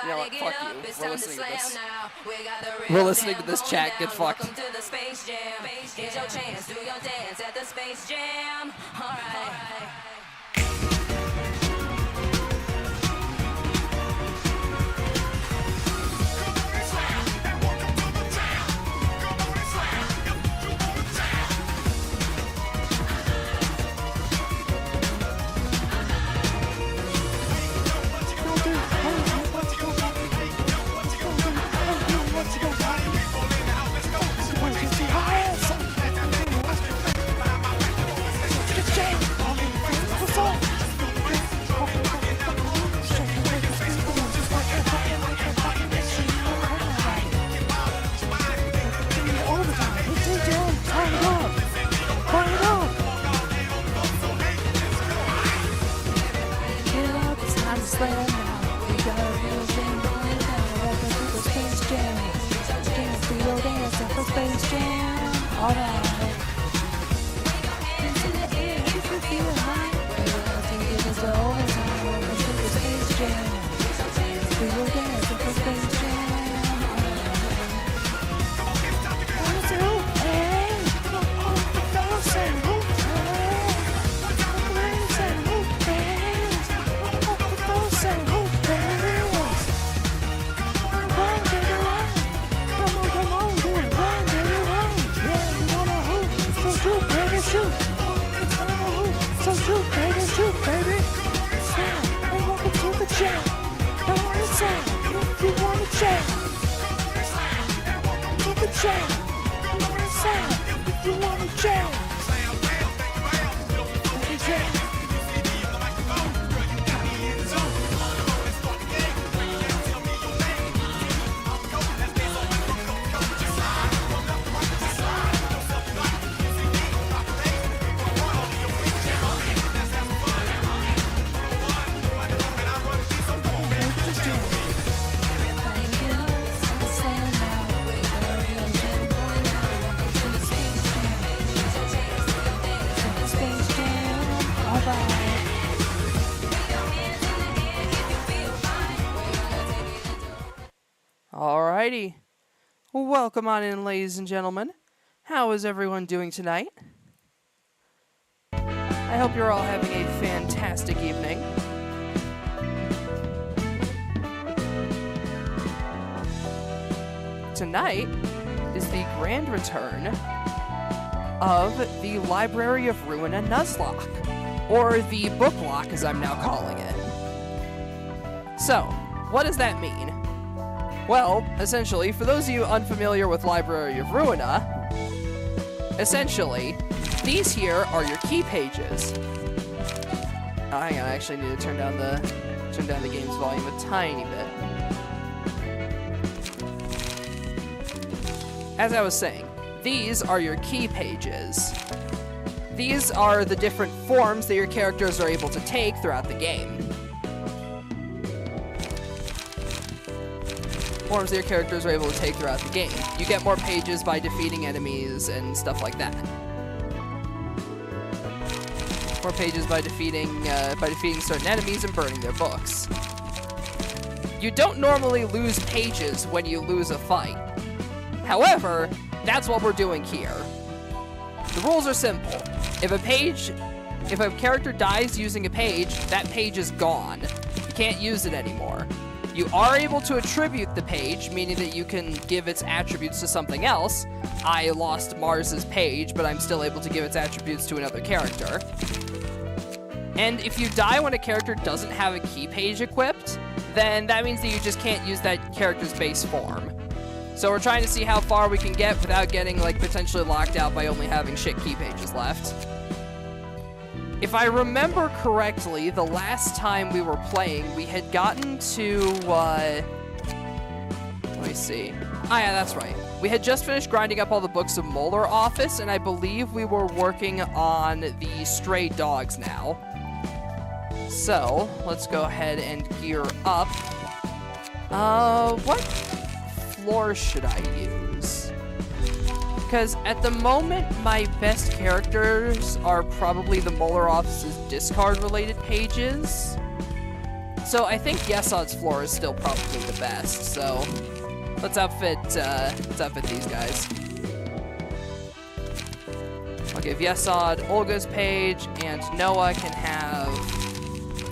know what? Fuck you. We're listening to this. We're listening to this chat. Get fucked. Welcome to the Space Jam. Here's your chance. Do your dance at the Space Jam. All right. Alrighty. Welcome on in, ladies and gentlemen. How is everyone doing tonight? I hope you're all having a fantastic evening. Tonight is the grand return of the Library of Ruin and Nuzlocke, or the Booklock as I'm now calling it. So, what does that mean? Well, essentially, for those of you unfamiliar with Library of Ruina, essentially, these here are your key pages. Oh, hang on, I actually need to turn down the game's volume a tiny bit. As I was saying, these are your key pages. These are the different forms that your characters are able to take throughout the game. Forms that your characters are able to take throughout the game. You get more pages by defeating enemies and stuff like that. More pages by defeating certain enemies and burning their books. You don't normally lose pages when you lose a fight. However, that's what we're doing here. The rules are simple. If a character dies using a page, that page is gone. You can't use it anymore. You are able to attribute the page, meaning that you can give its attributes to something else. I lost Mars's page, but I'm still able to give its attributes to another character. And if you die when a character doesn't have a key page equipped, then that means that you just can't use that character's base form. So we're trying to see how far we can get without getting, like, potentially locked out by only having shit key pages left. If I remember correctly, the last time we were playing, we had gotten to, let me see. Ah, yeah, that's right. We had just finished grinding up all the books of Molar Office, and I believe we were working on the Stray Dogs now. So, let's go ahead and gear up. What floor should I use? Because at the moment, my best characters are probably the Molar Office's discard-related pages. So I think Yesod's floor is still probably the best, so let's outfit these guys. I'll give Yesod Olga's page, and Noah can have...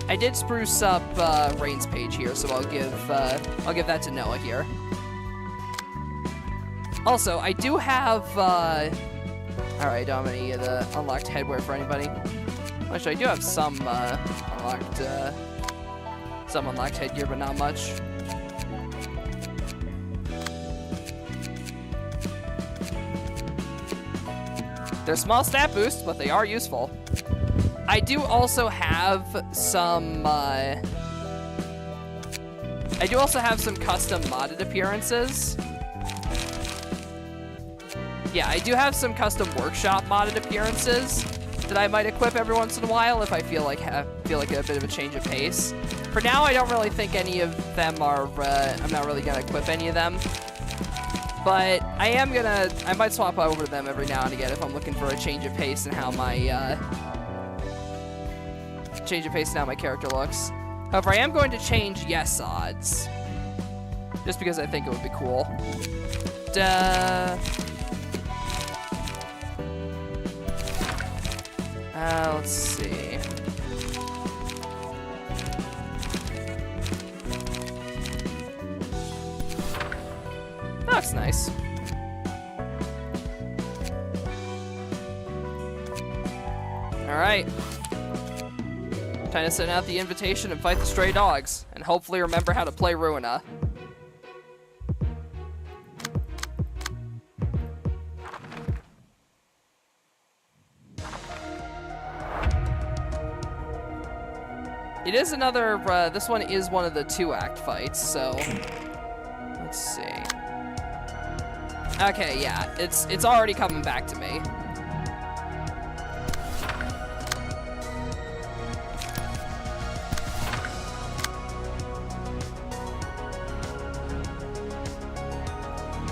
I did spruce up Rain's page here, so I'll give that to Noah here. Also, I do have... Alright, don't have any of the unlocked headwear for anybody. Actually, I do have some unlocked headgear, but not much. They're small stat boosts, but they are useful. I do also have some custom modded appearances. Yeah, I do have some custom workshop modded appearances that I might equip every once in a while if I feel like a bit of a change of pace. For now, I don't really think any of them are. I'm not really gonna equip any of them, but I might swap over to them every now and again if I'm looking for a change of pace in how my character looks. However, I am going to change Yesod's just because I think it would be cool. Let's see. That looks nice. Alright. Time to send out the invitation and fight the stray dogs, and hopefully remember how to play Ruina. It is another, this one is one of the 2-act fights, so let's see. Okay, yeah, it's already coming back to me.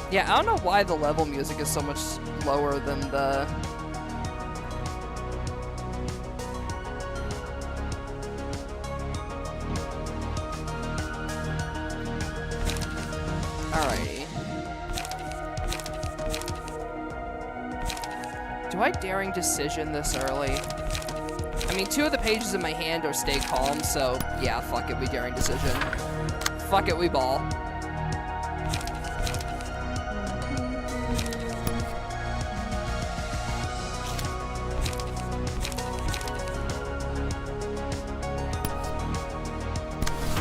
Yeah, I don't know why the level music is so much lower than the... Alrighty. Do I daring decision this early? I mean, 2 of the pages in my hand are stay calm, so yeah, fuck it, we daring decision. Fuck it, we ball.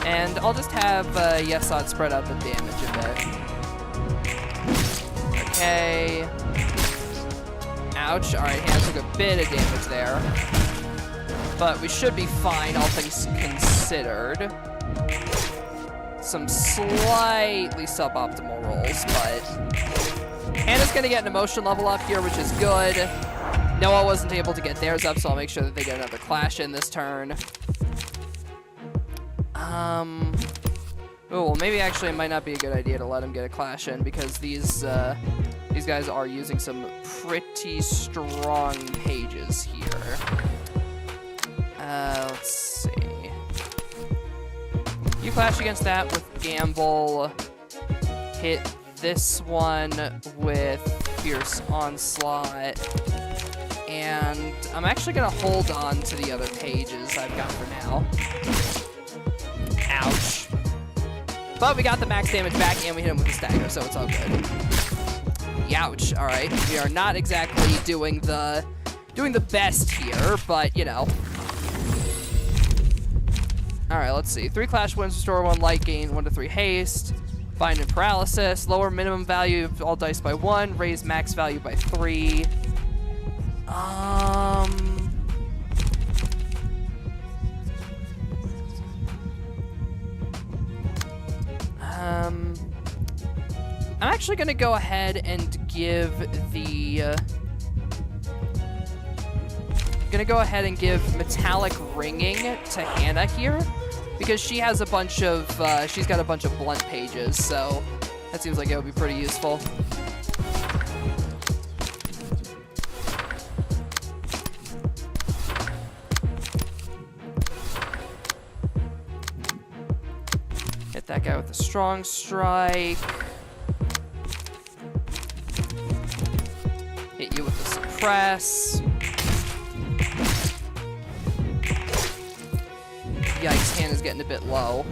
And I'll just have Yesod spread out the damage a bit. Okay. Ouch. Alright, Hannah took a bit of damage there. But we should be fine, all things considered. Some slightly suboptimal rolls, but... Hannah's gonna get an emotion level up here, which is good. Noah wasn't able to get theirs up, so I'll make sure that they get another clash in this turn. Oh, well, maybe actually it might not be a good idea to let him get a clash in because these guys are using some pretty strong pages here. Let's see. You clash against that with Gamble. Hit this one with Fierce Onslaught. And I'm actually going to hold on to the other pages I've got for now. Ouch. But we got the max damage back and we hit him with the stagger, so it's all good. Youch. Alright. We are not exactly doing the best here, but you know. Alright, let's see. 3 clash wins, restore 1 light, gain 1 to 3 haste. Bind and paralysis. Lower minimum value of all dice by 1. Raise max value by 3. I'm actually going to go ahead and give the... Metallic Ringing to Hannah here, because she has a bunch of, she's got a bunch of blunt pages, so that seems like it would be pretty useful. strong strike. Hit you with the suppress. Yikes, hand is getting a bit low.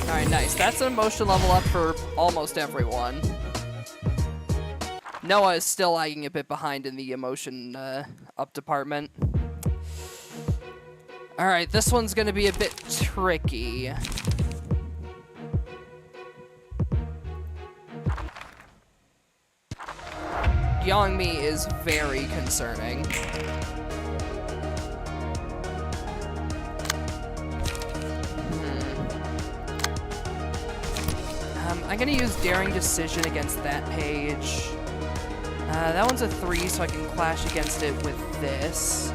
Alright, nice. That's an emotion level up for almost everyone. Noah is still lagging a bit behind in the emotion up department. Alright, this one's gonna be a bit tricky. Youngmi is very concerning. I'm gonna use Daring Decision against that page. That one's a 3, so I can clash against it with this.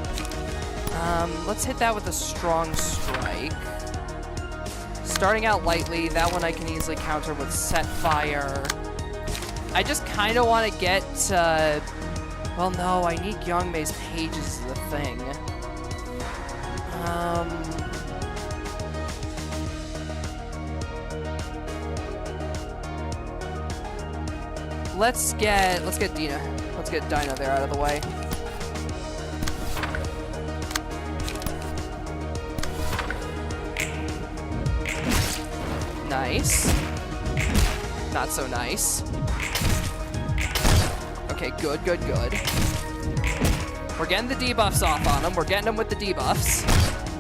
Let's hit that with a Strong Strike. Starting out lightly, that one I can easily counter with Set Fire. I just kind of want to get, well, no, I need Youngmei's pages as the thing. Let's get Dina. Let's get Dinah there out of the way. Nice. Not so nice. Okay, good, good, good. We're getting the debuffs off on him. We're getting him with the debuffs.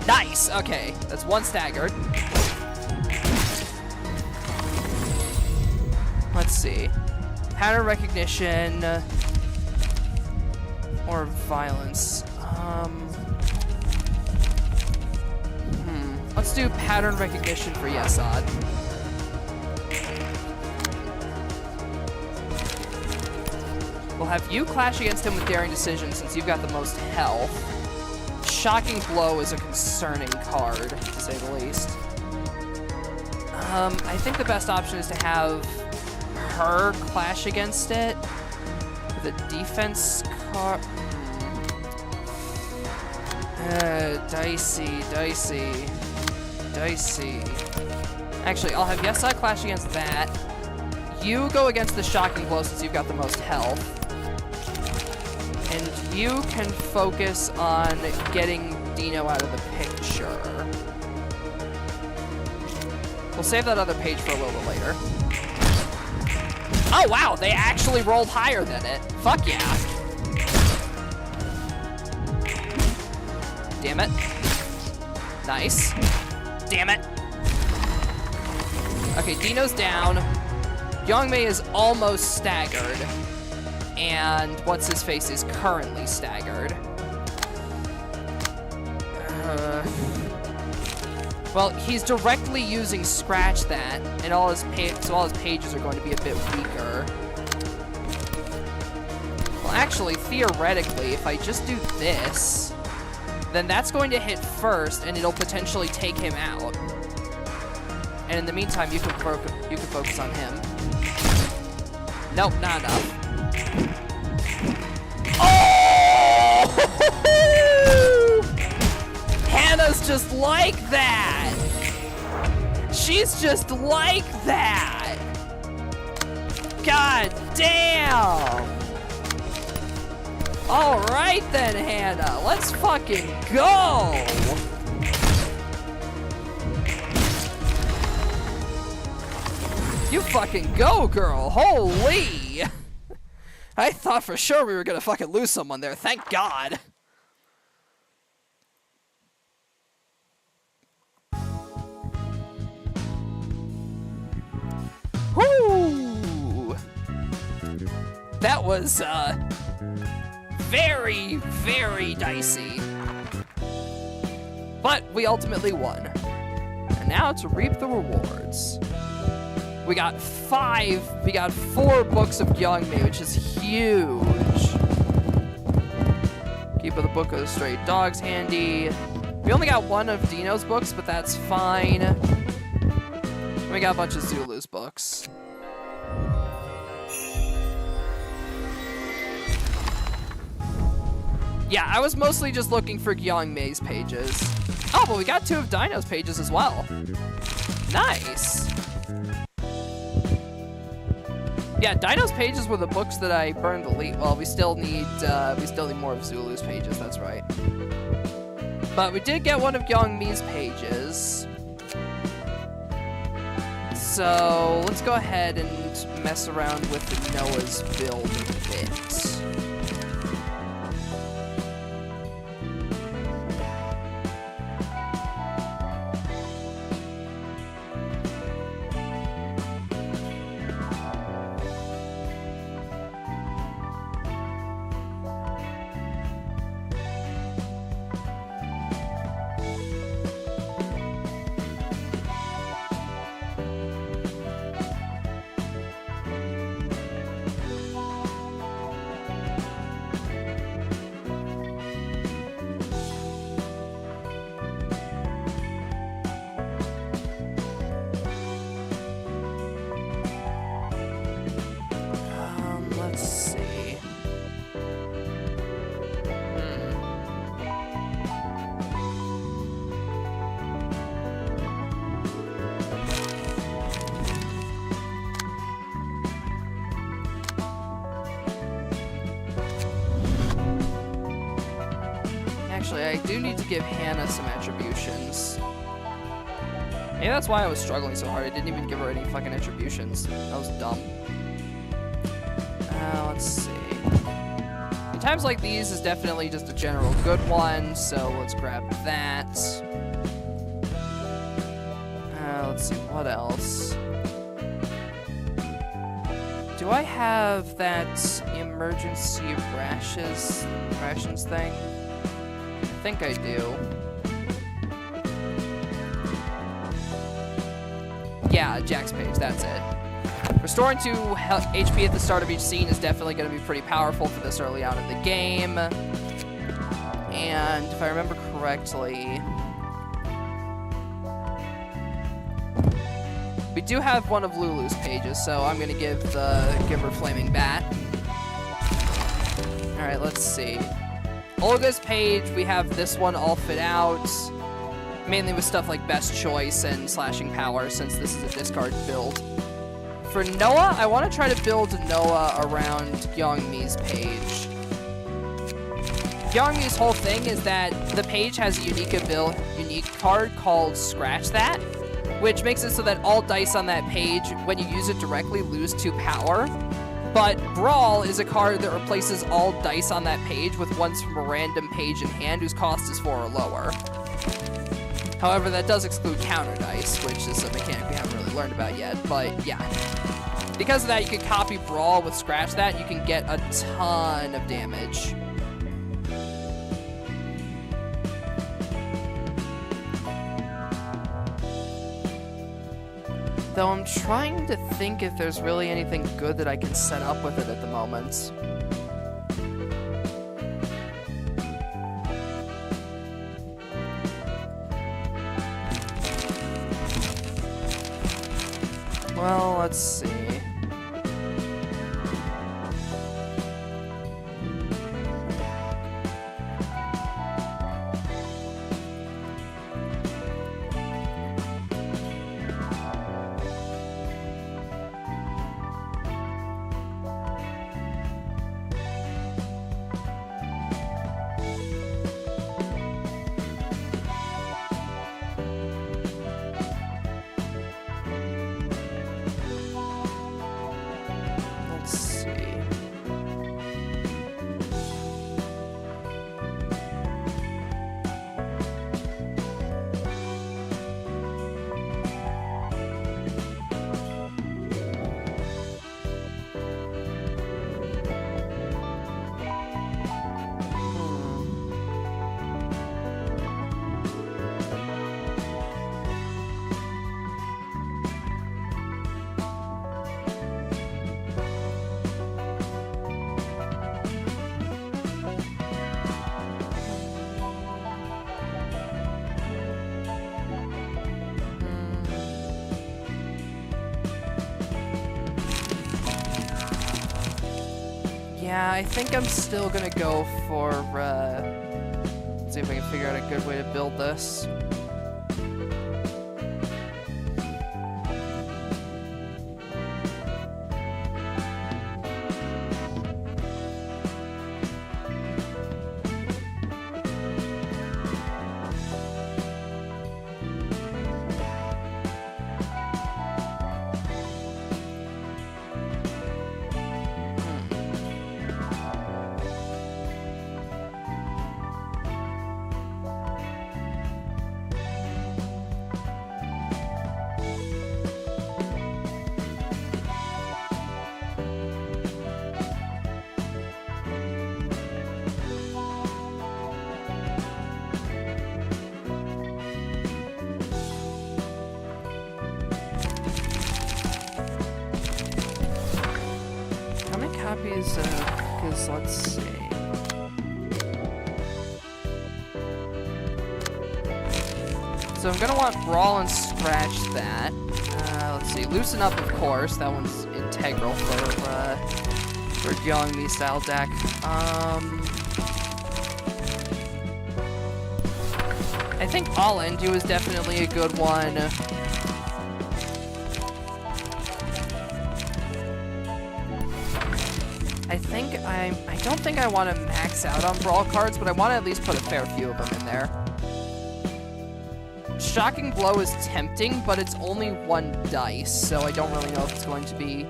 Nice! Okay, that's one staggered. Let's see. Pattern recognition. Or violence. Let's do pattern recognition for Yesod. We'll have you clash against him with Daring Decision since you've got the most health. Shocking Blow is a concerning card, to say the least. I think the best option is to have her clash against it with a defense card. Dicey. Actually, I'll have Yesod clash against that. You go against the Shocking Blow since you've got the most health. And you can focus on getting Dino out of the picture. We'll save that other page for a little bit later. Oh wow, they actually rolled higher than it. Fuck yeah. Damn it. Nice. Damn it. Okay, Dino's down. Youngmei is almost staggered. And what's-his-face is currently staggered. Well, he's directly using Scratch That, and all his pages are going to be a bit weaker. Well, actually, theoretically, if I just do this, then that's going to hit first, and it'll potentially take him out. And in the meantime, you can focus on him. Nope, not enough. Oh! Hannah's just like that. She's just like that. God damn. All right then, Hannah. Let's fucking go. You fucking go, girl. Holy. I thought for sure we were gonna fucking lose someone there. Thank God. Whoo! That was, very, very dicey. But we ultimately won. And now to reap the rewards. We got 4 books of Youngmei, which is huge. Keep the Book of the Stray Dogs handy. We only got 1 of Dino's books, but that's fine. We got a bunch of Zulu's books. Yeah, I was mostly just looking for Gyeongmi's pages. Oh, but we got 2 of Dino's pages as well. Nice. Yeah, Dino's pages were the books that I burned the least. Well, we still need more of Zulu's pages. That's right. But we did get one of Gyeongmi's pages. So let's go ahead and mess around with Noah's build a bit. Let's see. Actually, I do need to give Hannah some attributions. Maybe that's why I was struggling so hard. I didn't even give her any fucking attributions. That was dumb. Let's see. In times like these is definitely just a general good one, so let's grab that. Let's see, what else? Do I have that emergency rations thing? I think I do. Yeah, Jack's page, that's it. Restoring 2 HP at the start of each scene is definitely going to be pretty powerful for this early on in the game. And if I remember correctly, we do have one of Lulu's pages, so I'm going to give her Flaming Bat. Alright, let's see. Olga's page, we have this one all fit out, mainly with stuff like Best Choice and Slashing Power, since this is a discard build. For Noah, I want to try to build Noah around Gyeongmi's page. Gyeongmi's whole thing is that the page has a unique card called Scratch That, which makes it so that all dice on that page, when you use it directly, lose 2 power. But Brawl is a card that replaces all dice on that page with ones from a random page in hand whose cost is 4 or lower. However, that does exclude counter dice, which is a mechanic we haven't really learned about yet, but yeah. Because of that, you can copy Brawl with Scratch That, you can get a ton of damage. Though I'm trying to think if there's really anything good that I can set up with it at the moment. Well, let's see. Yeah, I think I'm still gonna go for, let's see if I can figure out a good way to build this. Copies, because let's see. So I'm gonna want Brawl and Scratch that. Let's see, Loosen Up, of course. That one's integral for Young-Me style deck. I think All End You is definitely a good one. I don't think I want to max out on Brawl cards, but I want to at least put a fair few of them in there. Shocking Blow is tempting, but it's only 1 dice, so I don't really know if it's going to be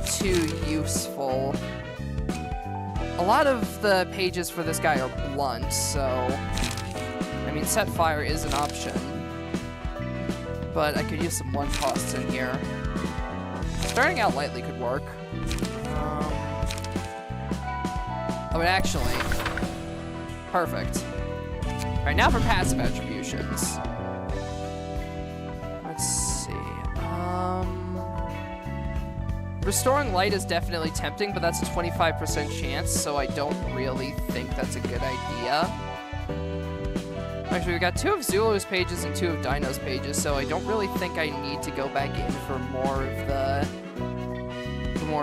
too useful. A lot of the pages for this guy are blunt, so... I mean, Set Fire is an option. But I could use some 1 costs in here. Starting out lightly could work. Oh, actually, perfect. All right, now for passive attributions. Let's see. Restoring Light is definitely tempting, but that's a 25% chance, so I don't really think that's a good idea. Actually, we got 2 of Zulu's pages and 2 of Dino's pages, so I don't really think I need to go back in for more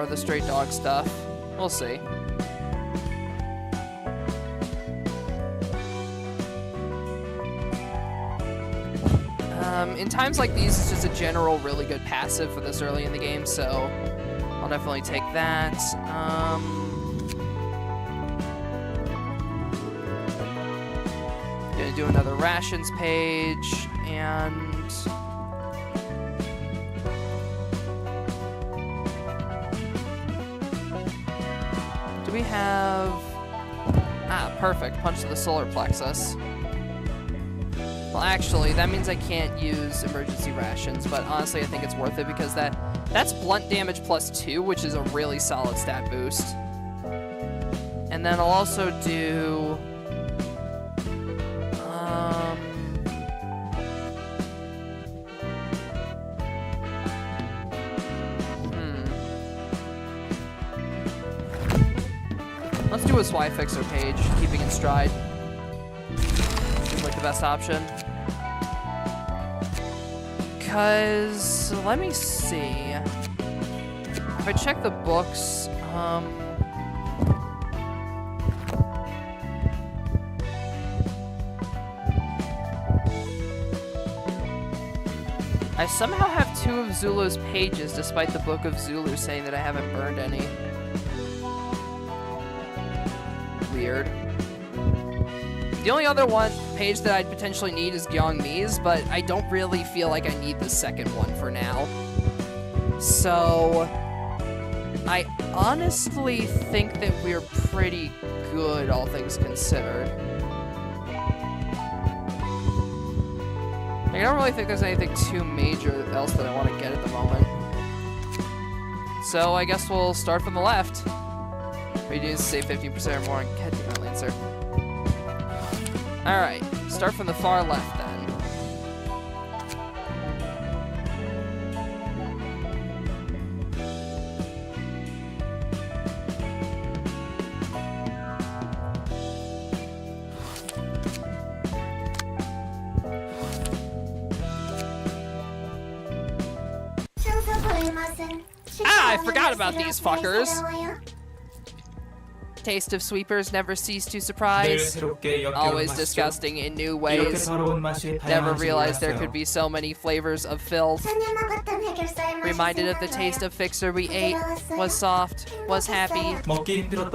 of the Stray Dog stuff. We'll see. In times like these, it's just a general really good passive for this early in the game, so I'll definitely take that. Gonna do another rations page, and do we have... Ah, perfect. Punch to the solar plexus. Well, actually, that means I can't use emergency rations, but honestly, I think it's worth it because that's blunt damage +2, which is a really solid stat boost. And then I'll also do... Let's do a Swy Fixer page, keeping in stride. Seems like the best option. Because, let me see. If I check the books, I somehow have 2 of Zulu's pages, despite the Book of Zulu saying that I haven't burned any. Weird. The only other page that I'd potentially need is Gyeongmi's, but I don't really feel like I need the second one for now. So, I honestly think that we're pretty good, all things considered. I don't really think there's anything too major else that I want to get at the moment. So, I guess we'll start from the left. Reduce, save 15% or more, and get the Lancer. Alright, start from the far left then. Ah, I forgot about these fuckers. Taste of sweepers never cease to surprise. Always disgusting in new ways. Never realized there could be so many flavors of filth. Reminded of the taste of fixer we ate. Was soft, was happy,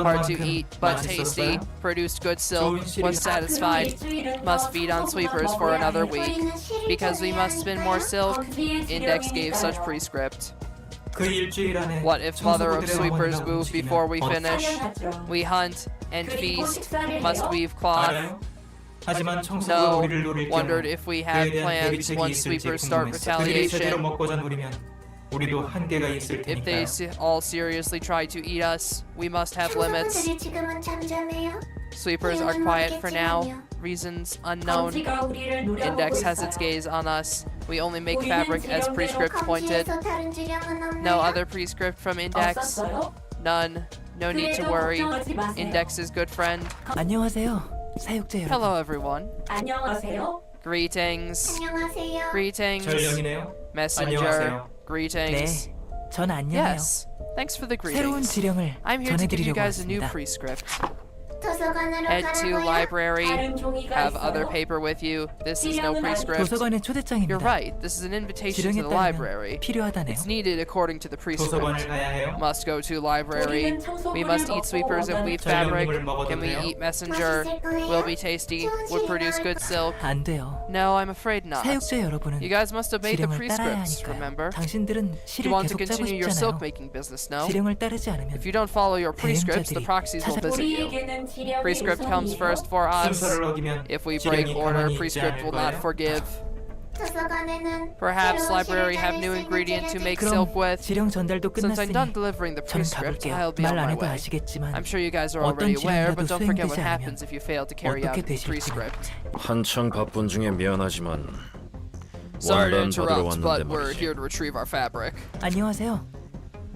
hard to eat but tasty. Produced good silk, was satisfied. Must feed on sweepers for another week. Because we must spin more silk, Index gave such prescript. What if mother of sweepers move before we finish? We hunt and feast, must weave cloth. No, wondered if we had plans once sweepers start retaliation. If they all seriously try to eat us, we must have limits. Sweepers are quiet for now, reasons unknown. Index has its gaze on us. We only make fabric as prescript pointed. No other prescript from Index. None. No need to worry. Index's good friend. Hello everyone. Greetings. Greetings. Messenger. Greetings. Yes. Thanks for the greetings. I'm here to give you guys a new prescript. Head to library. Have other paper with you. This is no prescript. You're right. This is an invitation to the library. It's needed according to the prescript. Must go to library. We must eat sweepers and weave fabric. Can we eat messenger? Will be tasty. Would produce good silk. No, I'm afraid not. You guys must obey the prescripts, remember? You want to continue your silk making business, no? If you don't follow your prescripts, the proxies will visit you. Prescript comes first for us. If we break order, prescript will not forgive. Perhaps library have new ingredient to make silk with. Since I'm done delivering the prescript, I'll be on my way. I'm sure you guys are already aware, but don't forget what happens if you fail to carry out the prescript. 한창 바쁜 중에 미안하지만 Sorry to 원단 받으러 interrupt, but 왔는데 we're 말이지. here to retrieve our fabric. 안녕하세요.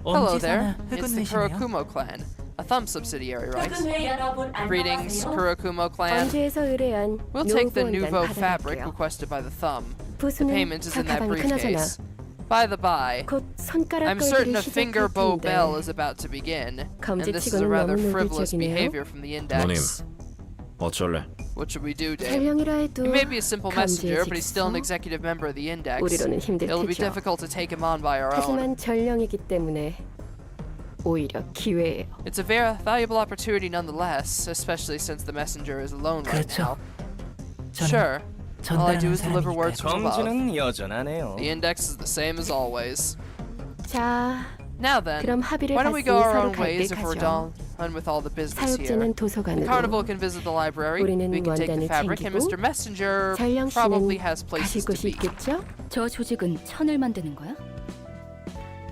Hello there. 엄지사나 It's the 흑운매시네요. Kurokumo clan. A Thumb subsidiary, right? Greetings, Kurokumo clan. 번지에서 의뢰한 We'll take the 노후 nouveau 원단 fabric 받아갈게요. requested by the Thumb. The 부수는 payment is in that 가방이 그나저나 briefcase. By the by, 곧 손가락 I'm certain 걸기를 a finger 시작할 bow bell 텐데 is about to begin, and this is a 검지치고는 rather 너무 frivolous 노골적이네요. behavior from the index. 어쩔래? What should we do, Dave? 설명이라 해도 He may be a simple messenger, 감지의 but he's still an 직소? executive member of the index. 우리로는 It'll be 힘들 테죠. difficult to take him on by our own. 하지만 전령이기 때문에 오히려 기회예요. It's a very valuable opportunity nonetheless, especially since the messenger is alone right now. 그렇죠. 저는 Sure. All I do 전달하는 is deliver words 사람이니까요. from above. 검지는 여전하네요. The index is the same as always. 자, Now then, 그럼 합의를 why don't we 봤으니 go our 서로 own 갈 ways 때 if we're 가죠. done with all the business here? 사육지는 The 도서관으로, carnival can visit the library, 우리는 we can take the 원단을 fabric, and 챙기고 Mr. Messenger 전령 probably 씨는 has 가실 places to 곳이 be. 있겠죠? 저 조직은 천을 만드는 거야?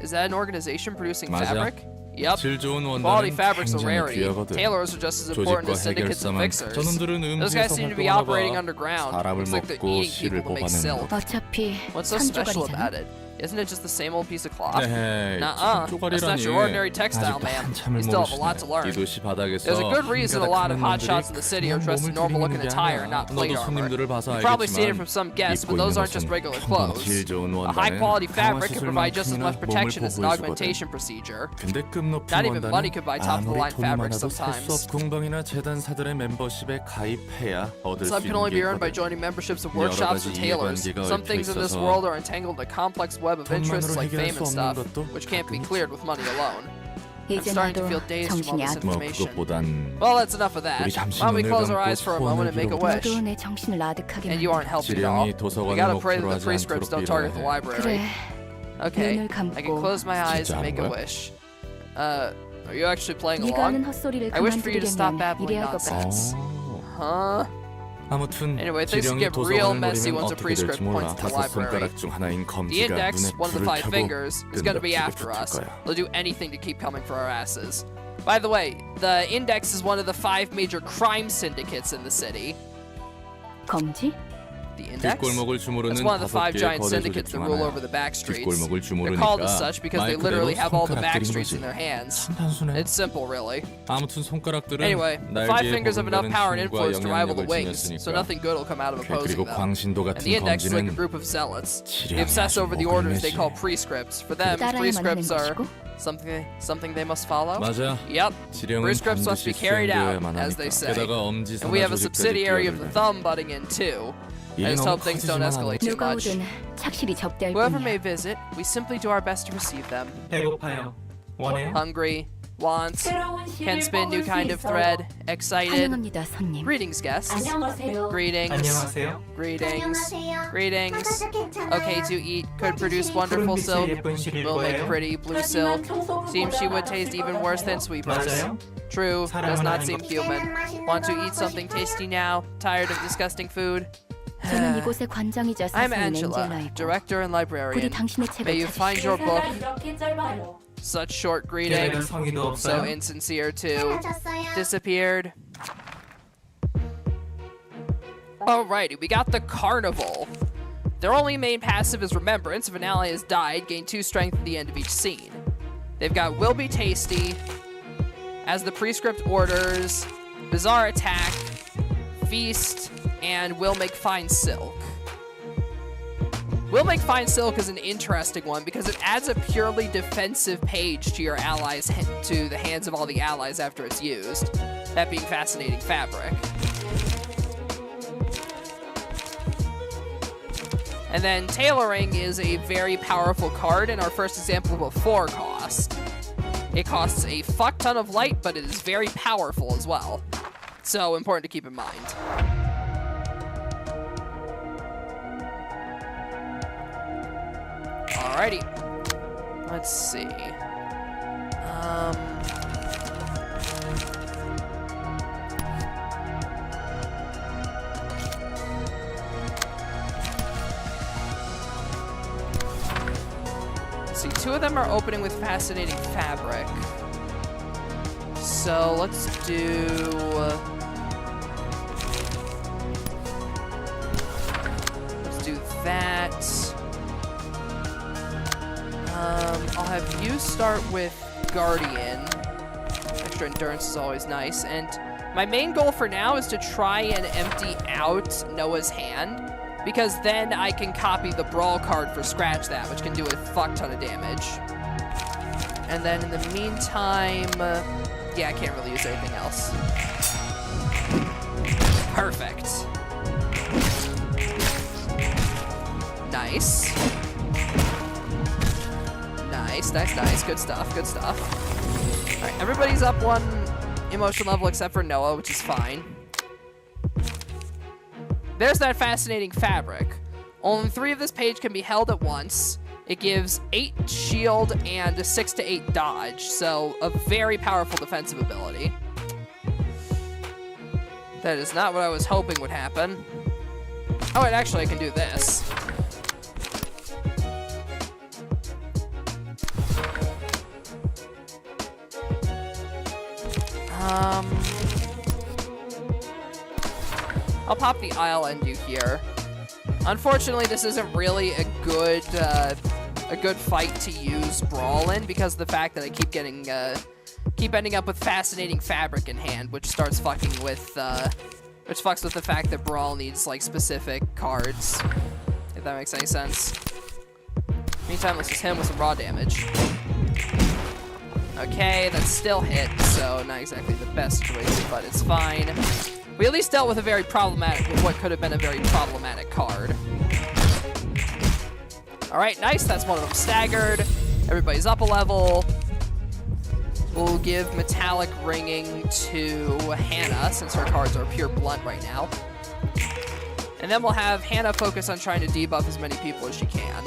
Is that an organization producing 맞아. fabric? Yep. 질 좋은 Quality 원단은 fabric's a 굉장히 rarity. 귀하거든. Tailors are just as important 조직과 as syndicates and 해결사만 fixers. 저놈들은 Those guys 음지에서 seem to be 활동하나 operating 봐. underground. 사람을 Looks like they're 먹고 eating 씨를 people to make 뽑아내는 silk. 거. 어차피 What's so special about 천조각이잖아. it? Isn't it just the same old piece of cloth? 에헤이, Nuh-uh. That's not your ordinary textile, 아직도 man. 한참을 You still have a lot to 모르시네. learn. 이 도시 바닥에서 There's a good reason a lot of 놈들이 hotshots in the city are 그냥 dressed in 몸을 normal-looking 들이미는 게 attire, 아니야. not plate 너도 armor. 손님들을 봐서 You've probably seen it 알겠지만 from some guests, but 입고 those 있는 aren't just 옷은 regular 평범한 clothes. 질 좋은 A high-quality 원단은 fabric could 강화 provide just as much 시술만큼이나 protection 몸을 as an 보호해주거든. augmentation procedure. 근데 급높은 Not even money 원단은 could buy top-of-the-line 아무리 돈이 fabric 많아도 살 수 sometimes. 없고 공방이나 재단사들의 멤버십에 가입해야 얻을 수 Some can 있는 only be 게 earned by 있거든. joining memberships of 여러 workshops 가지 or tailors. 이해관계가 Some things in this 얽혀 world 있어서 are entangled in a complex web of interests 돈만으로 like 해결할 fame 수 and 없는 stuff, 것도 which can't be 가끔 cleared with money alone. I'm 이제 starting to 나도 feel dazed from all 정신이 this 아득. 뭐 information. 그것보단 Well, that's enough of that. 우리 잠시 Why don't we 눈을 close our 감고 eyes for a moment and make a wish? 너도 내 정신을 아득하게 And you aren't 만들어. helping at all. 지령이 We 도서관을 gotta pray that 목표로 the 하지 prescripts don't 않도록 target the 빌어야 해. library. 그래. Okay, 눈을 I can 감고 close my eyes and 진짜 make a 하는 거야? wish. Are you actually playing 네가 하는 along? 헛소리를 I wish for you to stop 그만두려면 babbling 이래야 할 것 같아. nonsense. 어. Huh? 아무튼 Anyway, things 지령이 get real 도서관을 messy 노리면 once a 어떻게 prescript 될지 몰라. points to the 다섯 library. 손가락 중 하나인 The 검지가 index, 눈에 one of the 불을 5 켜고 fingers, is gonna be 끈덕지게 after 붙을 us. 거야. They'll do anything to keep coming for our asses. By the way, the index is one of the 5 major crime syndicates in the city. 검지? The Index? 뒷골목을 That's 주무르는 one of the 5 5개의 giant 거대 syndicates that rule over 조직 the 중 back 하나야. streets. 뒷골목을 They're called as 주무르니까 such because they 말 literally 그대로 have all the back 손가락들인 streets 거지. in their hands. 참 단순해. It's simple, really. 아무튼 손가락들은 Anyway, the 5 날개에 fingers have enough 버금가는 power and 힘과 influence to rival the 영향력을 wings, so 지녔으니까. nothing good will come out of opposing 그리고 them. 광신도 And 같은 the Index is like a 검지는 group of zealots. They 지령이 obsess 아주 over the orders they 목을 call 매지. prescripts. For them, 따라야만 하는 prescripts are 것이고. something they must follow. 맞아. Yep. 지령은 Prescripts must be 반드시 carried out, 수행되어야만 as 하니까. they say. 게다가 엄지 And we have a 산하 조직까지 subsidiary of the 끼어들면 thumb butting in too. I 일이 just 너무 hope things don't 커지지만 escalate too 누가 much. 오든 착실히 접대할 Whoever 뿐이야. may visit, we simply do our best to receive them. 배고파요. 원해요? Hungry, wants, can spin new kind of thread, excited. 환영합니다, 손님. Greetings, guests. Greetings. 안녕하세요. Greetings. Greetings. Okay to eat, could produce wonderful silk, 예쁜 실일 will make 거예요. pretty blue silk. Seems she would taste even worse than sweepers. 맞아요? True, does not 사랑하는 seem 것. human. Want to eat something tasty now? Tired of disgusting food? 저는 이곳의 관장이자 I'm 사수인 Angela, 엔젤라이고 director and 부디 librarian. 당신의 May 책을 you find 찾으시오. your book. Such short 걔네가 greeting, 성의도 so 없어요. insincere too. Disappeared. Alrighty, we got the carnival. Their only main passive is remembrance. If an ally has died, gain 2 strength at the end of each scene. They've got will be tasty, as the prescript orders, bizarre attack, feast, and will make fine silk. Will make fine silk is an interesting one because it adds a purely defensive page to your allies, to the hands of all the allies after it's used. That being fascinating fabric. And then tailoring is a very powerful card and our first example of a 4 cost. It costs a fuck ton of light, but it is very powerful as well. So important to keep in mind. Alrighty. Let's see. Let's see, 2 of them are opening with fascinating fabric. So let's do... let's do that. I'll have you start with Guardian. Extra endurance is always nice. And my main goal for now is to try and empty out Noah's hand, because then I can copy the Brawl card for Scratch That, which can do a fuck ton of damage. And then in the meantime, yeah, I can't really use anything else. Perfect. Nice. Nice. Good stuff. Alright, everybody's up 1 emotion level except for Noah, which is fine. There's that fascinating fabric. Only 3 of this page can be held at once. It gives 8 shield and 6 to 8 dodge, so a very powerful defensive ability. That is not what I was hoping would happen. Oh, and actually I can do this. I'll pop the I'll end you here. Unfortunately, this isn't really a good fight to use Brawl in because of the fact that I keep getting keep ending up with fascinating fabric in hand, which starts fucking with which fucks with the fact that Brawl needs like specific cards. If that makes any sense. Meantime, let's just hit him with some raw damage. Okay, that's still hit, so not exactly the best situation, but it's fine. We at least dealt with what could have been a very problematic card. Alright, nice, that's one of them staggered. Everybody's up a level. We'll give Metallic Ringing to Hannah, since her cards are pure blunt right now. And then we'll have Hannah focus on trying to debuff as many people as she can.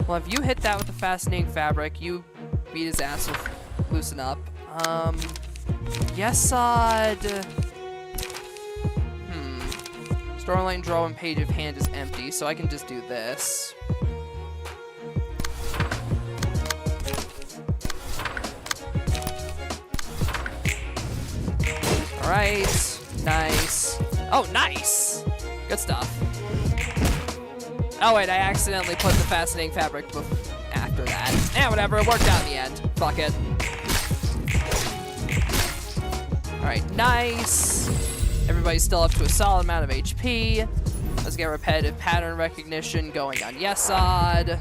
Well, if you hit that with the fascinating fabric, you beat his ass with loosen up. Yesod. Storyline draw and page of hand is empty, so I can just do this. Alright, nice. Oh, nice! Good stuff. Oh wait, I accidentally put the fascinating fabric after that. Whatever, it worked out in the end. Fuck it. Alright, nice. Everybody's still up to a solid amount of HP. Let's get repetitive pattern recognition going on Yesod.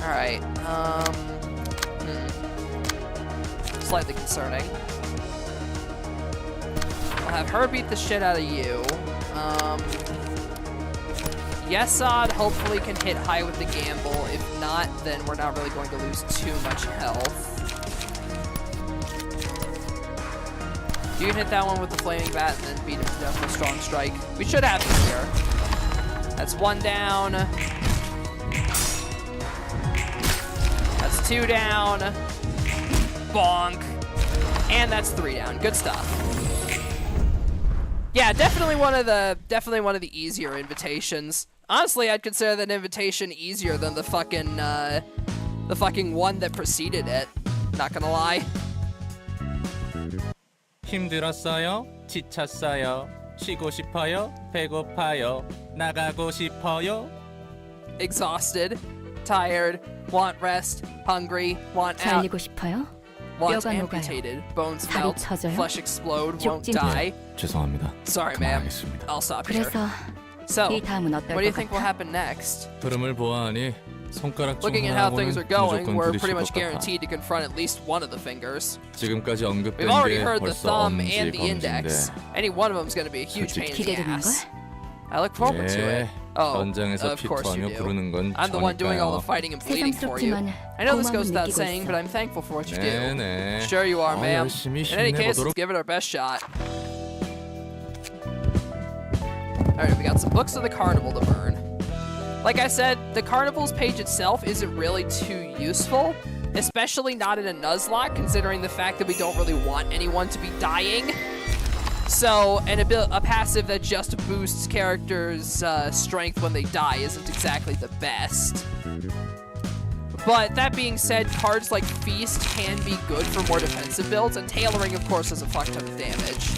Alright, slightly concerning. I'll have her beat the shit out of you. Yesod hopefully can hit high with the gamble. If not, then we're not really going to lose too much health. You can hit that one with the flaming bat and then beat him to death with a strong strike. We should have this here. That's one down. That's two down. Bonk. And that's three down. Good stuff. Yeah, definitely one of the easier invitations. Honestly, I'd consider that invitation easier than the fucking one that preceded it. Not gonna lie. 힘들었어요? 지쳤어요? 쉬고 싶어요? 배고파요? 나가고 싶어요? Exhausted, tired, want rest, hungry, want out, 잘리고 싶어요? want 뼈가 녹아요. amputated, bones 살이 melt, 터져요? flesh explode, won't 족진 die. 죄송합니다. Sorry, ma'am. 그만하겠습니다. I'll stop here. 그래서 So, 이 다음은 어떨 what do you 것 think will 같아? happen next? 흐름을 보아하니 손가락 중 Looking at how things 하나하고는 are going, 무조건 we're 부딪힐 pretty 것 much 같아. guaranteed to confront at least one of the fingers. 지금까지 언급된 We've already 게 heard the 벌써 thumb 엄지, and the index. 검지인데 Any one of them is going to be a huge pain in the 기대되는 ass. 걸? I look forward to it. 예, Oh, 전장에서 of course you 피투하며 do. 부르는 건 I'm the one doing all the 저니까요. fighting and bleeding for you. 새삼스럽지만 I know this goes 고마움을 without 느끼고 saying, 있어. but I'm thankful for what you do. 네네. Sure you are, ma'am. 열심히 In any case, 힘내보도록. let's give it our best shot. Alright, we got some books of the carnival to burn. Like I said, the carnival's page itself isn't really too useful, especially not in a Nuzlocke, considering the fact that we don't really want anyone to be dying. So, a passive that just boosts characters' strength when they die isn't exactly the best. But that being said, cards like Feast can be good for more defensive builds, and Tailoring, of course, does a fuck ton of damage.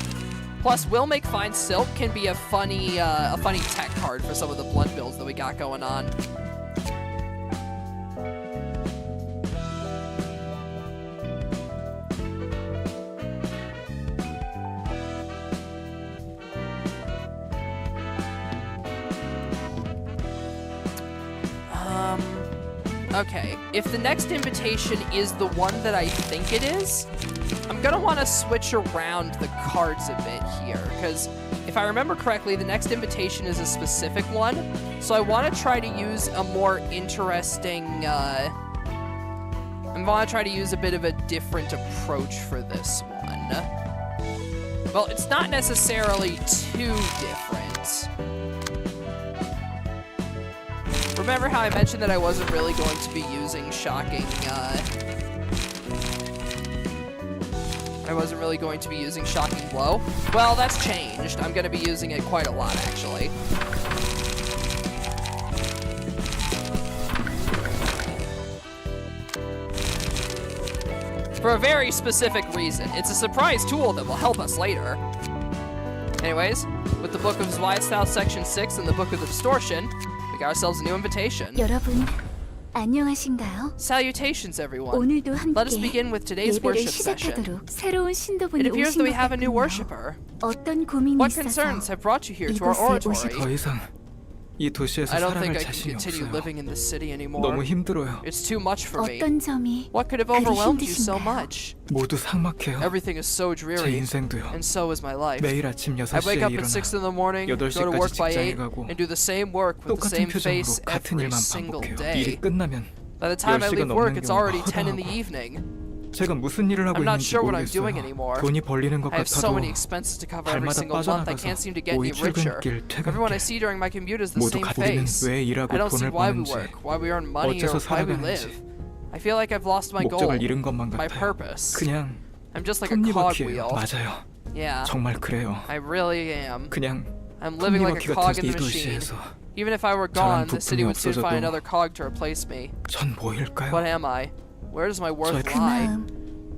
Plus, Will Make Fine Silk can be a funny tech card for some of the blunt builds that we got going on. Okay, if the next invitation is the one that I think it is, I'm gonna want to switch around the cards a bit here, because if I remember correctly, the next invitation is a specific one, so I want to try to use a more interesting, I want to try to use a bit of a different approach for this one. Well, it's not necessarily too different. Remember how I mentioned that I wasn't really going to be using shocking, blow? Well, that's changed. I'm gonna be using it quite a lot, actually. For a very specific reason. It's a surprise tool that will help us later. Anyways, with the Book of Wide Style Section 6 and the Book of the Distortion, we got ourselves a new invitation. 여러분, 안녕하신가요? Salutations, everyone. 오늘도 Let us 함께 begin with today's 예배를 worship session. 시작하도록 새로운 신도분이 It appears 오신 that we 것 have a new 같군요. worshipper. 어떤 고민이 What 있어서 concerns have brought you here to our 이곳에 oratory? 더 이상 이 도시에서 I don't 살아갈 think I can 자신이 continue 없어요. living in this city anymore. 너무 힘들어요. It's too much for me. 어떤 점이 What could have 그리 overwhelmed you so 힘드신가요? much? 모두 삭막해요. Everything is so 제 dreary, 인생도요. and so is my life. 매일 아침 I wake 6시에 up at 6 일어나 in the morning, go to work 8시까지 by 8, 직장에 가고 and do the same work with the 똑같은 same 표정으로 face 같은 every 일만 single 반복해요. day. 일이 끝나면 By the time I 10시가 leave work, 넘는 it's already 경우가 10 in the 허다하고 evening. 제가 무슨 일을 하고 I'm not 있는지 sure what I'm doing 모르겠어요. anymore. 돈이 벌리는 것 I have so 같아도 many expenses to cover every 달마다 single month. I 빠져나가서 can't seem to get any 모의 richer. 출근길, Everyone I 퇴근길 see during my commute is the 모두 same 같은 우리는 face. 왜 일하고 I don't see 돈을 why we 버는지 work, why we earn money, or 어째서 why we 살아가는지 live. I feel like I've lost my goal, 목적을 잃은 것만 my 같아요. purpose. 그냥 I'm just like a cogwheel. 톱니바퀴예요. 맞아요. Yeah, 정말 그래요. I really am. 그냥 I'm living like a 톱니바퀴 cog in 같은 이 the machine. 도시에서 Even if I were gone, 잘한 the city 부품이 would soon 없어져도 find another cog to replace me. 전 뭐일까요? What am I? Where does my worth 저- 그 lie? 마음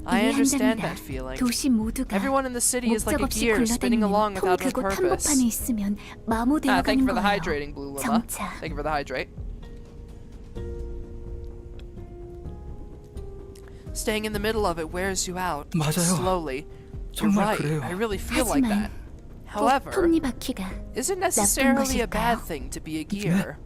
I understand 이해한답니다. that feeling. 도시 모두가 Everyone in the city is like 목적 a 없이 gear spinning along 굴러다니는 통 without a 그곳 purpose. 한복판에 있으면 마모되어 Thank you 가는 for the 거예요. hydrating, Blue Lima. 정차. Thank you for the hydrate. Staying in the middle of it wears you out. 맞아요. Slowly. You're 정말 right. 그래요. I really feel like 하지만 that. However, 톱니바퀴가 isn't necessarily a bad 것일까요? thing to be a gear.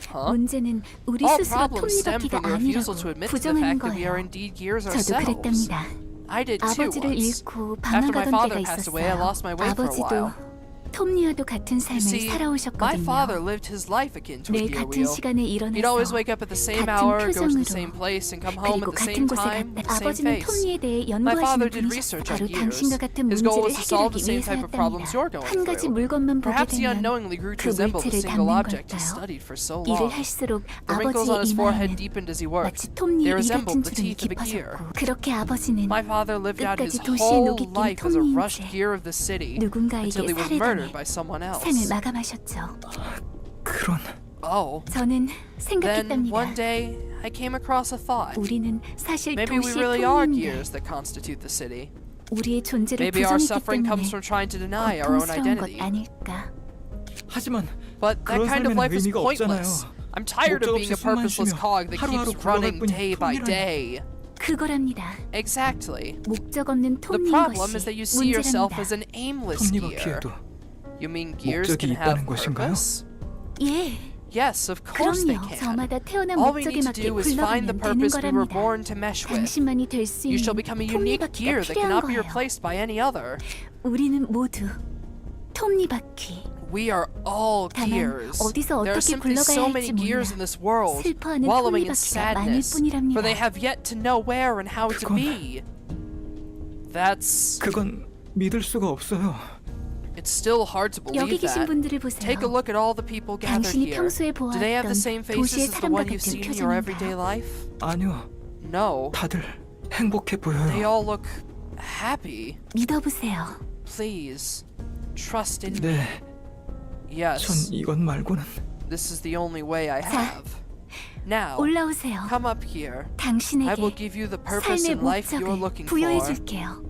Huh? 문제는 우리 All 스스로 problems stem 톱니바퀴가 from the refusal 아니라고 to admit to the 부정하는 fact that we are 거예요. indeed gears 저도 ourselves. 그랬답니다. I did too 아버지를 once. 잃고 After my 방황하던 father 때가 passed away, I lost my way for a 있었어요. while. 아버지도 톱니와도 같은 You see, 삶을 my father 살아오셨거든요. lived his life akin to a 늘 gear 같은 wheel. 시간에 He'd always 일어나서 wake up at the same 같은 hour, go to the 표정으로 same place, and come home 그리고 at the 같은 same 곳에 time with 갔다. the same 아버지는 face. 톱니에 대해 My father 연구하시는 did 분이셨어. research 바로 on 당신과 gears. 같은 His goal 문제를 was to solve the 해결하기 same type of problems you're 위해서였답니다. going 한 가지 through. 물건만 보게 Perhaps he 되면 unknowingly grew to 그 resemble the 물체를 single 닮는 object he 걸까요? studied for so 일을 long. 할수록 The wrinkles on 아버지의 his forehead 이마에는 deepened as he worked. 마치 톱니 They 일 resembled 같은 the 주름이 teeth of a gear. 깊어졌고 그렇게 아버지는 My father lived out his 끝까지 도시의 whole 녹이 낀 life as a rushed 톱니인 채 gear of the city 누군가에게 until he was 살해당해 murdered by someone else. 삶을 마감하셨죠. 그런 Oh. 저는 Then one 생각했답니다. day I came across a thought. 우리는 사실 Maybe we 도시의 really are 톱니인데 gears that constitute the city. 우리의 존재를 Maybe our 부정했기 suffering 때문에 comes from trying to deny our own 고통스러운 것 identity. 아닐까. 하지만 But that 그런 kind of 삶에는 life is 의미가 pointless. 없잖아요. I'm tired of 목적 being a 없이 숨만 purposeless 쉬며 cog that 하루하루 keeps running 굴러갈 day 뿐인 by 톱니라니. day. 그거랍니다. Exactly. 목적 없는 The 톱니인 problem is that you 것이 see yourself 문제랍니다. as an aimless gear. 톱니바퀴에도 You mean gears 목적이 can have 있다는 것인가요? purpose? 예, Yes, of course they 그럼요. can. 저마다 태어난 All we 목적에 need to 맞게 do is find the 굴러가면 되는 purpose we were 거랍니다. born to mesh with. 당신만이 될 수 You shall 있는 become a unique gear 톱니바퀴가 that 필요한 cannot be 거예요. replaced by any other. 우리는 모두 톱니바퀴. We are all 다만 gears. 어디서 There are 어떻게 simply 굴러가야 so many 할지 gears 몰라 in this world, 슬퍼하는 wallowing in 톱니바퀴가 많을 sadness, for they 뿐이랍니다. have yet to know where and how to 그건- be. That's... 그건 믿을 수가 없어요. It's still hard to 여기 believe 계신 that. 분들을 보세요. Take a look at all the people gathered 당신이 here. 평소에 Do they have the 보았던 same faces 도시의 as the 사람과 one you've 같은 seen in your everyday 표정인가요? life? 아니요. No. 다들 행복해 They 보여요. all look happy. 믿어보세요. Please, trust in me. 네, Yes, 전 이것 말고는 this is the only way I 자, have. Now, 올라오세요. come up here. I 당신에게 will give you the purpose 삶의 in life you're 목적을 looking 부여해 for. 줄게요.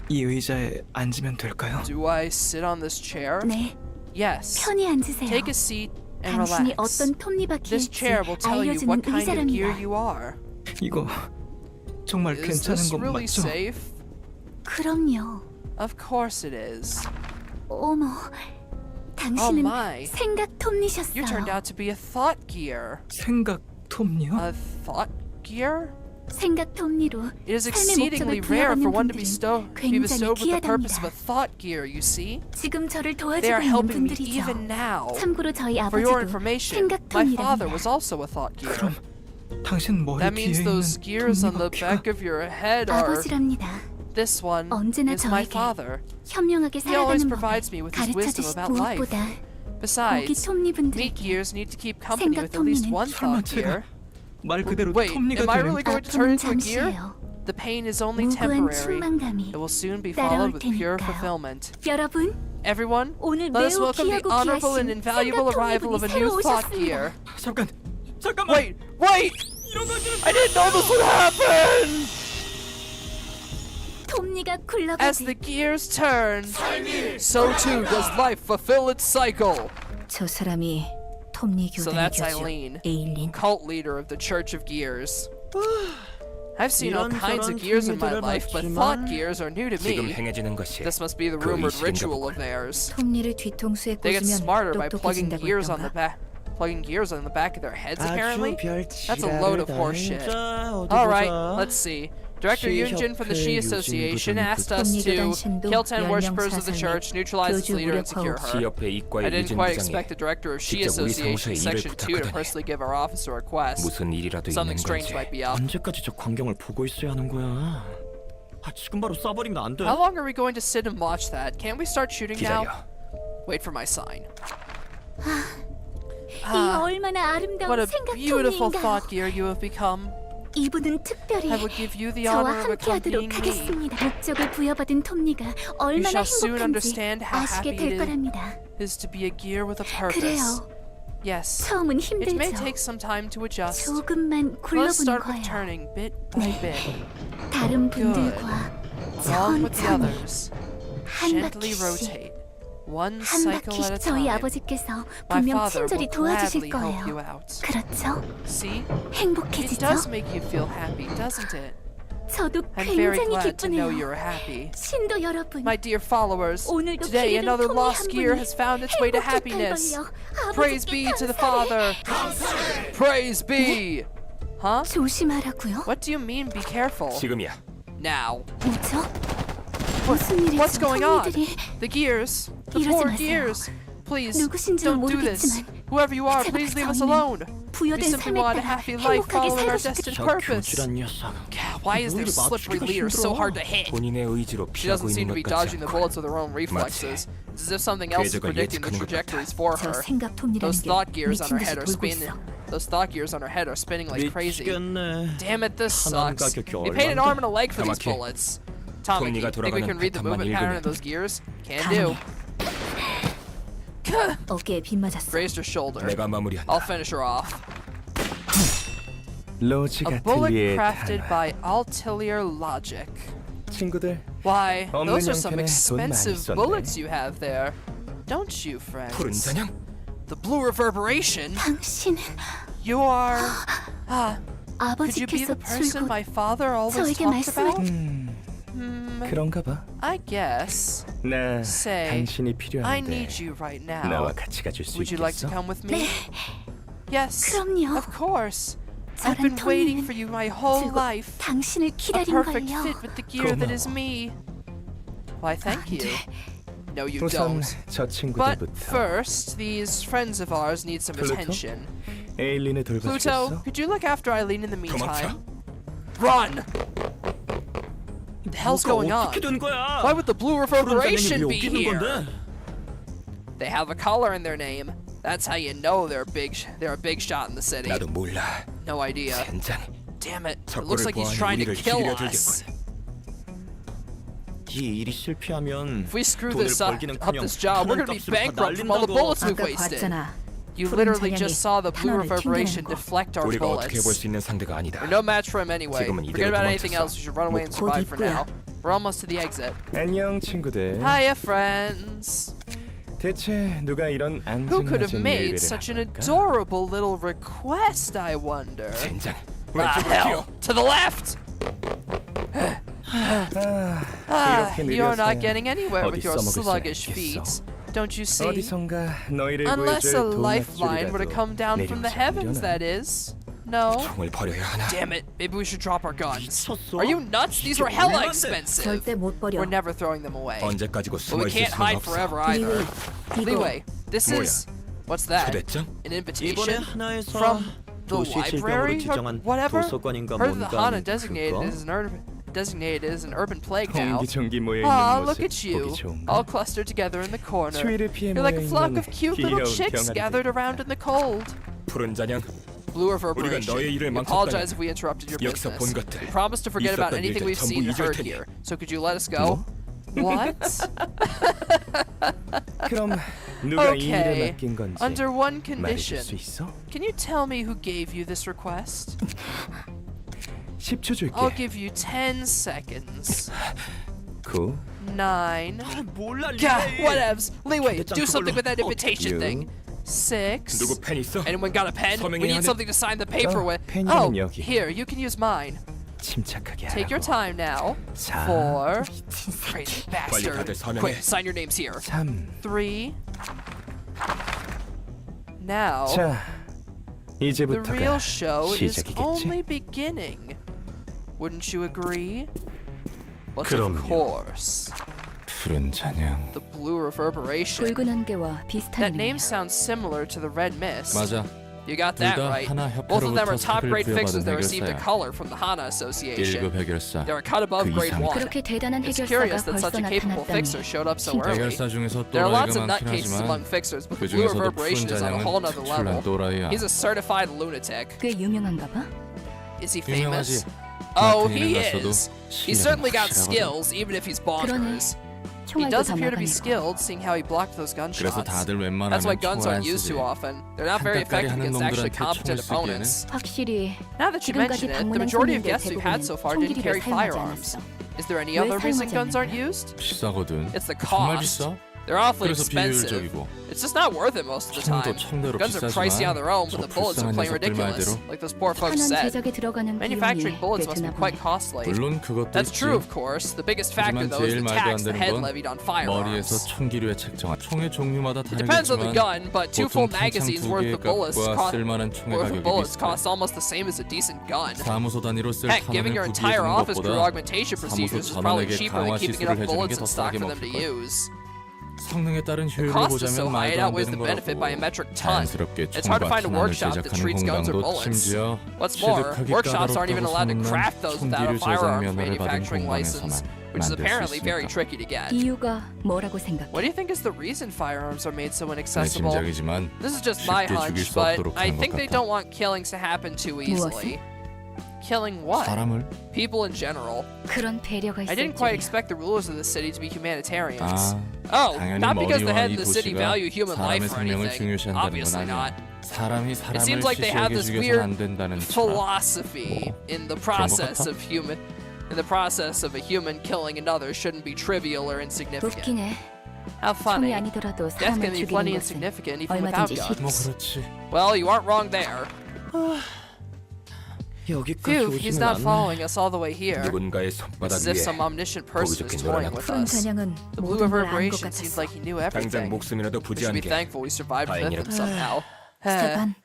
이 의자에 앉으면 될까요? Do I sit on this chair? 네, Yes. 편히 앉으세요. Take a seat and 당신이 relax. 어떤 This 톱니바퀴일지 chair will tell you 알려주는 what kind of gear 의자랍니다. you are. 이거 정말 Is 괜찮은 this 건 really 맞죠? safe? 그럼요. Of course it is. 어머, Oh 당신은 my. 생각 톱니셨어요. You turned out to be a thought gear. 생각 톱니요? A thought gear? 생각 톱니로 It is 삶의 exceedingly 목적을 rare for 부여받는 one to be 분들은 be 굉장히 bestowed with the purpose of a 귀하답니다. thought gear, you see? 지금 저를 They 도와주고 are 있는 helping me 분들이죠. even now. 참고로 저희 For your 아버지도 information, 생각 my father was 톱니랍니다. also a thought gear. 그럼 당신 머리 That 뒤에 means 있는 those gears on the 톱니바퀴가 back of your head are... 아버지랍니다. This one 언제나 is my 저에게 father. 현명하게 He always 살아가는 provides me 법을 with his wisdom 가르쳐주신 about life. 무엇보다 거기 Besides, 톱니 meat 분들에게 gears need to keep company 생각 with at least 톱니는 one 설마 thought gear. 제가 말 그대로 Wait, 톱니가 am I 되는 really going to turn 아픔은 into a gear? 잠시예요. The pain is only 무구한 temporary. 충만감이 It will soon be 따라올 followed with pure 테니까요. fulfillment. 여러분, Everyone, 오늘 let us 매우 welcome the 귀하고 honorable and 귀하신 invaluable 생각 arrival of a 톱니분이 new 새로 thought 오셨습니다. gear. 잠깐만. Wait! I didn't know this would happen! 톱니가 As the 굴러가듯 gears turn, so too does life fulfill its cycle. 저 사람이 톱니 So 교단의 that's 교주 Eileen, 에일린. cult leader of the Church of Gears. I've seen all kinds of 이런저런 gears in my 행위들을 life, but 봤지만 thought gears are new to 지금 me. 행해지는 것이 This must be the 그 rumored 의식인가 ritual 보군. of theirs. 톱니를 뒤통수에 They get 꽂으면 smarter by plugging 똑똑해진다고 gears on the 했던가? plugging gears on the back of their heads. Apparently, that's a 지랄을 load of 다 horseshit. 해보자. 어디 All right, 보자. let's see. Director Yoonjin from the Shi 시협회 Association 유진 asked us 부장님. to 톱니 kill 10 교단 worshippers of the 연령 church, neutralize its 교주 leader, and secure her. 시협회 이과의 I didn't 유진 quite 부장이 expect the director of Shi 직접 우리 Association 사무소에 일을 Section 2 to 부탁하다니. personally give our office a request. 무슨 일이라도 Something 있는 strange 건지. might be up. 언제까지 저 광경을 보고 있어야 하는 거야? 지금 바로 쏴버리면 안 돼. How long are we going to sit and watch that? Can't we start shooting now? 기다려. Wait for my sign. 이 얼마나 아름다운 What a 생각 beautiful 톱니인가요? thought gear you have become. 이분은 특별히 I will give you the honor 저와 of accompanying 함께하도록 me. 하겠습니다. 목적을 부여받은 톱니가 You 얼마나 shall soon 행복한지 understand how 아시게 happy 될 it 거랍니다. is to be a gear with a purpose. 그래요. Yes. 처음은 It may 힘들죠. take some time to adjust. 조금만 Let's 굴러보는 start with 거예요. turning bit by bit. 다른 분들과 Along with the 천천히 others. 한 Gently 바퀴씩 rotate. One 한 cycle at a 바퀴씩 저희 time. 아버지께서 My 분명 father will 친절히 도와주실 gladly help you 거예요. out. 그렇죠? See? It 행복해지죠? does make you feel happy, doesn't it? 저도 I'm very 굉장히 glad to know 기쁘네요. you're happy. 신도 여러분, My dear followers, 오늘도 today 길이를 another 통해 lost 한 gear 분이 has found its way to 행복했다는 happiness. 걸요. Praise 아버지께 be to the 감사해. Father. Praise be. Huh? 조심하라고요? What do you mean be careful? 지금이야. Now. 뭐죠? 무슨 일이죠? What's going on? 톱니들이 The gears. The 이러지 four 마세요. gears. Please, 누구신지는 don't do this. 모르겠지만 Whoever you are, 제발 please leave us 저희는 alone. We 부여된 simply 삶에 want a 따라 happy life 행복하게 following our 살고 destined 싶죠. 저 purpose. 교주란 녀석. God, why is their slippery leader so hard to hit? 본인의 의지로 She 피하고 doesn't seem 있는 to be 것 같지 dodging the 않고. bullets with her own reflexes. It's as if something else is 궤적을 predicting the 예측하는 것 trajectories for 저 her. 생각 톱니라는 Those 게 thought gears on 미친 her 듯이 head are 돌고 spinning. 있어. Those thought gears on her head are spinning like crazy. 미치겠네. Damn it, this 하나는 sucks. 가격이 We paid an 얼만데? arm and a leg for these 까맣게. bullets. Tommy, 톱니가 think we can 돌아가는 read the 패턴만 movement pattern 읽으면. of those gears? Can do. 어깨에 빗 맞았어. Grazed her shoulder. 내가 마무리한다. I'll finish her off. 로지가 A bullet 틀리에 crafted 타나. by Altilier Logic. 친구들 Why, 없는 those are some 형편에 돈 많이 expensive 썼네. bullets you have there. Don't you, 푸른 friends? 잔향? The blue reverberation? 당신은 You are... Could you be 아버지께서 the person 줄곧 my father always 저에게 talked about? 그런가 봐. I guess. 나 Say, 당신이 I 필요한데 need you right now. 나와 같이 가줄 수 Would you like to 있겠어? come with me? Yes, 그럼요. of course. I've 저랑 been waiting 톱니는 for you my whole 줄곧 life. 당신을 A 기다린 perfect 걸요. fit with the gear that is 고마워. me. Why, thank you. No, you 우선 don't. 저 But 친구들부터 first, these friends of ours need some Pluto? attention. 에일린을 Pluto, 돌봐주겠어? could you look after Eileen in the 도망쳐. meantime? Run! What the hell's going on? 어떻게 된 거야? Why would the blue 푸른 잔향이 reverberation 왜 be 웃기는 here? 건데? They have a color in their name. That's how you know they're a big shot in the city. 나도 몰라. No idea. 젠장. Damn it. It looks 적군을 like he's 보아하니 trying to 우리를 kill 기리려 us. 들겠군. 이 일이 실패하면 If we screw 돈을 this up 벌기는커녕 this job, we're gonna be 값을 다 bankrupt from all the 날린다고. bullets we've 아까 wasted. 봤잖아. You 푸른 literally 잔향이 just saw the blue 탄원을 reverberation 튕겨낸 거. deflect our 우리가 어떻게 볼 bullets. 수 있는 상대가 아니다. We're no match for him anyway. 지금은 Forget 이대로 about anything 도망쳤어. else. We should run away and 곧 survive for 입구야. now. We're almost to the exit. 안녕 친구들. Hiya, friends. 대체 누가 이런 Who could have 앙증맞은 made 예배를 such an 한 걸까? adorable little request, I wonder? 젠장. Ah, 왼쪽으로 hell! 튀어. To the left! 이렇게 You're not 느려서야 getting anywhere with 어디 your 써먹을 수 sluggish 있겠어. feet. Don't you see? 어디선가 너희를 Unless 구해줄 a lifeline were to 도움줄이라도 come down from the 내려오지 heavens, 않으려나? that is. No? 총을 버려야 하나? Damn it, maybe we should drop our guns. 미쳤어? Are you nuts? These were hella 얼마인데? expensive. 절대 못 버려. We're never throwing them away. 언제까지고 But 숨어 we 있을 can't 수는 hide 없어. forever either. 이거 Leeway, this 뭐야? is... What's that? 초대장? An 이번에 invitation? 하나에서 From the 도시 질병으로 library or 지정한 whatever? 도서관인가 Heard that the Hana 뭔가 designated as an urban plague now. 옹기종기 모여 있는 Aw, 모습 look at 보기 you, 좋은가? all clustered together in the corner. 추위를 피해 You're like a 모여 flock 있는 of cute little 귀여운 chicks 병아리들. gathered around in the cold. 푸른 잔향. Blue 우리가 reverberation. 너의 일을 We 망쳤다면 apologize if we interrupted your 여기서 본 business. 것들, We promise to forget about 있었던 anything 일들 we've 전부 seen and 잊을 heard 테니. here. So could you let us go? What? 그럼 누가 이 일을 Okay. 맡긴 건지 Under one 말해줄 condition. 수 있어? Can you tell me who gave you this request? 10초 줄게. I'll give you 10 seconds. 9 9. 몰라 God, whatevs. Leeway, 초대장 do something 그걸로. with that invitation you. thing. 6. 누구 펜 있어? Anyone got a pen? We 서명해야 need 하는- something to sign the paper with. 펜이는 Oh, 여기. here, you can use mine. 침착하게 Take your 하라고. time now. 4 4. Crazy 빨리 bastard. 다들 서명해. Quick, sign your names here. 3 3. Now, 자, the 이제부터가 real show is 시작이겠지? only beginning. Wouldn't you agree? But of 그럼요. course. 푸른 잔향. The blue reverberation. 붉은 안개와 비슷한 That name 이름이야. sounds similar to the red mist. 맞아. You got that 둘다 right. 하나 Both of them are 협회로부터 top 상을 grade fixers 부여받은 that received a 해결사야. color from the Hana Association. 1급 해결사. They're a cut above 그 grade 이상. 1. 그렇게 대단한 It's 해결사가 curious that 벌써 such a capable 나타났다니. fixer showed up so early. 해결사 중에서 There are lots of 또라이가 많긴 nutcases among 하지만 fixers, but 그 the blue 중에서도 reverberation 푸른 is on a 잔향은 whole nother 특출난 level. 또라이야. He's a certified lunatic. 꽤 유명한가 봐. Is he famous? 유명하지. Oh, 마틴이는 he 갔어도 is. He's certainly got 실력은 skills, even if he's bonkers. 총알도 does 다 appear to be 막아내고. skilled, seeing how he blocked those 그래서 gunshots. 다들 That's why 웬만하면 guns 총알 안 aren't used 쓰지. too often. They're not very 한달까리 effective 하는 against actually 놈들한테 competent 총을 opponents. 확실히 Now that you 지금까지 mention it, the 방문한 majority of 손님들 guests we've had 대부분은 so far didn't carry 총기를 사용하지 firearms. 않았어. Is there any 왜 other reason 사용하지 guns aren't 않는 used? 비싸거든. It's the 정말 cost. 비싸? They're awfully 그래서 expensive. 비효율적이고. It's just not worth it most of the 총도 time. 총대로 Guns are pricey on their own, but the 저 bullets are 불쌍한 plain 녀석들 ridiculous, 말대로. like those poor folks 탄환 said. 제작에 들어가는 Manufacturing 비용이 bullets 꽤 must be 드나 quite 보네. costly. 물론 그것도 That's 있지. true, of course. The biggest factor, 하지만 though, is 제일 the 말도 tax 안 the 되는 head 건 levied on 머리에서 firearms. 총기류의 책정한 총의 종류마다 It depends on the gun, 다르겠지만 but two full 보통 탄창 magazines 두 worth 개의 of bullets 값과 쓸만한 총의 가격이 비슷해. cost almost the same as a decent gun. 사무소 단위로 쓸 Heck, giving your 탄원을 entire 구비해주는 office crew 것보다 augmentation 사무소 procedures is probably 전원에게 cheaper than 강화 keeping 시술을 enough 해주는 bullets 게 in 더 stock 싸게 for them to 먹힐걸. use. 성능에 따른 The 효율을 cost is so 보자면 high, it 말도 안 outweighs the 되는 benefit by a 거라고. metric ton. 자연스럽게 It's hard to 총과 find a 탄환을 workshop that 제작하는 treats guns or 공방도 bullets. 심지어 What's more, 취득하기 workshops aren't even 까다롭다고 allowed to 소문난 craft those without a 총기류 제작 firearms 면허를 받은 manufacturing license, 공방에서만 which is 만들 수 apparently very 있으니까. tricky to get. 이유가 뭐라고 생각해? What do you think is the reason firearms are made so 내 inaccessible? 짐작이지만 This is just my 쉽게 죽일 hunch, 수 but 없도록 I 하는 것 think they 같아. don't want killings to happen too easily. Killing what? 사람을 People in general. 그런 배려가 I 있을 didn't quite 줄이야. expect the rulers of the city to be humanitarians. 아, Oh, 당연히 not because the 머리와 head 이 of the city 도시가 value human life 사람의 or 생명을 anything. 중요시한다는 건 Obviously not. 아니야. 사람이 사람을 seems like they have 시시하게 this 죽여서는 weird 안 된다는 차. Philosophy in the process 같아? of a human killing another shouldn't be trivial or insignificant. 웃기네. How 총이 funny. 아니더라도 Death 사람을 can be plenty 죽이는 것은 insignificant even without 얼마든지 guns. 뭐 그렇지. Well, you aren't wrong there. 여기까지 Phew, he's 오지는 not 않네. following us all the way here. 누군가의 It's 손바닥 as if 위에 some omniscient person is 거기저기 toying 놀아나고 with 푸른 us. 찬양은 The blue 모든 걸 안 것 reverberation seems 같았어. like he knew 당장 everything. 목숨이라도 We 부지 should be 않게 thankful we survived with him 다행이라도. somehow. 스테반,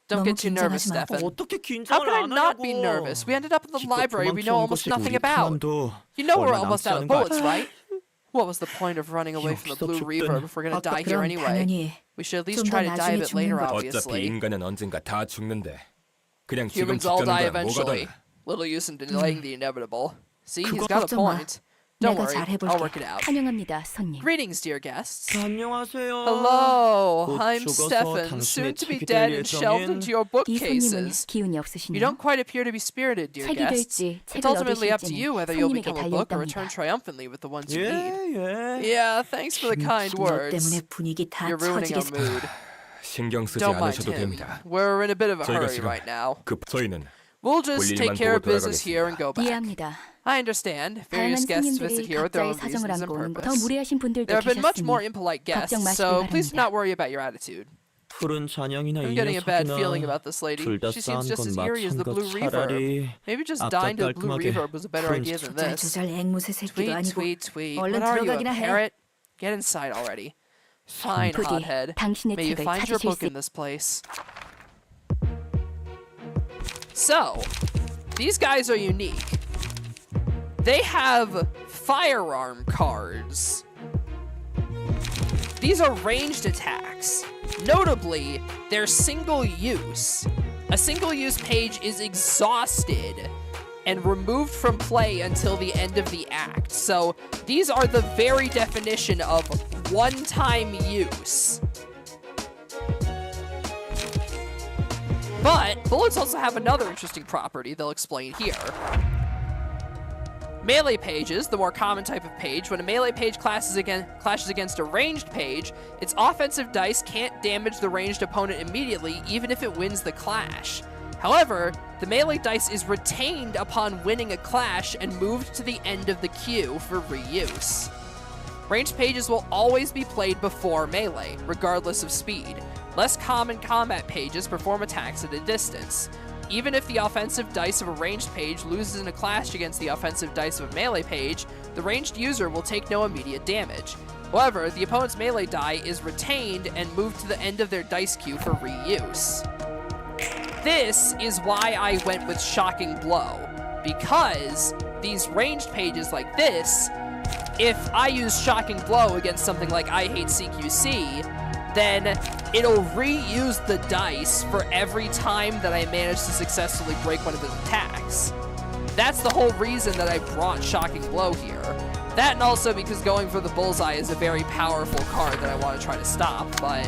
Don't 너무 get too nervous, 긴장하지 마. Stefan. 어떻게 How 긴장을 can I 안 not 하냐고. be nervous? We ended up in the 기껏 library we know 도망쳐온 almost 것이 nothing 우리 about. 탄환도 You know we're 얼마 almost 남지 out of 않은 거 bullets, 알아? right? What was the point of running away from the blue 여기서 reverb 죽든 if we're gonna die here 그럼 anyway? 당연히 We should at least 좀더 try to die a 나중에 bit later, 죽는 거. 어차피 obviously. 인간은 언젠가 다 죽는데 그냥 지금 Humans all die 죽자는 거야 뭐가 eventually. 달라. Little use in delaying the inevitable. See, he's 그거 got a 걱정 마. point. Don't 내가 worry, 잘해볼게. I'll work it out. 환영합니다, 손님. Greetings, dear guests. 안녕하세요. Hello, 곧 I'm 죽어서 Stefan, 당신의 soon to be 책이 dead 될 and shelved 예정인 into your 이 손님은 bookcases. 기운이 You 없으시네요. don't quite appear to be spirited, dear 책이 guests. 될지 It's 책을 ultimately up to 얻으실지는 you whether you'll 손님에게 become a book or return 달려있답니다. triumphantly with the ones you 예, need. 예. Yeah, thanks for the kind 너 words. 때문에 분위기 다 You're ruining our 처지겠어. mood. 신경 쓰지 Don't mind 않으셔도 him. 됩니다. We're in a bit of a 저희가 hurry 지금 right now. 저희는 We'll just 볼 take 일만 care of 보고 business here and go back. 이해합니다. I understand. 다양한 Various guests visit 손님들이 here with their 각자의 own 사정을 reasons and 안고 오는 거. 더 purpose. 무례하신 분들도 There have been much more 계셨으니 impolite guests, 걱정 마시기 so please do 바랍니다. not worry about your attitude. 푸른 찬양이나 I'm 이 getting a bad feeling 녀석이나 about this lady. 둘 다 She seems 싸운 just 건 as eerie as the blue reverb. 차라리 Maybe just 아까 dying to the blue 깔끔하게 reverb was a better 푸른 idea than this. 조잘조잘 앵무새 새끼도 Tweet, 아니고 tweet, tweet. 얼른 What are you, a 들어가기나 해. parrot? Get inside already. Fine, 부디 hothead. 당신의 May you 책을 find your 찾으실 book 수 in this place. So, these guys are unique. They have firearm cards. These are ranged attacks. Notably, they're single use. A single use page is exhausted and removed from play until the end of the act. So these are the very definition of one-time use. But bullets also have another interesting property they'll explain here. Melee pages, the more common type of page, when a melee page clashes against a ranged page, its offensive dice can't damage the ranged opponent immediately, even if it wins the clash. However, the melee dice is retained upon winning a clash and moved to the end of the queue for reuse. Ranged pages will always be played before melee, regardless of speed. Less common combat pages perform attacks at a distance. Even if the offensive dice of a ranged page loses in a clash against the offensive dice of a melee page, the ranged user will take no immediate damage. However, the opponent's melee die is retained and moved to the end of their dice queue for reuse. This is why I went with Shocking Blow, because these ranged pages like this, if I use Shocking Blow against something like I Hate CQC, then it'll reuse the dice for every time that I manage to successfully break one of his attacks. That's the whole reason that I brought Shocking Blow here. That and also because going for the bullseye is a very powerful card that I want to try to stop, but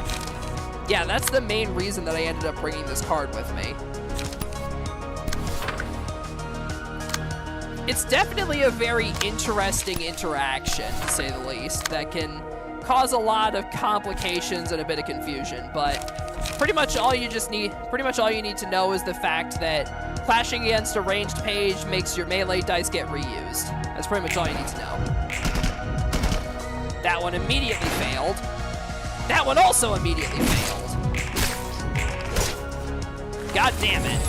yeah, that's the main reason that I ended up bringing this card with me. it's definitely a very interesting interaction, to say the least, that can cause a lot of complications and a bit of confusion, but pretty much all you need to know is the fact that clashing against a ranged page makes your melee dice get reused. That's pretty much all you need to know. That one immediately failed. That one also immediately failed. God damn it.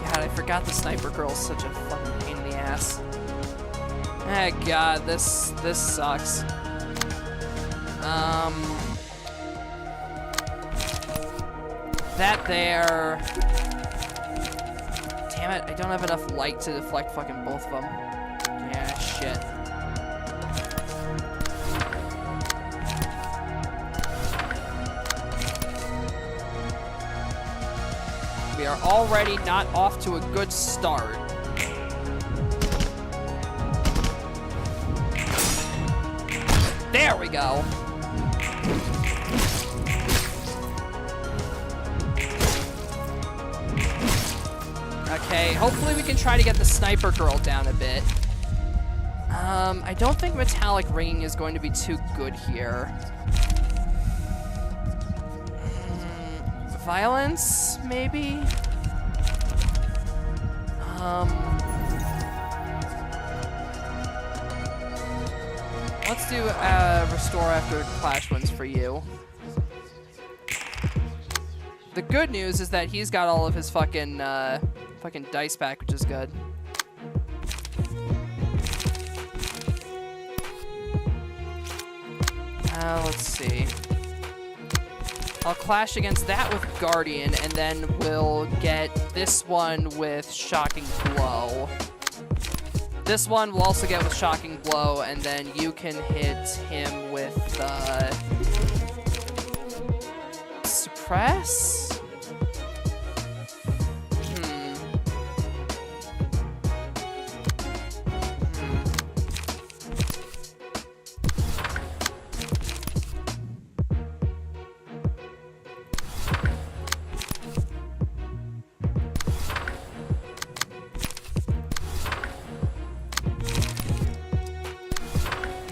God, I forgot the sniper girl's such a fucking pain in the ass. Ah, God, this sucks. That there. Damn it, I don't have enough light to deflect fucking both of them. Yeah, shit. We are already not off to a good start. There we go. Okay, hopefully we can try to get the sniper girl down a bit. I don't think metallic ringing is going to be too good here. Violence, maybe? Let's do restore after clash wins for you. The good news is that he's got all of his fucking dice back, which is good. Let's see. I'll clash against that with Guardian, and then we'll get this one with Shocking Blow. This one we'll also get with Shocking Blow, and then you can hit him with Suppress?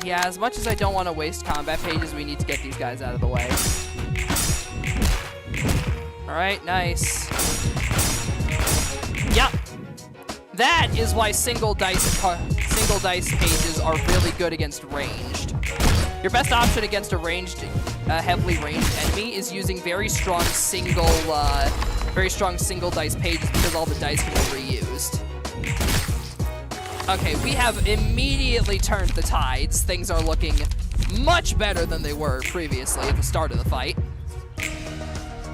Yeah, as much as I don't want to waste combat pages, we need to get these guys out of the way. Alright, nice. Yep. That is why single dice pages are really good against ranged. Your best option against a heavily ranged enemy is using very strong single dice pages because all the dice can be reused. Okay, we have immediately turned the tides. Things are looking much better than they were previously at the start of the fight.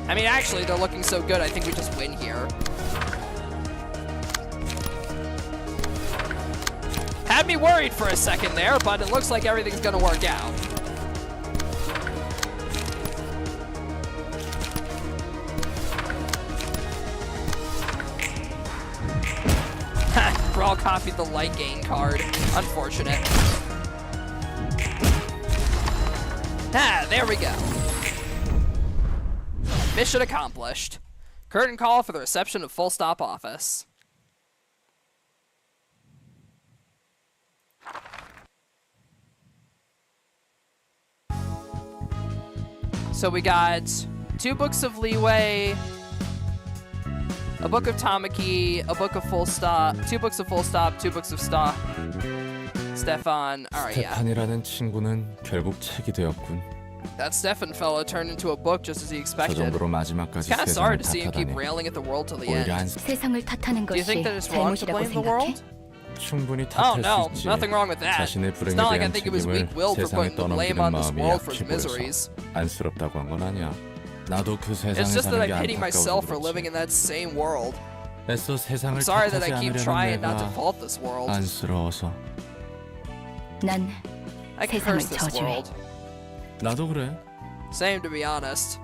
I mean, actually, they're looking so good, I think we just win here. Had me worried for a second there, but it looks like everything's gonna work out. Brawl copied the light gain card. Unfortunate. Ah, there we go. Mission accomplished. Curtain call for the reception of Full Stop office. So we got 2 books of leeway, a book of Tamaki, a book of Full Stop, 2 books of Full Stop, 2 books of Stop. Stefan, alright, yeah. 스테판이라는 친구는 결국 책이 되었군. That Stefan fellow turned into a book just as he 저 expected. 정도로 마지막까지 It's kind of sorry 세상을 to see him keep 탓하다니. railing at the world till the 오히려 end. 세상을 탓하는 Do you 것이 think that it's wrong to 잘못이라고 blame the 생각해? world? 충분히 Oh 탓할 no, 수 있지. nothing wrong with that. 자신의 It's 불행에 not like I 대한 think it was 책임을 weak-willed for 세상에 putting the blame 떠넘기는 on this 마음이 world for his 약해 보여서 miseries. 안쓰럽다고 한 건 아니야. 나도 그 세상에 It's just that 사는 I 게 pity myself 안타까워서 for living 그렇지. in that same world. 애써 세상을 I'm sorry that 탓하지 I keep 않으려는 trying not to 내가 fault this world. 안쓰러워서. 난 I can 세상을 curse this 저주해. world. 나도 그래. Same, to be honest.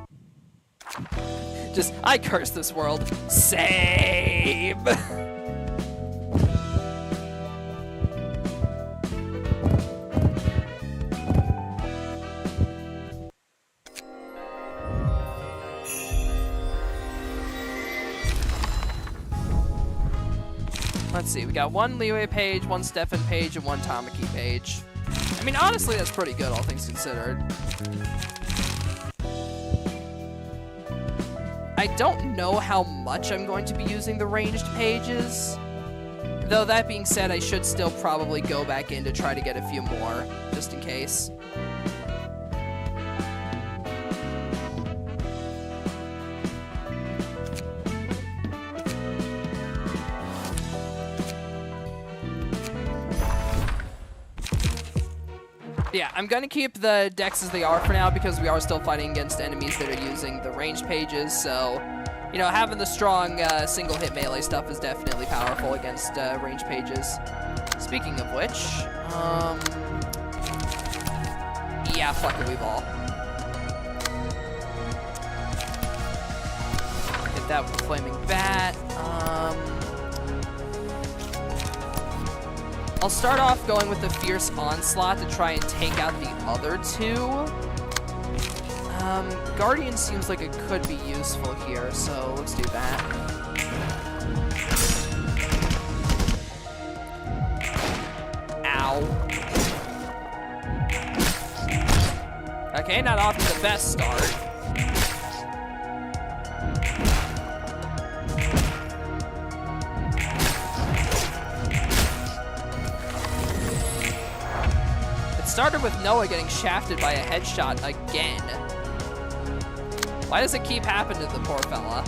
Just, I curse this world. Same! let's see. We got one Leeway page, one Stefan page, and one Tamaki page. I mean, honestly, that's pretty good, all things considered. I don't know how much I'm going to be using the ranged pages. Though that being said, I should still probably go back in to try to get a few more, just in case. Yeah, I'm going to keep the decks as they are for now because we are still fighting against enemies that are using the ranged pages, so, you know, having the strong single-hit melee stuff is definitely powerful against ranged pages. Speaking of which, yeah, fuck it, we've all. Hit that with the Flaming Bat. I'll start off going with the Fierce Onslaught to try and take out the other two. Guardian seems like it could be useful here, so let's do that. Ow. Okay, not off to the best start. Started with Noah getting shafted by a headshot again. Why does it keep happening to the poor fella?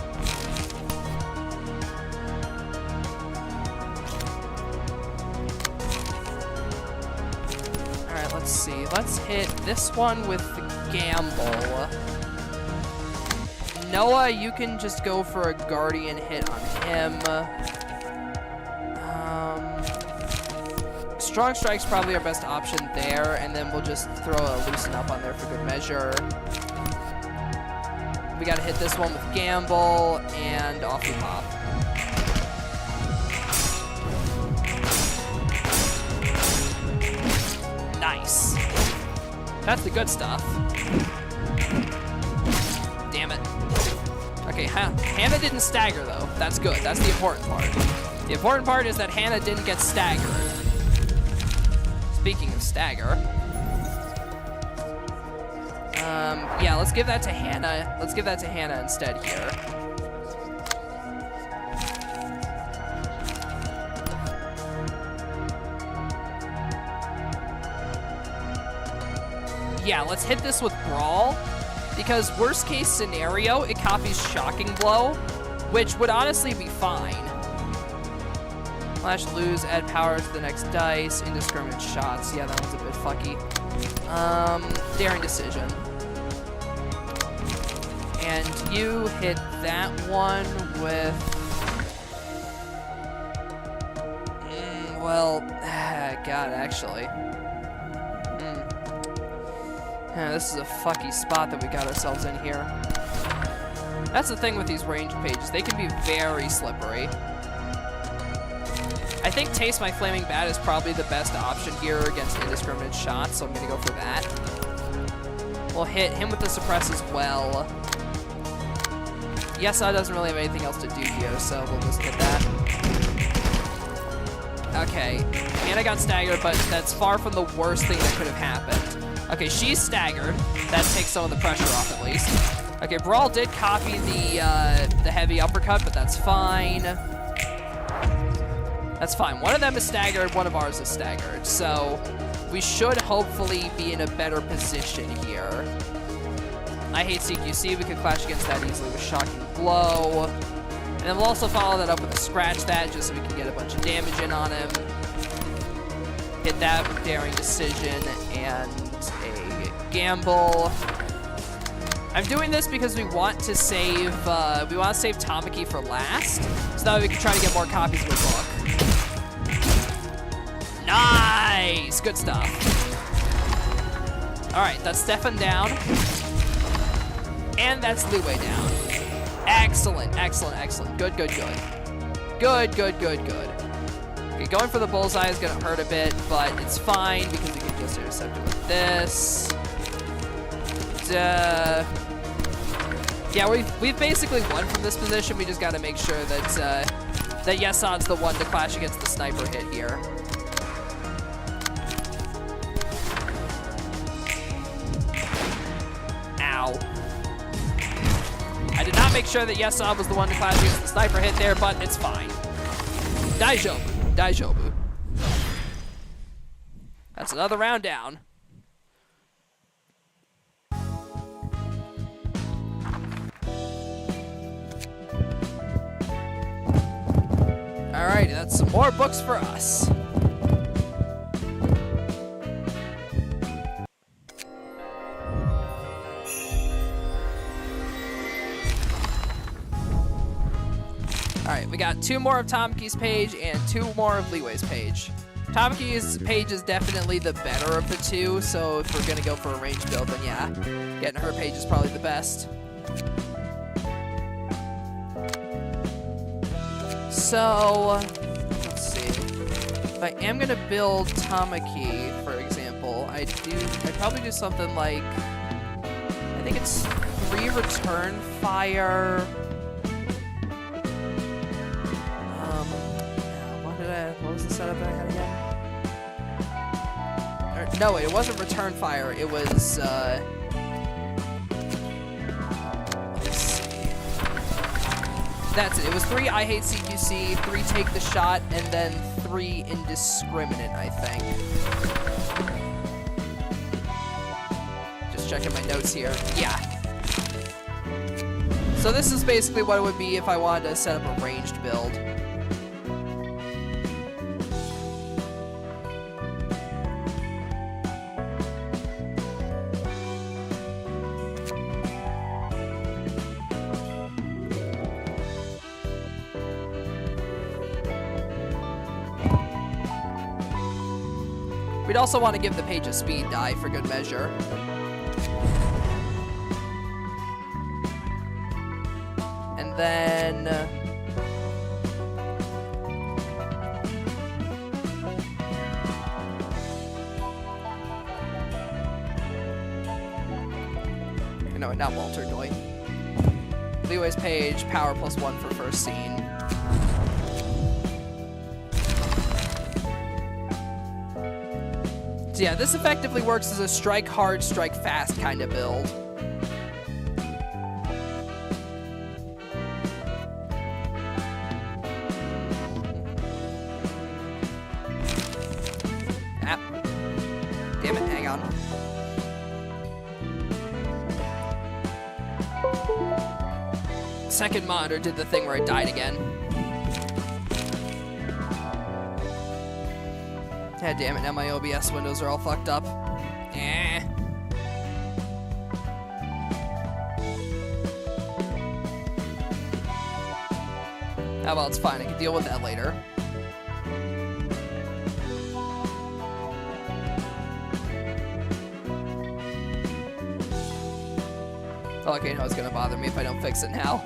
Alright, let's see. Let's hit this one with the Gamble. Noah, you can just go for a Guardian hit on him. Strong Strike's probably our best option there, and then we'll just throw a Loosen Up on there for good measure. We gotta hit this one with Gamble, and off we pop. Nice. That's the good stuff. Damn it. Okay, Hannah didn't stagger, though. That's good. That's the important part. The important part is that Hannah didn't get staggered. Speaking of stagger, yeah, let's give that to Hannah. Let's give that to Hannah instead here. Yeah, let's hit this with Brawl, because worst case scenario, it copies Shocking Blow, which would honestly be fine. Flash, lose, add power to the next dice, indiscriminate shots. Yeah, that one's a bit fucky. Daring Decision. And you hit that one with... well, God, actually. Yeah, this is a fucky spot that we got ourselves in here. That's the thing with these ranged pages. They can be very slippery. I think Taste My Flaming Bat is probably the best option here against indiscriminate shots, so I'm going to go for that. We'll hit him with the Suppress as well. Yesa doesn't really have anything else to do here, so we'll just hit that. Okay, Hannah got staggered, but that's far from the worst thing that could have happened. Okay, she's staggered. That takes some of the pressure off at least. Okay, Brawl did copy the heavy uppercut, but that's fine. That's fine. One of them is staggered, one of ours is staggered. So we should hopefully be in a better position here. I hate CQC. We could clash against that easily with Shocking Blow. And then we'll also follow that up with a Scratch That just so we can get a bunch of damage in on him. Hit that with Daring Decision and a Gamble. I'm doing this because we want to save Tamaki for last, so that way we can try to get more copies of the book. Nice! Good stuff. Alright, that's Stefan down. And that's Liwei down. Excellent, excellent, excellent. Good, good, good. Good, good, good, good. Okay, going for the bullseye is going to hurt a bit, but it's fine because we can just intercept it with this. Yeah, we've basically won from this position. We just got to make sure that that Yesod's the one to clash against the sniper hit here. Ow. I did not make sure that Yesod was the one to clash against the sniper hit there, but it's fine. Daijobu. Daijobu. That's another round down. Alrighty, that's some more books for us. Alright, we got 2 more of Tamaki's page and 2 more of Liwei's page. Tamaki's page is definitely the better of the 2, so if we're gonna go for a range build, then yeah, getting her page is probably the best. So, let's see. If I am gonna build Tamaki, for example, I'd probably do something like, I think it's 3 return fire. What was the setup that I had again? No, it wasn't return fire. It was, let's see. That's it. It was 3 I hate CQC, 3 take the shot, and then 3 indiscriminate, I think. Just checking my notes here. Yeah. So this is basically what it would be if I wanted to set up a ranged build. We'd also want to give the page a speed die for good measure. And then... no, not Walter Doy. Liwei's page, power +1 for first scene. So yeah, this effectively works as a strike hard, strike fast kind of build. Ah. Damn it, hang on. Second monitor did the thing where it died again. God damn it, now my OBS windows are all fucked up. Eh. Oh well, it's fine. I can deal with that later. Oh, okay, no, it's gonna bother me if I don't fix it now.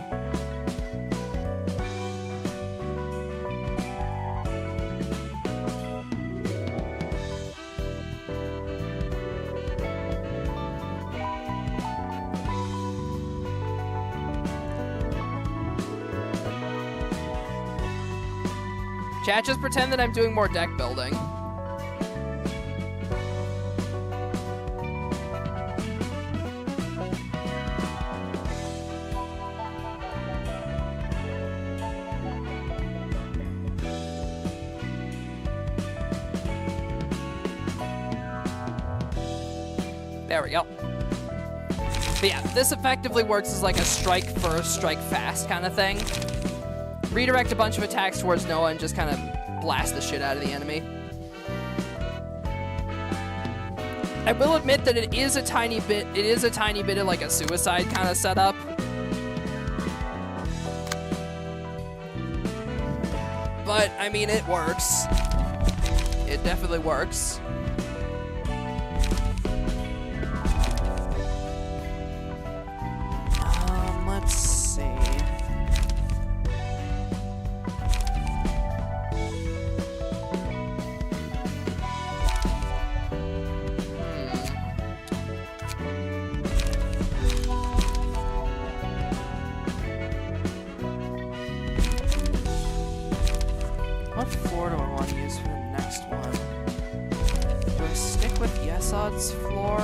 Chat, just pretend that I'm doing more deck building. There we go. But yeah, this effectively works as like a strike first, strike fast kind of thing. Redirect a bunch of attacks towards Noah and just kind of blast the shit out of the enemy. I will admit that it is a tiny bit of like a suicide kind of setup. But, I mean, it works. It definitely works. Let's see. stick with Yesod's floor.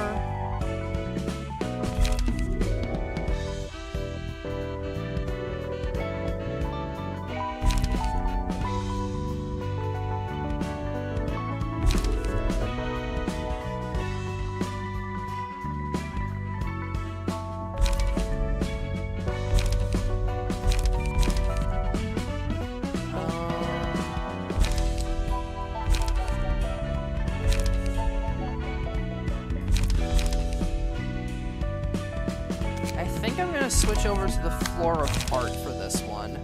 I think I'm gonna switch over to the floor of art for this one.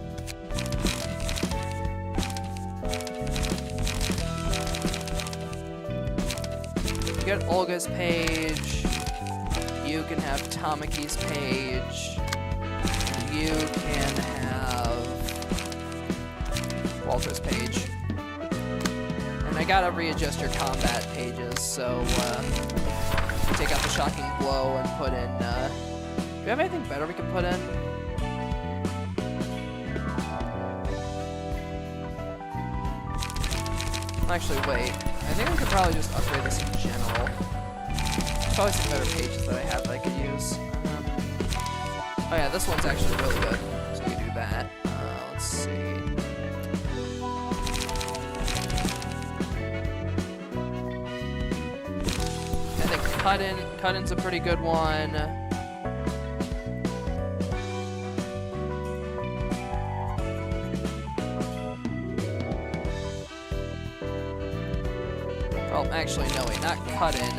You get Olga's page. You can have Tamaki's page. You can have Walter's page. And I gotta readjust your combat pages, so take out the shocking blow and put in do we have anything better we can put in? Actually, wait. I think we could probably just upgrade this in general. There's probably some better pages that I have that I could use. Oh yeah, this one's actually really good. So we can do that. Let's see. I think cut-in's a pretty good one. Oh, actually, no, wait, not cut-in.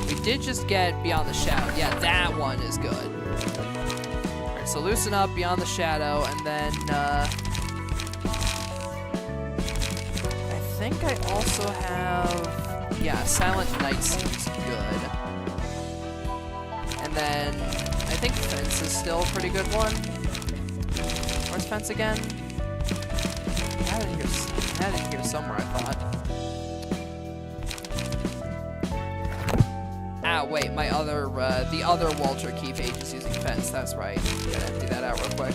We did just get Beyond the Shadow. Yeah, that one is good. Alright, so Loosen Up, Beyond the Shadow, and then, I think I also have, yeah, Silent Night seems good. And then, I think Fence is still a pretty good one. Where's Fence again? I had it here somewhere, I thought. Ah, wait, my other, the other Walter key page is using Fence, that's right. Gotta empty that out real quick.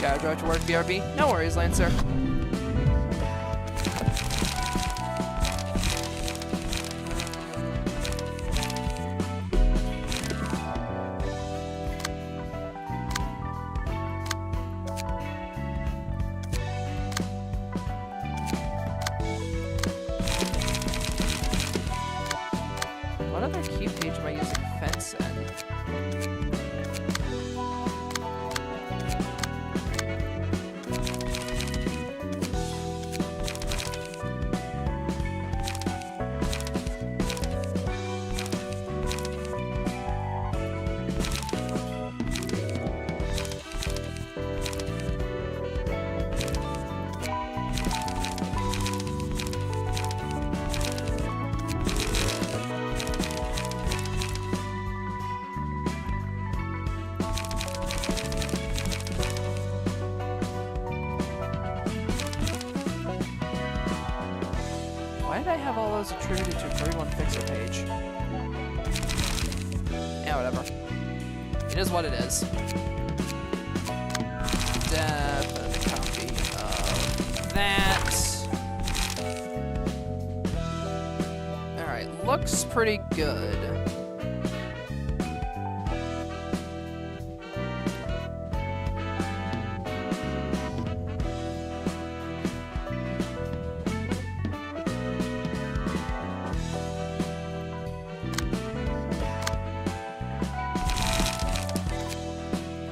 Gotta drive to work, BRB? No worries, Lancer. What other key page am I using Fence in? Why did I have all those attributed to 31 Fixer page? Yeah, whatever. It is what it is. Definitely a copy of that. Alright, looks pretty good.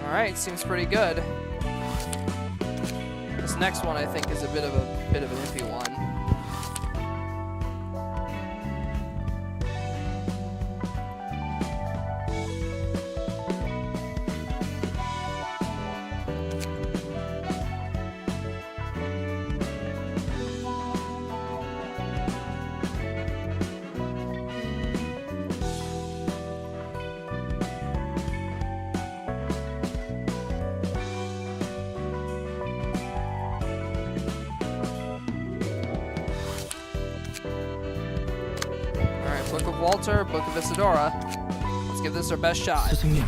Alright, seems pretty good. This next one I think is a bit of an iffy one. Book of Walter, Book of Isadora. Let's give this our best shot. 선생님,